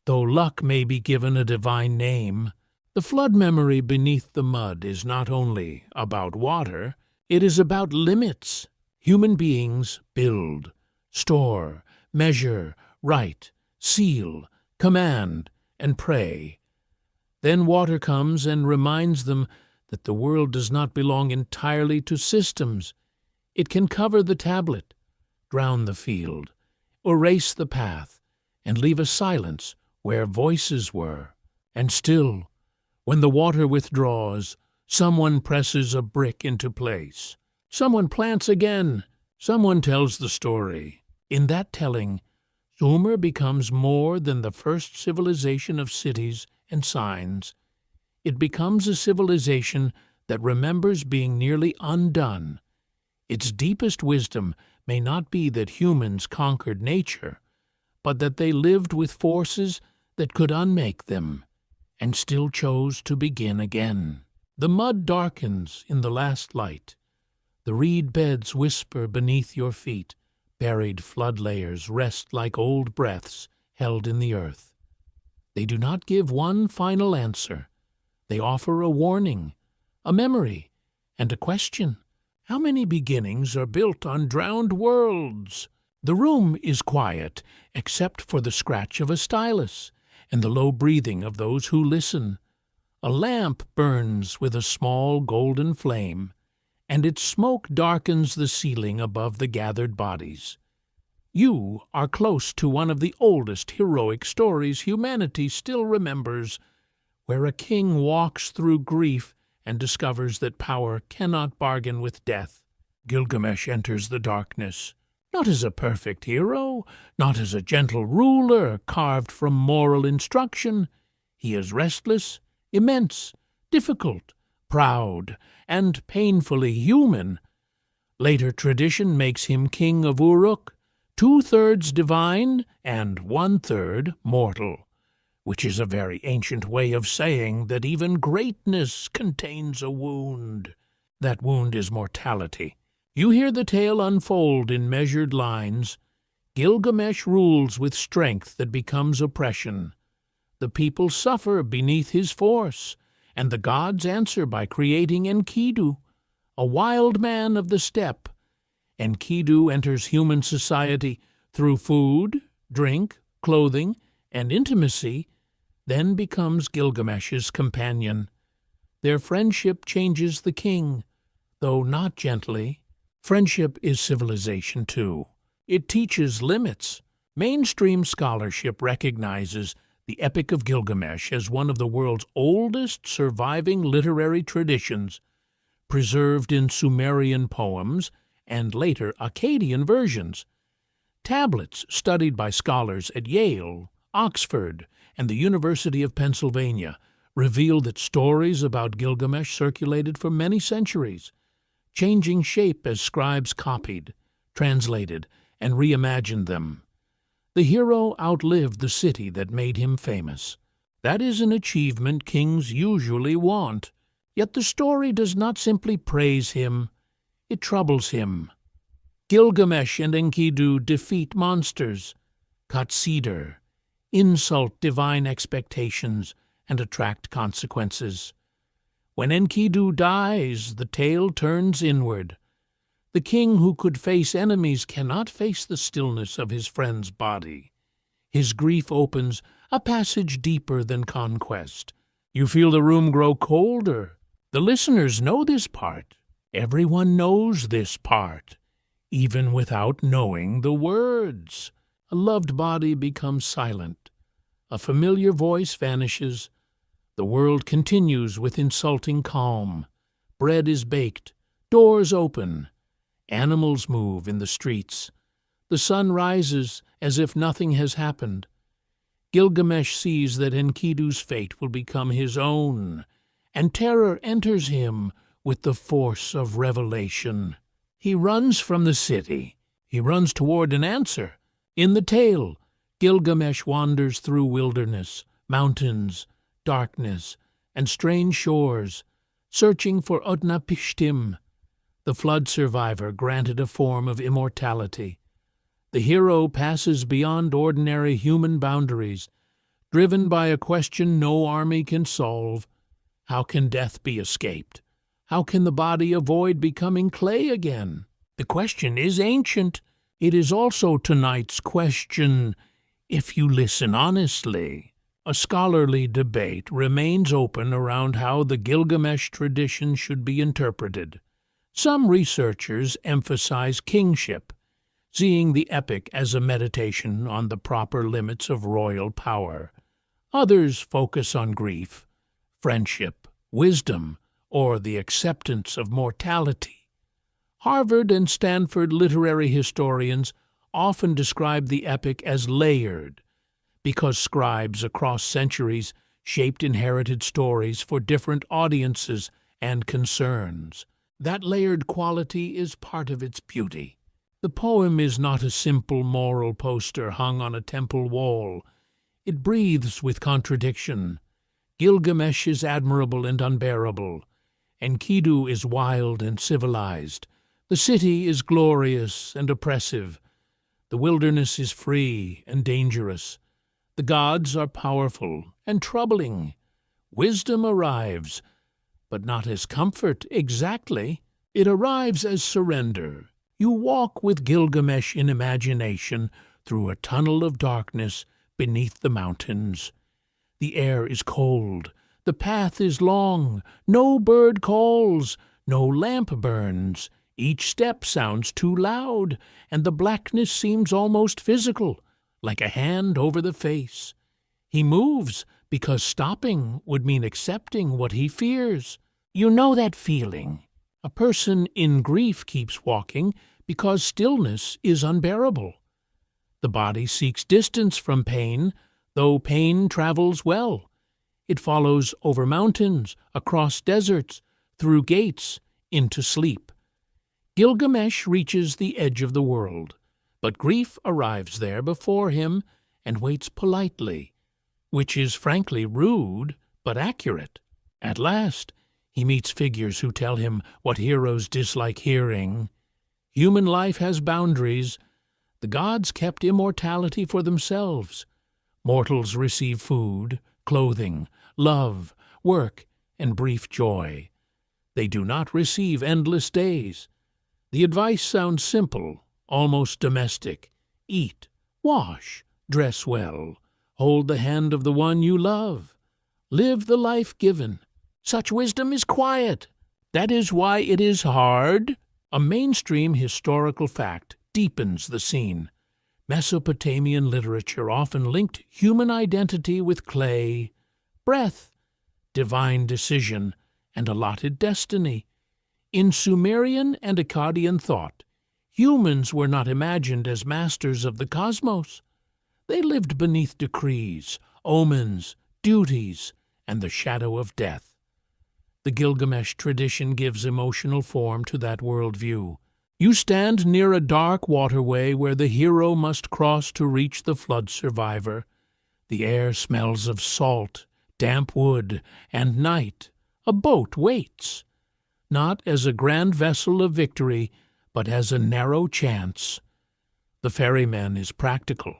[SPEAKER 1] Though luck may be given a divine name, the flood memory beneath the mud is not only about water, it is about limits. Human beings build, store, measure, write, seal, command, and pray. Then water comes and reminds them that the world does not belong entirely to systems. It can cover the tablet, drown the field, erase the path, and leave a silence where voices were. And still, when the water withdraws, someone presses a brick into place. Someone plants again. Someone tells the story. In that telling, Sumer becomes more than the first civilization of cities and signs. It becomes a civilization that remembers being nearly undone. Its deepest wisdom may not be that humans conquered nature, but that they lived with forces that could unmake them, and still chose to begin again. The mud darkens in the last light. The reed beds whisper beneath your feet. Buried flood layers rest like old breaths held in the earth. They do not give one final answer. They offer a warning, a memory, and a question. How many beginnings are built on drowned worlds? The room is quiet, except for the scratch of a stylus and the low breathing of those who listen. A lamp burns with a small golden flame, and its smoke darkens the ceiling above the gathered bodies. You are close to one of the oldest heroic stories humanity still remembers, where a king walks through grief and discovers that power cannot bargain with death. Gilgamesh enters the darkness, not as a perfect hero, not as a gentle ruler carved from moral instruction. He is restless, immense, difficult, proud, and painfully human. Later tradition makes him king of Uruk, 2/3 divine and 1/3 mortal, which is a very ancient way of saying that even greatness contains a wound. That wound is mortality. You hear the tale unfold in measured lines. Gilgamesh rules with strength that becomes oppression. The people suffer beneath his force, and the gods answer by creating Enkidu, a wild man of the steppe. Enkidu enters human society through food, drink, clothing, and intimacy, then becomes Gilgamesh's companion. Their friendship changes the king, though not gently. Friendship is civilization, too. It teaches limits. Mainstream scholarship recognizes the Epic of Gilgamesh as one of the world's oldest surviving literary traditions, preserved in Sumerian poems and later Akkadian versions. Tablets studied by scholars at Yale, Oxford, and the University of Pennsylvania reveal that stories about Gilgamesh circulated for many centuries, changing shape as scribes copied, translated, and reimagined them. The hero outlived the city that made him famous. That is an achievement kings usually want. Yet the story does not simply praise him, it troubles him. Gilgamesh and Enkidu defeat monsters, cut cedar, insult divine expectations, and attract consequences. When Enkidu dies, the tale turns inward. The king who could face enemies cannot face the stillness of his friend's body. His grief opens a passage deeper than conquest. You feel the room grow colder. The listeners know this part. Everyone knows this part, even without knowing the words. A loved body becomes silent. A familiar voice vanishes. The world continues with insulting calm. Bread is baked. Doors open. Animals move in the streets. The sun rises as if nothing has happened. Gilgamesh sees that Enkidu's fate will become his own, and terror enters him with the force of revelation. He runs from the city. He runs toward an answer. In the tale, Gilgamesh wanders through wilderness, mountains, darkness, and strange shores, searching for Utnapishtim, the flood survivor granted a form of immortality. The hero passes beyond ordinary human boundaries, driven by a question no army can solve. How can death be escaped? How can the body avoid becoming clay again? The question is ancient. It is also tonight's question, if you listen honestly. A scholarly debate remains open around how the Gilgamesh tradition should be interpreted. Some researchers emphasize kingship, seeing the epic as a meditation on the proper limits of royal power. Others focus on grief, friendship, wisdom, or the acceptance of mortality. Harvard and Stanford literary historians often describe the epic as layered, because scribes across centuries shaped inherited stories for different audiences and concerns. That layered quality is part of its beauty. The poem is not a simple moral poster hung on a temple wall. It breathes with contradiction. Gilgamesh is admirable and unbearable. Enkidu is wild and civilized. The city is glorious and oppressive. The wilderness is free and dangerous. The gods are powerful and troubling. Wisdom arrives, but not as comfort exactly. It arrives as surrender. You walk with Gilgamesh in imagination through a tunnel of darkness beneath the mountains. The air is cold. The path is long. No bird calls. No lamp burns. Each step sounds too loud, and the blackness seems almost physical, like a hand over the face. He moves because stopping would mean accepting what he fears. You know that feeling. A person in grief keeps walking because stillness is unbearable. The body seeks distance from pain, though pain travels well. It follows over mountains, across deserts, through gates, into sleep. Gilgamesh reaches the edge of the world, but grief arrives there before him and waits politely, which is frankly rude but accurate. At last, he meets figures who tell him what heroes dislike hearing. Human life has boundaries. The gods kept immortality for themselves. Mortals receive food, clothing, love, work, and brief joy. They do not receive endless days. The advice sounds simple, almost domestic. Eat, wash, dress well, hold the hand of the one you love. Live the life given. Such wisdom is quiet. That is why it is hard. A mainstream historical fact deepens the scene. Mesopotamian literature often linked human identity with clay, breath, divine decision, and allotted destiny. In Sumerian and Akkadian thought, humans were not imagined as masters of the cosmos. They lived beneath decrees, omens, duties, and the shadow of death. The Gilgamesh tradition gives emotional form to that worldview. You stand near a dark waterway where the hero must cross to reach the flood survivor. The air smells of salt, damp wood, and night. A boat waits, not as a grand vessel of victory, but as a narrow chance. The ferryman is practical.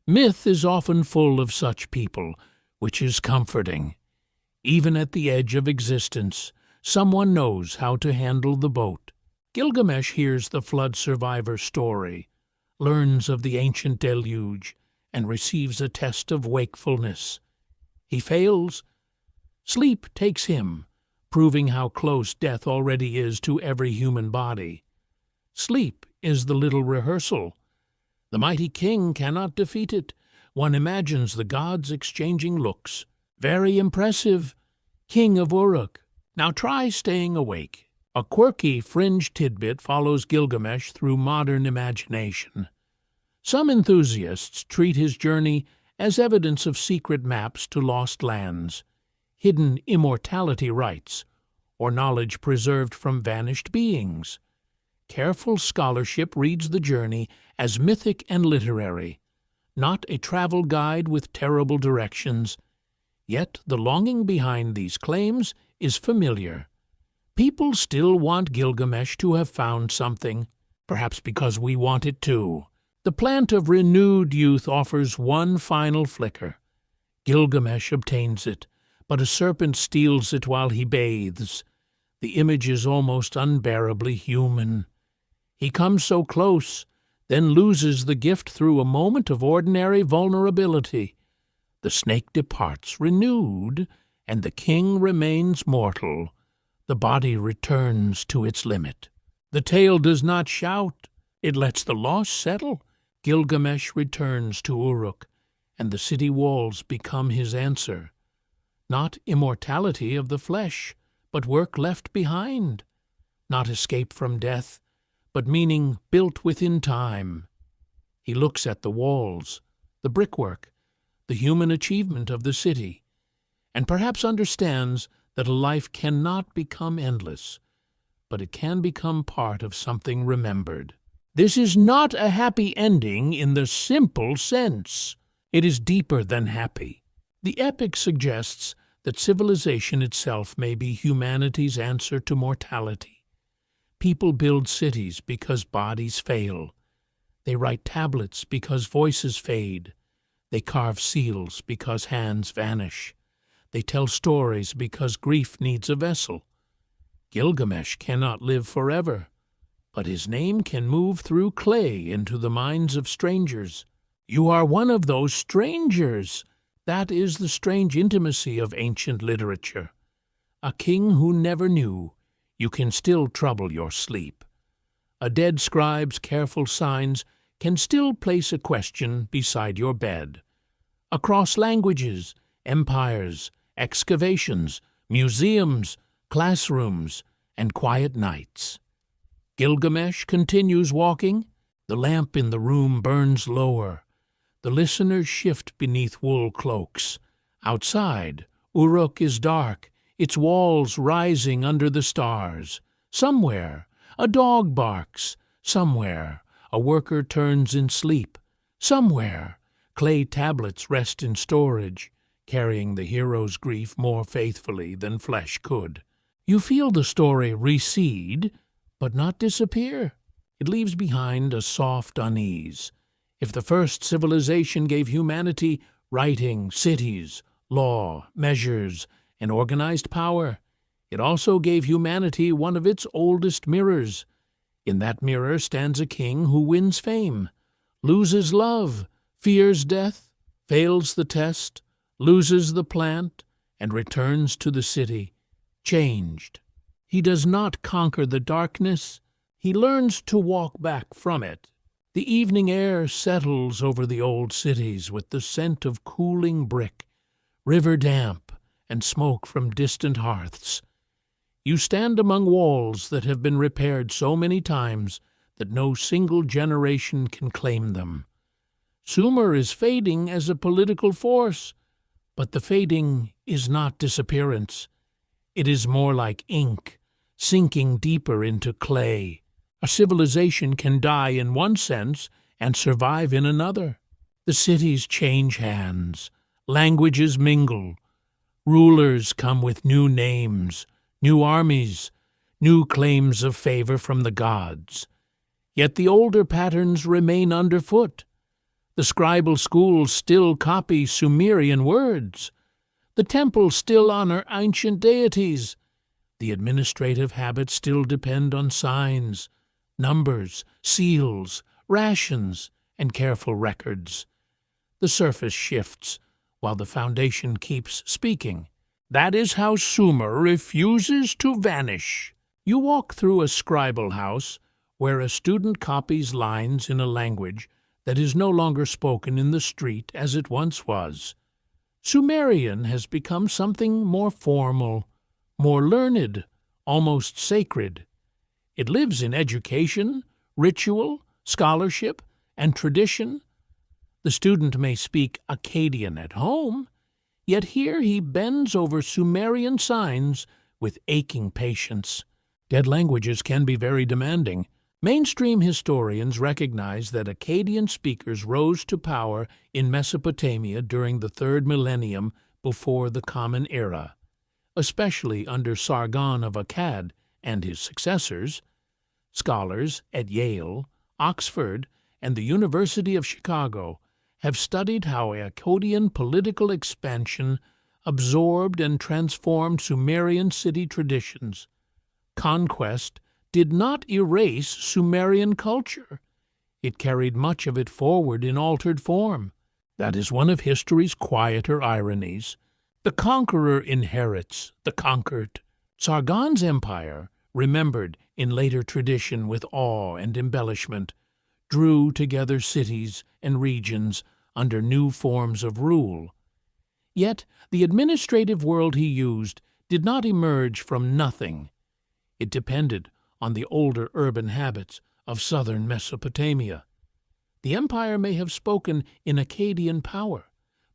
[SPEAKER 1] Myth is often full of such people, which is comforting. Even at the edge of existence, someone knows how to handle the boat. Gilgamesh hears the flood survivor's story, learns of the ancient deluge, and receives a test of wakefulness. He fails. Sleep takes him, proving how close death already is to every human body. Sleep is the little rehearsal. The mighty king cannot defeat it. One imagines the gods exchanging looks. Very impressive, King of Uruk. Now try staying awake. A quirky fringe tidbit follows Gilgamesh through modern imagination. Some enthusiasts treat his journey as evidence of secret maps to lost lands, hidden immortality rites, or knowledge preserved from vanished beings. Careful scholarship reads the journey as mythic and literary, not a travel guide with terrible directions. Yet the longing behind these claims is familiar. People still want Gilgamesh to have found something, perhaps because we want it too. The plant of renewed youth offers one final flicker. Gilgamesh obtains it, but a serpent steals it while he bathes. The image is almost unbearably human. He comes so close, then loses the gift through a moment of ordinary vulnerability. The snake departs renewed, and the king remains mortal. The body returns to its limit. The tale does not shout. It lets the loss settle. Gilgamesh returns to Uruk, and the city walls become his answer. Not immortality of the flesh, but work left behind. Not escape from death, but meaning built within time. He looks at the walls, the brickwork, the human achievement of the city, and perhaps understands that a life cannot become endless, but it can become part of something remembered. This is not a happy ending in the simple sense. It is deeper than happy. The epic suggests that civilization itself may be humanity's answer to mortality. People build cities because bodies fail. They write tablets because voices fade. They carve seals because hands vanish. They tell stories because grief needs a vessel. Gilgamesh cannot live forever, but his name can move through clay into the minds of strangers. You are one of those strangers. That is the strange intimacy of ancient literature. A king who never knew, you can still trouble your sleep. A dead scribe's careful signs can still place a question beside your bed. Across languages, empires, excavations, museums, classrooms, and quiet nights. Gilgamesh continues walking. The lamp in the room burns lower. The listeners shift beneath wool cloaks. Outside, Uruk is dark, its walls rising under the stars. Somewhere, a dog barks. Somewhere, a worker turns in sleep. Somewhere, clay tablets rest in storage, carrying the hero's grief more faithfully than flesh could. You feel the story recede, but not disappear. It leaves behind a soft unease. If the first civilization gave humanity writing, cities, law, measures, and organized power, it also gave humanity one of its oldest mirrors. In that mirror stands a king who wins fame, loses love, fears death, fails the test, loses the plant, and returns to the city, changed. He does not conquer the darkness, he learns to walk back from it. The evening air settles over the old cities with the scent of cooling brick, river damp, and smoke from distant hearths. You stand among walls that have been repaired so many times that no single generation can claim them. Sumer is fading as a political force, but the fading is not disappearance. It is more like ink, sinking deeper into clay. A civilization can die in one sense and survive in another. The cities change hands, languages mingle, rulers come with new names, new armies, new claims of favor from the gods. Yet the older patterns remain underfoot. The scribal schools still copy Sumerian words. The temples still honor ancient deities. The administrative habits still depend on signs, numbers, seals, rations, and careful records. The surface shifts, while the foundation keeps speaking. That is how Sumer refuses to vanish. You walk through a scribal house where a student copies lines in a language that is no longer spoken in the street as it once was. Sumerian has become something more formal, more learned, almost sacred. It lives in education, ritual, scholarship, and tradition. The student may speak Akkadian at home, yet here he bends over Sumerian signs with aching patience. Dead languages can be very demanding. Mainstream historians recognize that Akkadian speakers rose to power in Mesopotamia during the 3rd millennium before the Common Era, especially under Sargon of Akkad and his successors. Scholars at Yale, Oxford, and the University of Chicago have studied how Akkadian political expansion absorbed and transformed Sumerian city traditions. Conquest did not erase Sumerian culture. It carried much of it forward in altered form. That is one of history's quieter ironies. The conqueror inherits the conquered. Sargon's empire, remembered in later tradition with awe and embellishment, drew together cities and regions under new forms of rule. Yet the administrative world he used did not emerge from nothing. It depended on the older urban habits of southern Mesopotamia. The empire may have spoken in Akkadian power,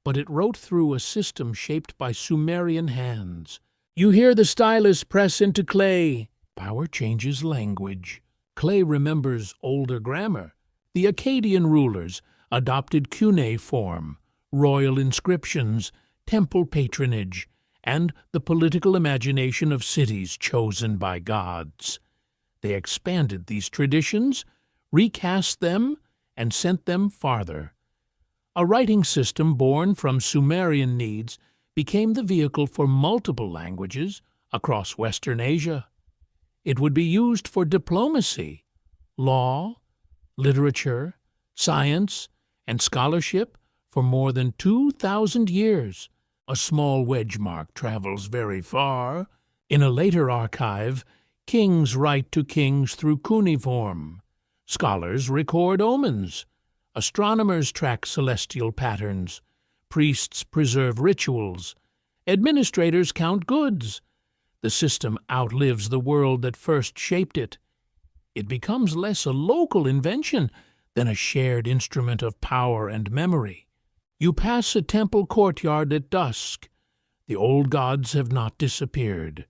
[SPEAKER 1] but it wrote through a system shaped by Sumerian hands, You hear the stylus press into clay. Power changes language. Clay remembers older grammar. The Akkadian rulers adopted cuneiform, royal inscriptions, temple patronage, and the political imagination of cities chosen by gods. They expanded these traditions, recast them, and sent them farther. A writing system born from Sumerian needs became the vehicle for multiple languages across Western Asia. It would be used for diplomacy, law, literature, science, and scholarship for more than 2,000 years. A small wedge mark travels very far. In a later archive, kings write to kings through cuneiform. Scholars record omens. Astronomers track celestial patterns. Priests preserve rituals. Administrators count goods. The system outlives the world that first shaped it. It becomes less a local invention than a shared instrument of power and memory. You pass a temple courtyard at dusk. The old gods have not disappeared.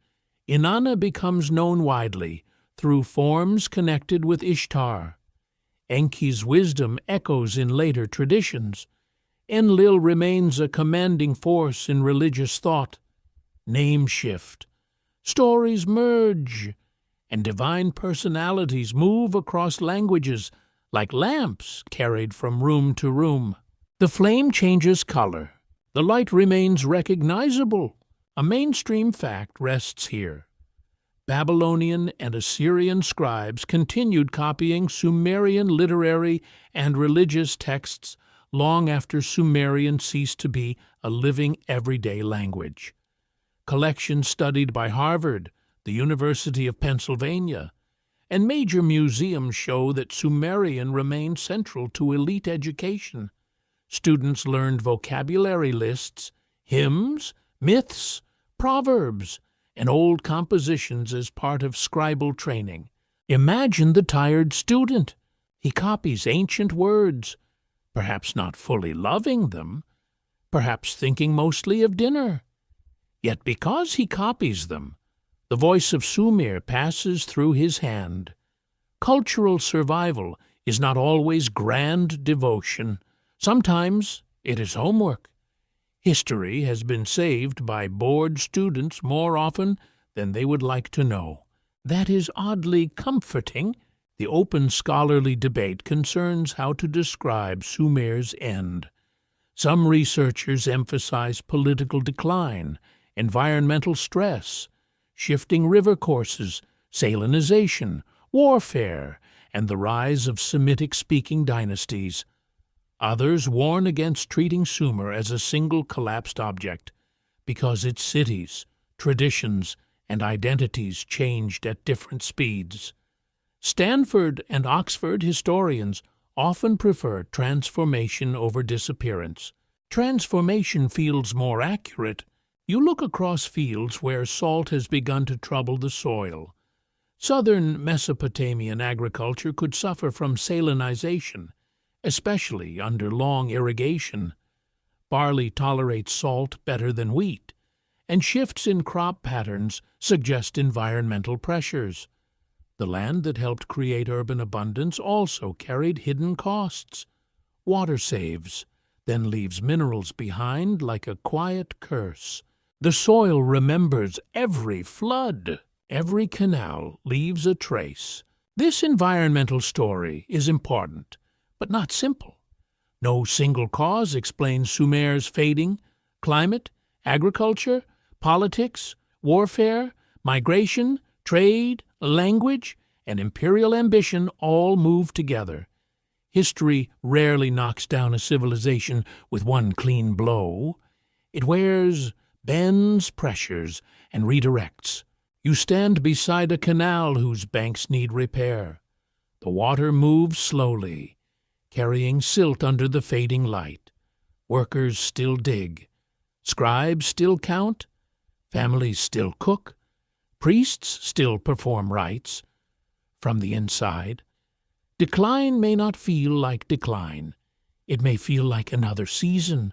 [SPEAKER 1] Inanna becomes known widely through forms connected with Ishtar. Enki's wisdom echoes in later traditions. Enlil remains a commanding force in religious thought. Names shift, stories merge, and divine personalities move across languages like lamps carried from room to room. The flame changes color. The light remains recognizable. A mainstream fact rests here. Babylonian and Assyrian scribes continued copying Sumerian literary and religious texts long after Sumerian ceased to be a living everyday language. Collections studied by Harvard, the University of Pennsylvania, and major museums show that Sumerian remained central to elite education. Students learned vocabulary lists, hymns, myths, proverbs, and old compositions as part of scribal training. Imagine the tired student. He copies ancient words, perhaps not fully loving them, perhaps thinking mostly of dinner. Yet because he copies them, the voice of Sumer passes through his hand. Cultural survival is not always grand devotion. Sometimes it is homework. History has been saved by bored students more often than they would like to know. That is oddly comforting. The open scholarly debate concerns how to describe Sumer's end. Some researchers emphasize political decline, environmental stress, shifting river courses, salinization, warfare, and the rise of Semitic-speaking dynasties. Others warn against treating Sumer as a single collapsed object, because its cities, traditions, and identities changed at different speeds. Stanford and Oxford historians often prefer transformation over disappearance. Transformation feels more accurate. You look across fields where salt has begun to trouble the soil. Southern Mesopotamian agriculture could suffer from salinization, especially under long irrigation. Barley tolerates salt better than wheat, and shifts in crop patterns suggest environmental pressures. The land that helped create urban abundance also carried hidden costs. Water saves, then leaves minerals behind like a quiet curse. The soil remembers every flood. Every canal leaves a trace. This environmental story is important, but not simple. No single cause explains Sumer's fading. Climate, agriculture, politics, warfare, migration, trade, language, and imperial ambition all move together. History rarely knocks down a civilization with one clean blow. It wears, bends, pressures, and redirects. You stand beside a canal whose banks need repair. The water moves slowly, carrying silt under the fading light. Workers still dig. Scribes still count. Families still cook. Priests still perform rites. From the inside, decline may not feel like decline. It may feel like another season,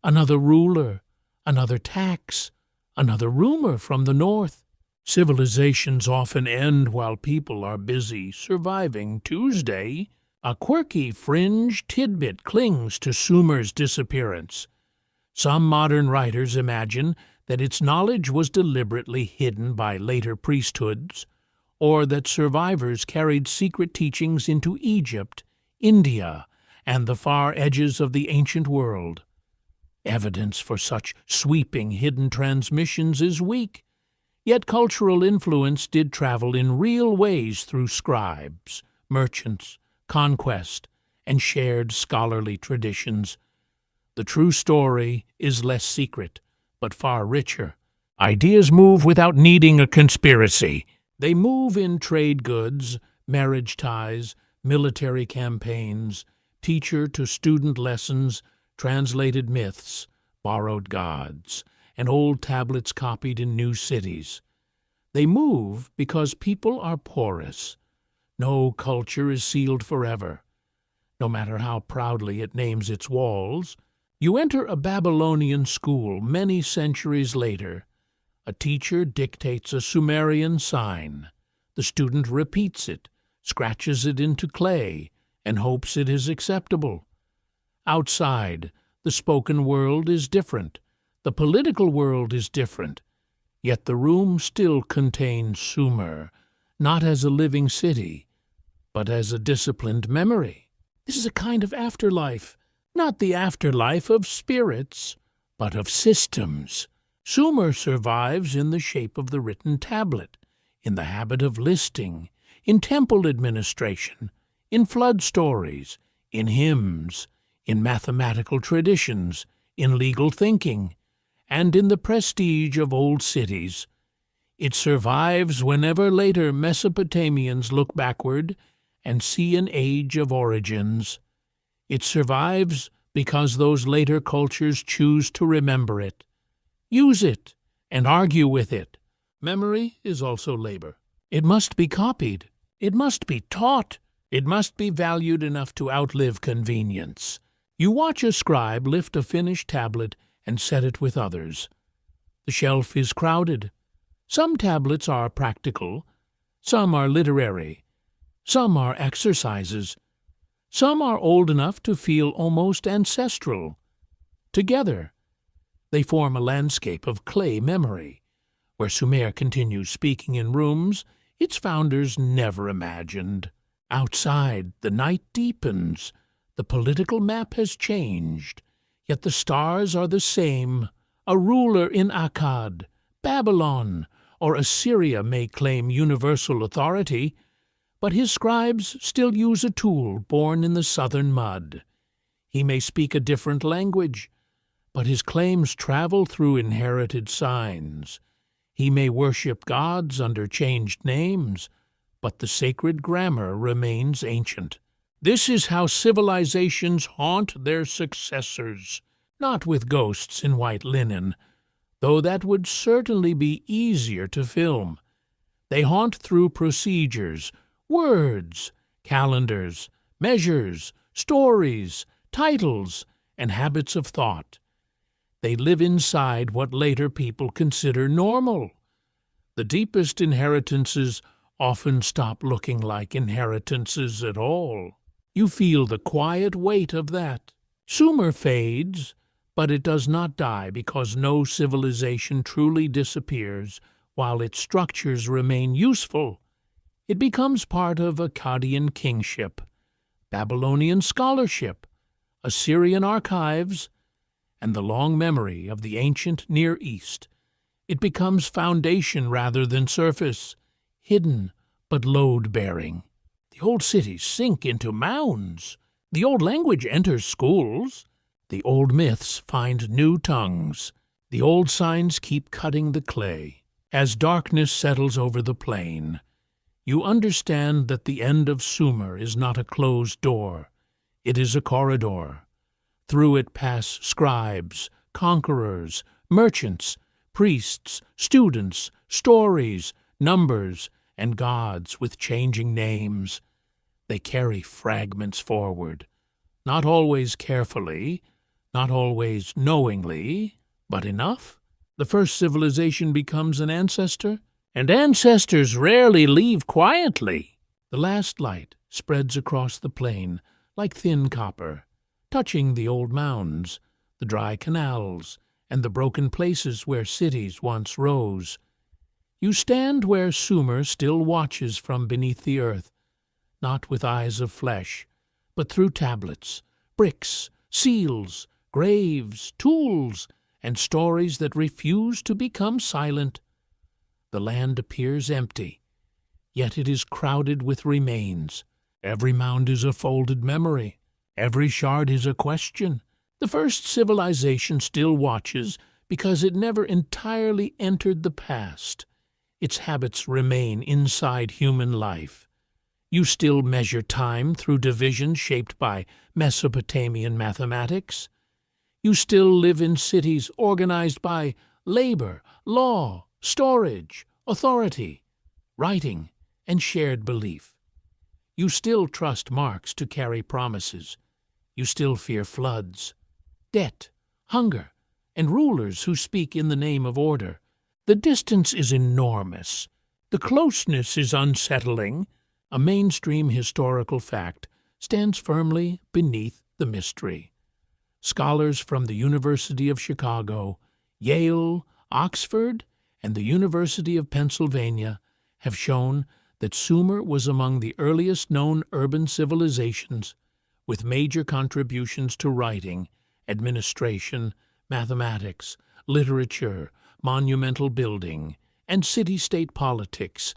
[SPEAKER 1] another ruler, another tax, another rumor from the north. Civilizations often end while people are busy surviving Tuesday. A quirky fringe tidbit clings to Sumer's disappearance. Some modern writers imagine that its knowledge was deliberately hidden by later priesthoods, or that survivors carried secret teachings into Egypt, India, and the far edges of the ancient world. Evidence for such sweeping hidden transmissions is weak, yet cultural influence did travel in real ways through scribes, merchants, conquest, and shared scholarly traditions. The true story is less secret, but far richer. Ideas move without needing a conspiracy. They move in trade goods, marriage ties, military campaigns, teacher-to-student lessons, translated myths, borrowed gods, and old tablets copied in new cities. They move because people are porous. No culture is sealed forever, no matter how proudly it names its walls. You enter a Babylonian school many centuries later. A teacher dictates a Sumerian sign. The student repeats it, scratches it into clay, and hopes it is acceptable. Outside, the spoken world is different. The political world is different. Yet the room still contains Sumer, not as a living city, but as a disciplined memory. This is a kind of afterlife, not the afterlife of spirits, but of systems. Sumer survives in the shape of the written tablet, in the habit of listing, in temple administration, in flood stories, in hymns, in mathematical traditions, in legal thinking, and in the prestige of old cities. It survives whenever later Mesopotamians look backward and see an age of origins. It survives because those later cultures choose to remember it, use it, and argue with it. Memory is also labor. It must be copied. It must be taught. It must be valued enough to outlive convenience. You watch a scribe lift a finished tablet and set it with others. The shelf is crowded. Some tablets are practical, some are literary, some are exercises, some are old enough to feel almost ancestral. Together, they form a landscape of clay memory, where Sumer continues speaking in rooms its founders never imagined. Outside, the night deepens. The political map has changed, yet the stars are the same. A ruler in Akkad, Babylon, or Assyria may claim universal authority, but his scribes still use a tool born in the southern mud. He may speak a different language, but his claims travel through inherited signs. He may worship gods under changed names, but the sacred grammar remains ancient. This is how civilizations haunt their successors, not with ghosts in white linen, though that would certainly be easier to film. They haunt through procedures, words, calendars, measures, stories, titles, and habits of thought. They live inside what later people consider normal. The deepest inheritances often stop looking like inheritances at all. You feel the quiet weight of that. Sumer fades, but it does not die because no civilization truly disappears while its structures remain useful. It becomes part of Akkadian kingship, Babylonian scholarship, Assyrian archives, and the long memory of the ancient Near East. It becomes foundation rather than surface, hidden but load-bearing. The old cities sink into mounds. The old language enters schools. The old myths find new tongues. The old signs keep cutting the clay. As darkness settles over the plain, you understand that the end of Sumer is not a closed door. It is a corridor. Through it pass scribes, conquerors, merchants, priests, students, stories, numbers, and gods with changing names. They carry fragments forward, not always carefully, not always knowingly, but enough The first civilization becomes an ancestor, and ancestors rarely leave quietly. The last light spreads across the plain like thin copper, touching the old mounds, the dry canals, and the broken places where cities once rose. You stand where Sumer still watches from beneath the earth, not with eyes of flesh, but through tablets, bricks, seals, graves, tools, and stories that refuse to become silent. The land appears empty, yet it is crowded with remains. Every mound is a folded memory. Every shard is a question. The first civilization still watches because it never entirely entered the past. Its habits remain inside human life. You still measure time through divisions shaped by Mesopotamian mathematics. You still live in cities organized by labor, law, storage, authority, writing, and shared belief. You still trust marks to carry promises. You still fear floods, debt, hunger, and rulers who speak in the name of order. The distance is enormous. The closeness is unsettling. A mainstream historical fact stands firmly beneath the mystery. Scholars from the University of Chicago, Yale, Oxford, and the University of Pennsylvania have shown that Sumer was among the earliest known urban civilizations, with major contributions to writing, administration, mathematics, literature, monumental building, and city-state politics.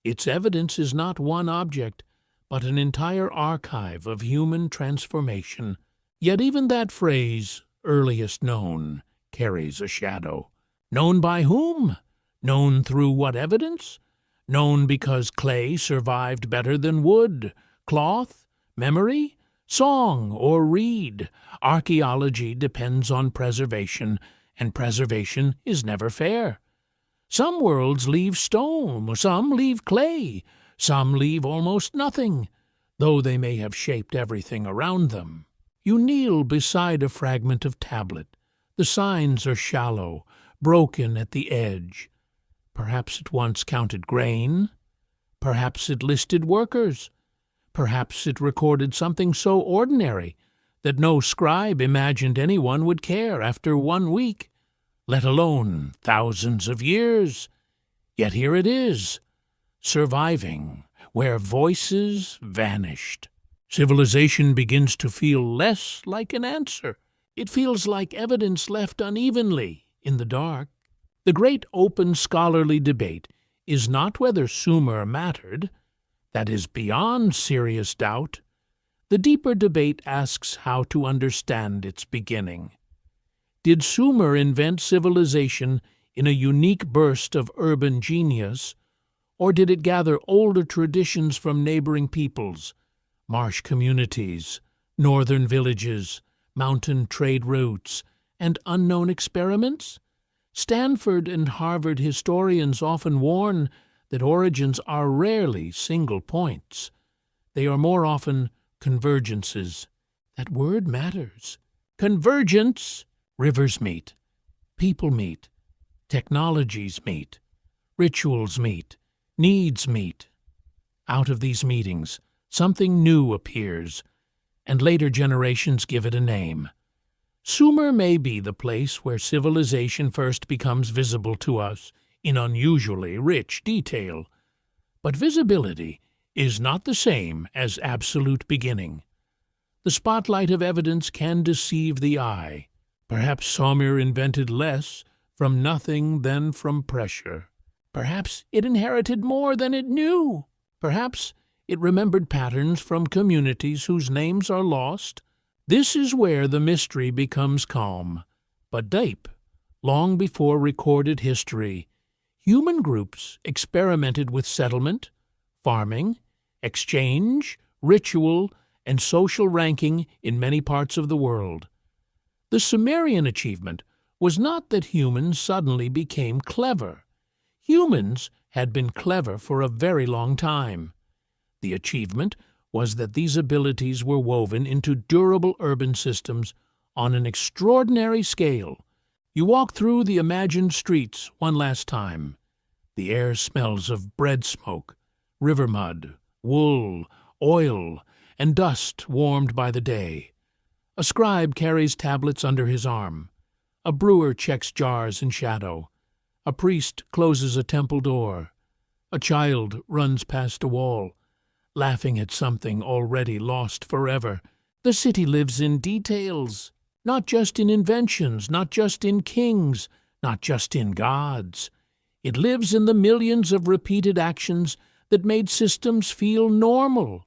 [SPEAKER 1] Its evidence is not one object, but an entire archive of human transformation. Yet even that phrase, earliest known, carries a shadow. Known by whom? Known through what evidence? Known because clay survived better than wood, cloth, memory, song, or reed. Archaeology depends on preservation, and preservation is never fair. Some worlds leave stone, some leave clay, some leave almost nothing, though they may have shaped everything around them. You kneel beside a fragment of tablet. The signs are shallow, broken at the edge. Perhaps it once counted grain. Perhaps it listed workers. Perhaps it recorded something so ordinary that no scribe imagined anyone would care after 1 week, let alone thousands of years. Yet here it is, surviving where voices vanished. Civilization begins to feel less like an answer. It feels like evidence left unevenly in the dark. The great open scholarly debate is not whether Sumer mattered. That is beyond serious doubt. The deeper debate asks how to understand its beginning. Did Sumer invent civilization in a unique burst of urban genius, or did it gather older traditions from neighboring peoples, marsh communities, northern villages, mountain trade routes, and unknown experiments? Stanford and Harvard historians often warn that origins are rarely single points. They are more often convergences. That word matters. Convergence. Rivers meet, people meet, technologies meet, rituals meet, needs meet. Out of these meetings, something new appears, and later generations give it a name. Sumer may be the place where civilization first becomes visible to us in unusually rich detail, but visibility is not the same as absolute beginning. The spotlight of evidence can deceive the eye. Perhaps Sumer invented less from nothing than from pressure. Perhaps it inherited more than it knew. Perhaps it remembered patterns from communities whose names are lost. This is where the mystery becomes calm, but deep. Long before recorded history, human groups experimented with settlement, farming, exchange, ritual, and social ranking in many parts of the world. The Sumerian achievement was not that humans suddenly became clever. Humans had been clever for a very long time. The achievement was that these abilities were woven into durable urban systems on an extraordinary scale. You walk through the imagined streets one last time. The air smells of bread smoke, river mud, wool, oil, and dust warmed by the day. A scribe carries tablets under his arm. A brewer checks jars in shadow. A priest closes a temple door. A child runs past a wall, laughing at something already lost forever. The city lives in details, not just in inventions, not just in kings, not just in gods. It lives in the millions of repeated actions that made systems feel normal.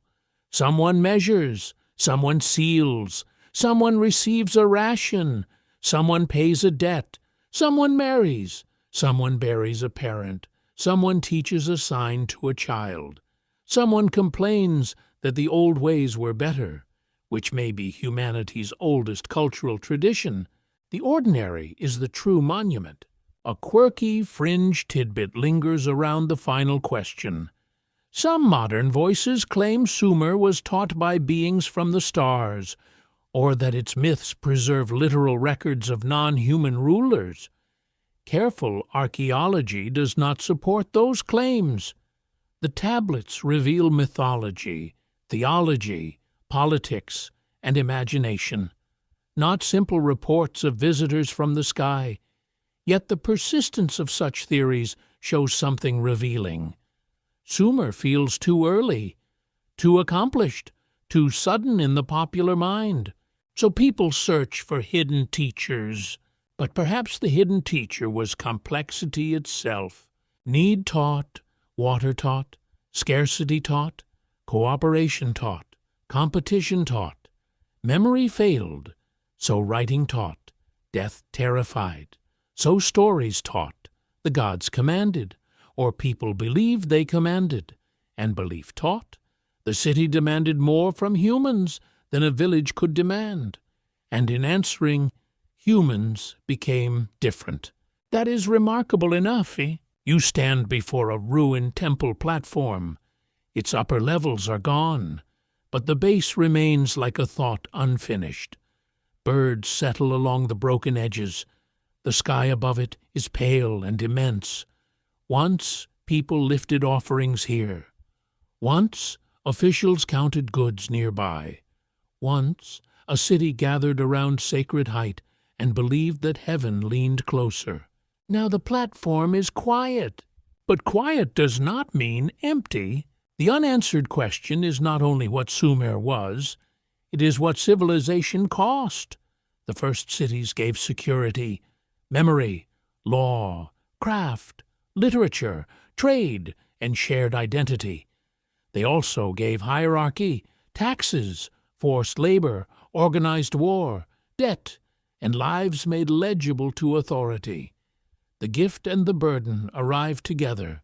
[SPEAKER 1] Someone measures, someone seals, someone receives a ration, someone pays a debt, someone marries, someone buries a parent, someone teaches a sign to a child, someone complains that the old ways were better, which may be humanity's oldest cultural tradition. The ordinary is the true monument. A quirky fringe tidbit lingers around the final question. Some modern voices claim Sumer was taught by beings from the stars, or that its myths preserve literal records of non-human rulers. Careful archaeology does not support those claims. The tablets reveal mythology, theology, politics, and imagination, not simple reports of visitors from the sky. Yet the persistence of such theories shows something revealing. Sumer feels too early, too accomplished, too sudden in the popular mind. So people search for hidden teachers. But perhaps the hidden teacher was complexity itself. Need taught, water taught, scarcity taught, cooperation taught, competition taught. Memory failed, so writing taught, death terrified. So stories taught, the gods commanded, or people believed they commanded, and belief taught. The city demanded more from humans than a village could demand, and in answering, humans became different. That is remarkable enough, eh? You stand before a ruined temple platform. Its upper levels are gone, but the base remains like a thought unfinished. Birds settle along the broken edges. The sky above it is pale and immense. Once people lifted offerings here. Once officials counted goods nearby. Once a city gathered around sacred height and believed that heaven leaned closer. Now the platform is quiet. But quiet does not mean empty. The unanswered question is not only what Sumer was, it is what civilization cost. The first cities gave security, memory, law, craft, literature, trade, and shared identity. They also gave hierarchy, taxes, forced labor, organized war, debt, and lives made legible to authority. The gift and the burden arrived together,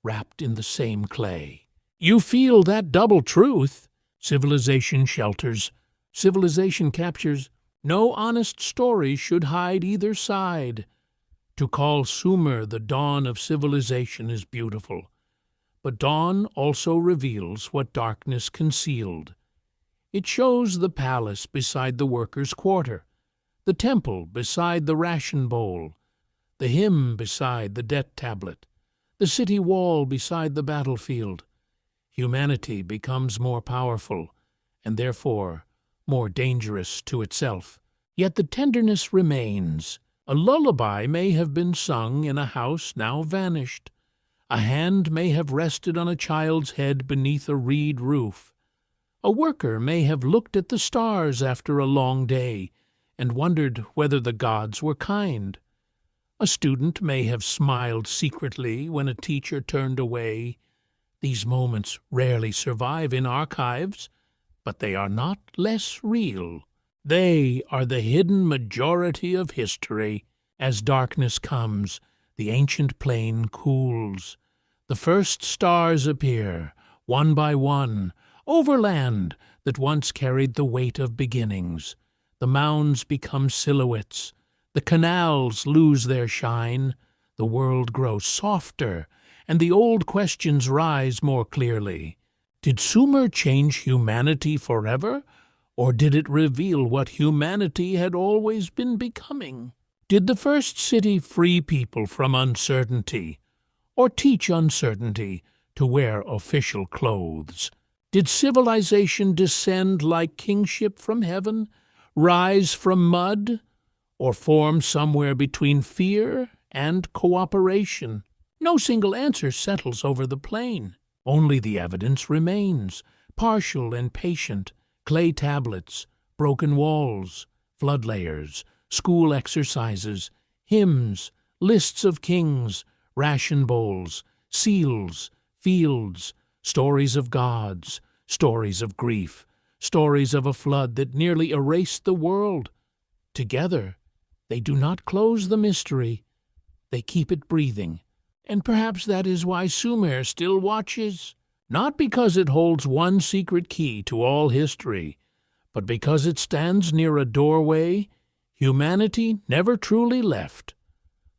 [SPEAKER 1] wrapped in the same clay. You feel that double truth. Civilization shelters, civilization captures. No honest story should hide either side. To call Sumer the dawn of civilization is beautiful, but dawn also reveals what darkness concealed. It shows the palace beside the workers' quarter, the temple beside the ration bowl, the hymn beside the debt tablet, the city wall beside the battlefield. Humanity becomes more powerful, and therefore more dangerous to itself. Yet the tenderness remains. A lullaby may have been sung in a house now vanished. A hand may have rested on a child's head beneath a reed roof. A worker may have looked at the stars after a long day and wondered whether the gods were kind. A student may have smiled secretly when a teacher turned away. These moments rarely survive in archives, but they are not less real. They are the hidden majority of history. As darkness comes, the ancient plain cools. The first stars appear, one by one, over land that once carried the weight of beginnings. The mounds become silhouettes. The canals lose their shine. The world grows softer, and the old questions rise more clearly. Did Sumer change humanity forever, or did it reveal what humanity had always been becoming? Did the first city free people from uncertainty, or teach uncertainty to wear official clothes? Did civilization descend like kingship from heaven, rise from mud, or form somewhere between fear and cooperation? No single answer settles over the plain. Only the evidence remains, partial and patient: clay tablets, broken walls, flood layers, school exercises, hymns, lists of kings, ration bowls, seals, fields, stories of gods, stories of grief, stories of a flood that nearly erased the world. Together, they do not close the mystery, they keep it breathing. And perhaps that is why Sumer still watches, not because it holds one secret key to all history, but because it stands near a doorway humanity never truly left.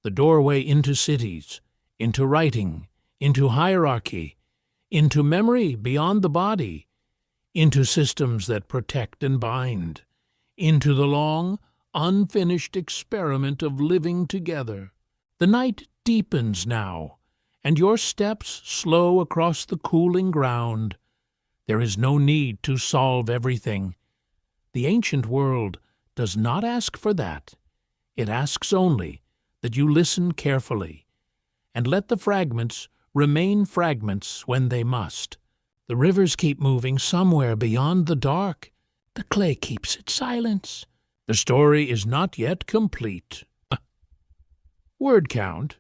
[SPEAKER 1] The doorway into cities, into writing, into hierarchy, into memory beyond the body, into systems that protect and bind, into the long, unfinished experiment of living together. The night deepens now, and your steps slow across the cooling ground. There is no need to solve everything. The ancient world does not ask for that. It asks only that you listen carefully, and let the fragments remain fragments when they must. The rivers keep moving somewhere beyond the dark. The clay keeps its silence. The story is not yet complete. Word count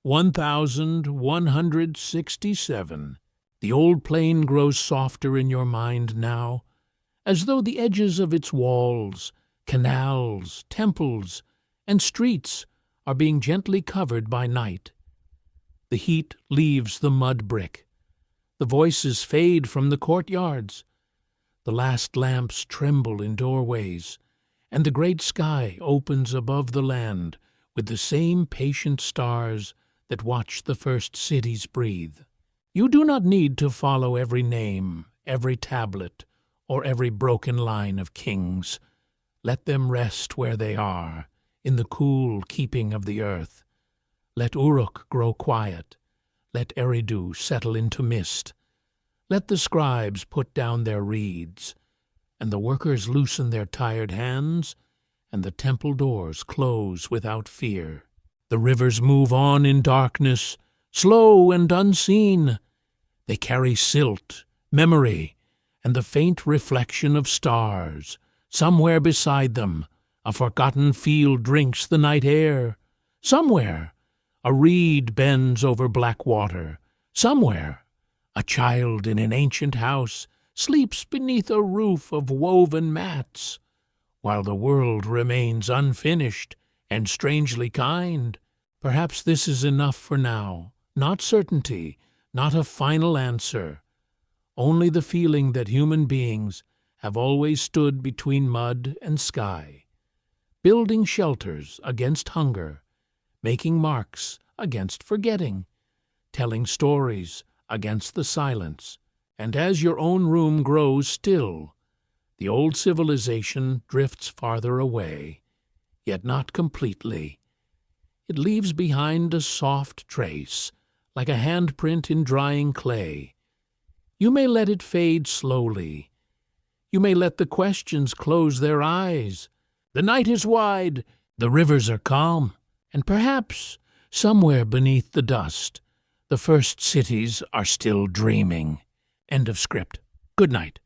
[SPEAKER 1] 1,167. The old plain grows softer in your mind now, as though the edges of its walls, canals, temples, and streets are being gently covered by night. The heat leaves the mud brick. The voices fade from the courtyards. The last lamps tremble in doorways, and the great sky opens above the land with the same patient stars that watch the first cities breathe. You do not need to follow every name, every tablet, or every broken line of kings. Let them rest where they are, in the cool keeping of the earth. Let Uruk grow quiet. Let Eridu settle into mist. Let the scribes put down their reeds, and the workers loosen their tired hands, and the temple doors close without fear. The rivers move on in darkness, slow and unseen. They carry silt, memory, and the faint reflection of stars. Somewhere beside them, a forgotten field drinks the night air. Somewhere, a reed bends over black water. Somewhere, a child in an ancient house sleeps beneath a roof of woven mats, while the world remains unfinished and strangely kind. Perhaps this is enough for now. Not certainty, not a final answer. Only the feeling that human beings have always stood between mud and sky, building shelters against hunger, making marks against forgetting, telling stories against the silence. And as your own room grows still, the old civilization drifts farther away, yet not completely. It leaves behind a soft trace, like a handprint in drying clay. You may let it fade slowly. You may let the questions close their eyes. The night is wide, the rivers are calm, and perhaps, somewhere beneath the dust, the first cities are still dreaming. End of script. Good night.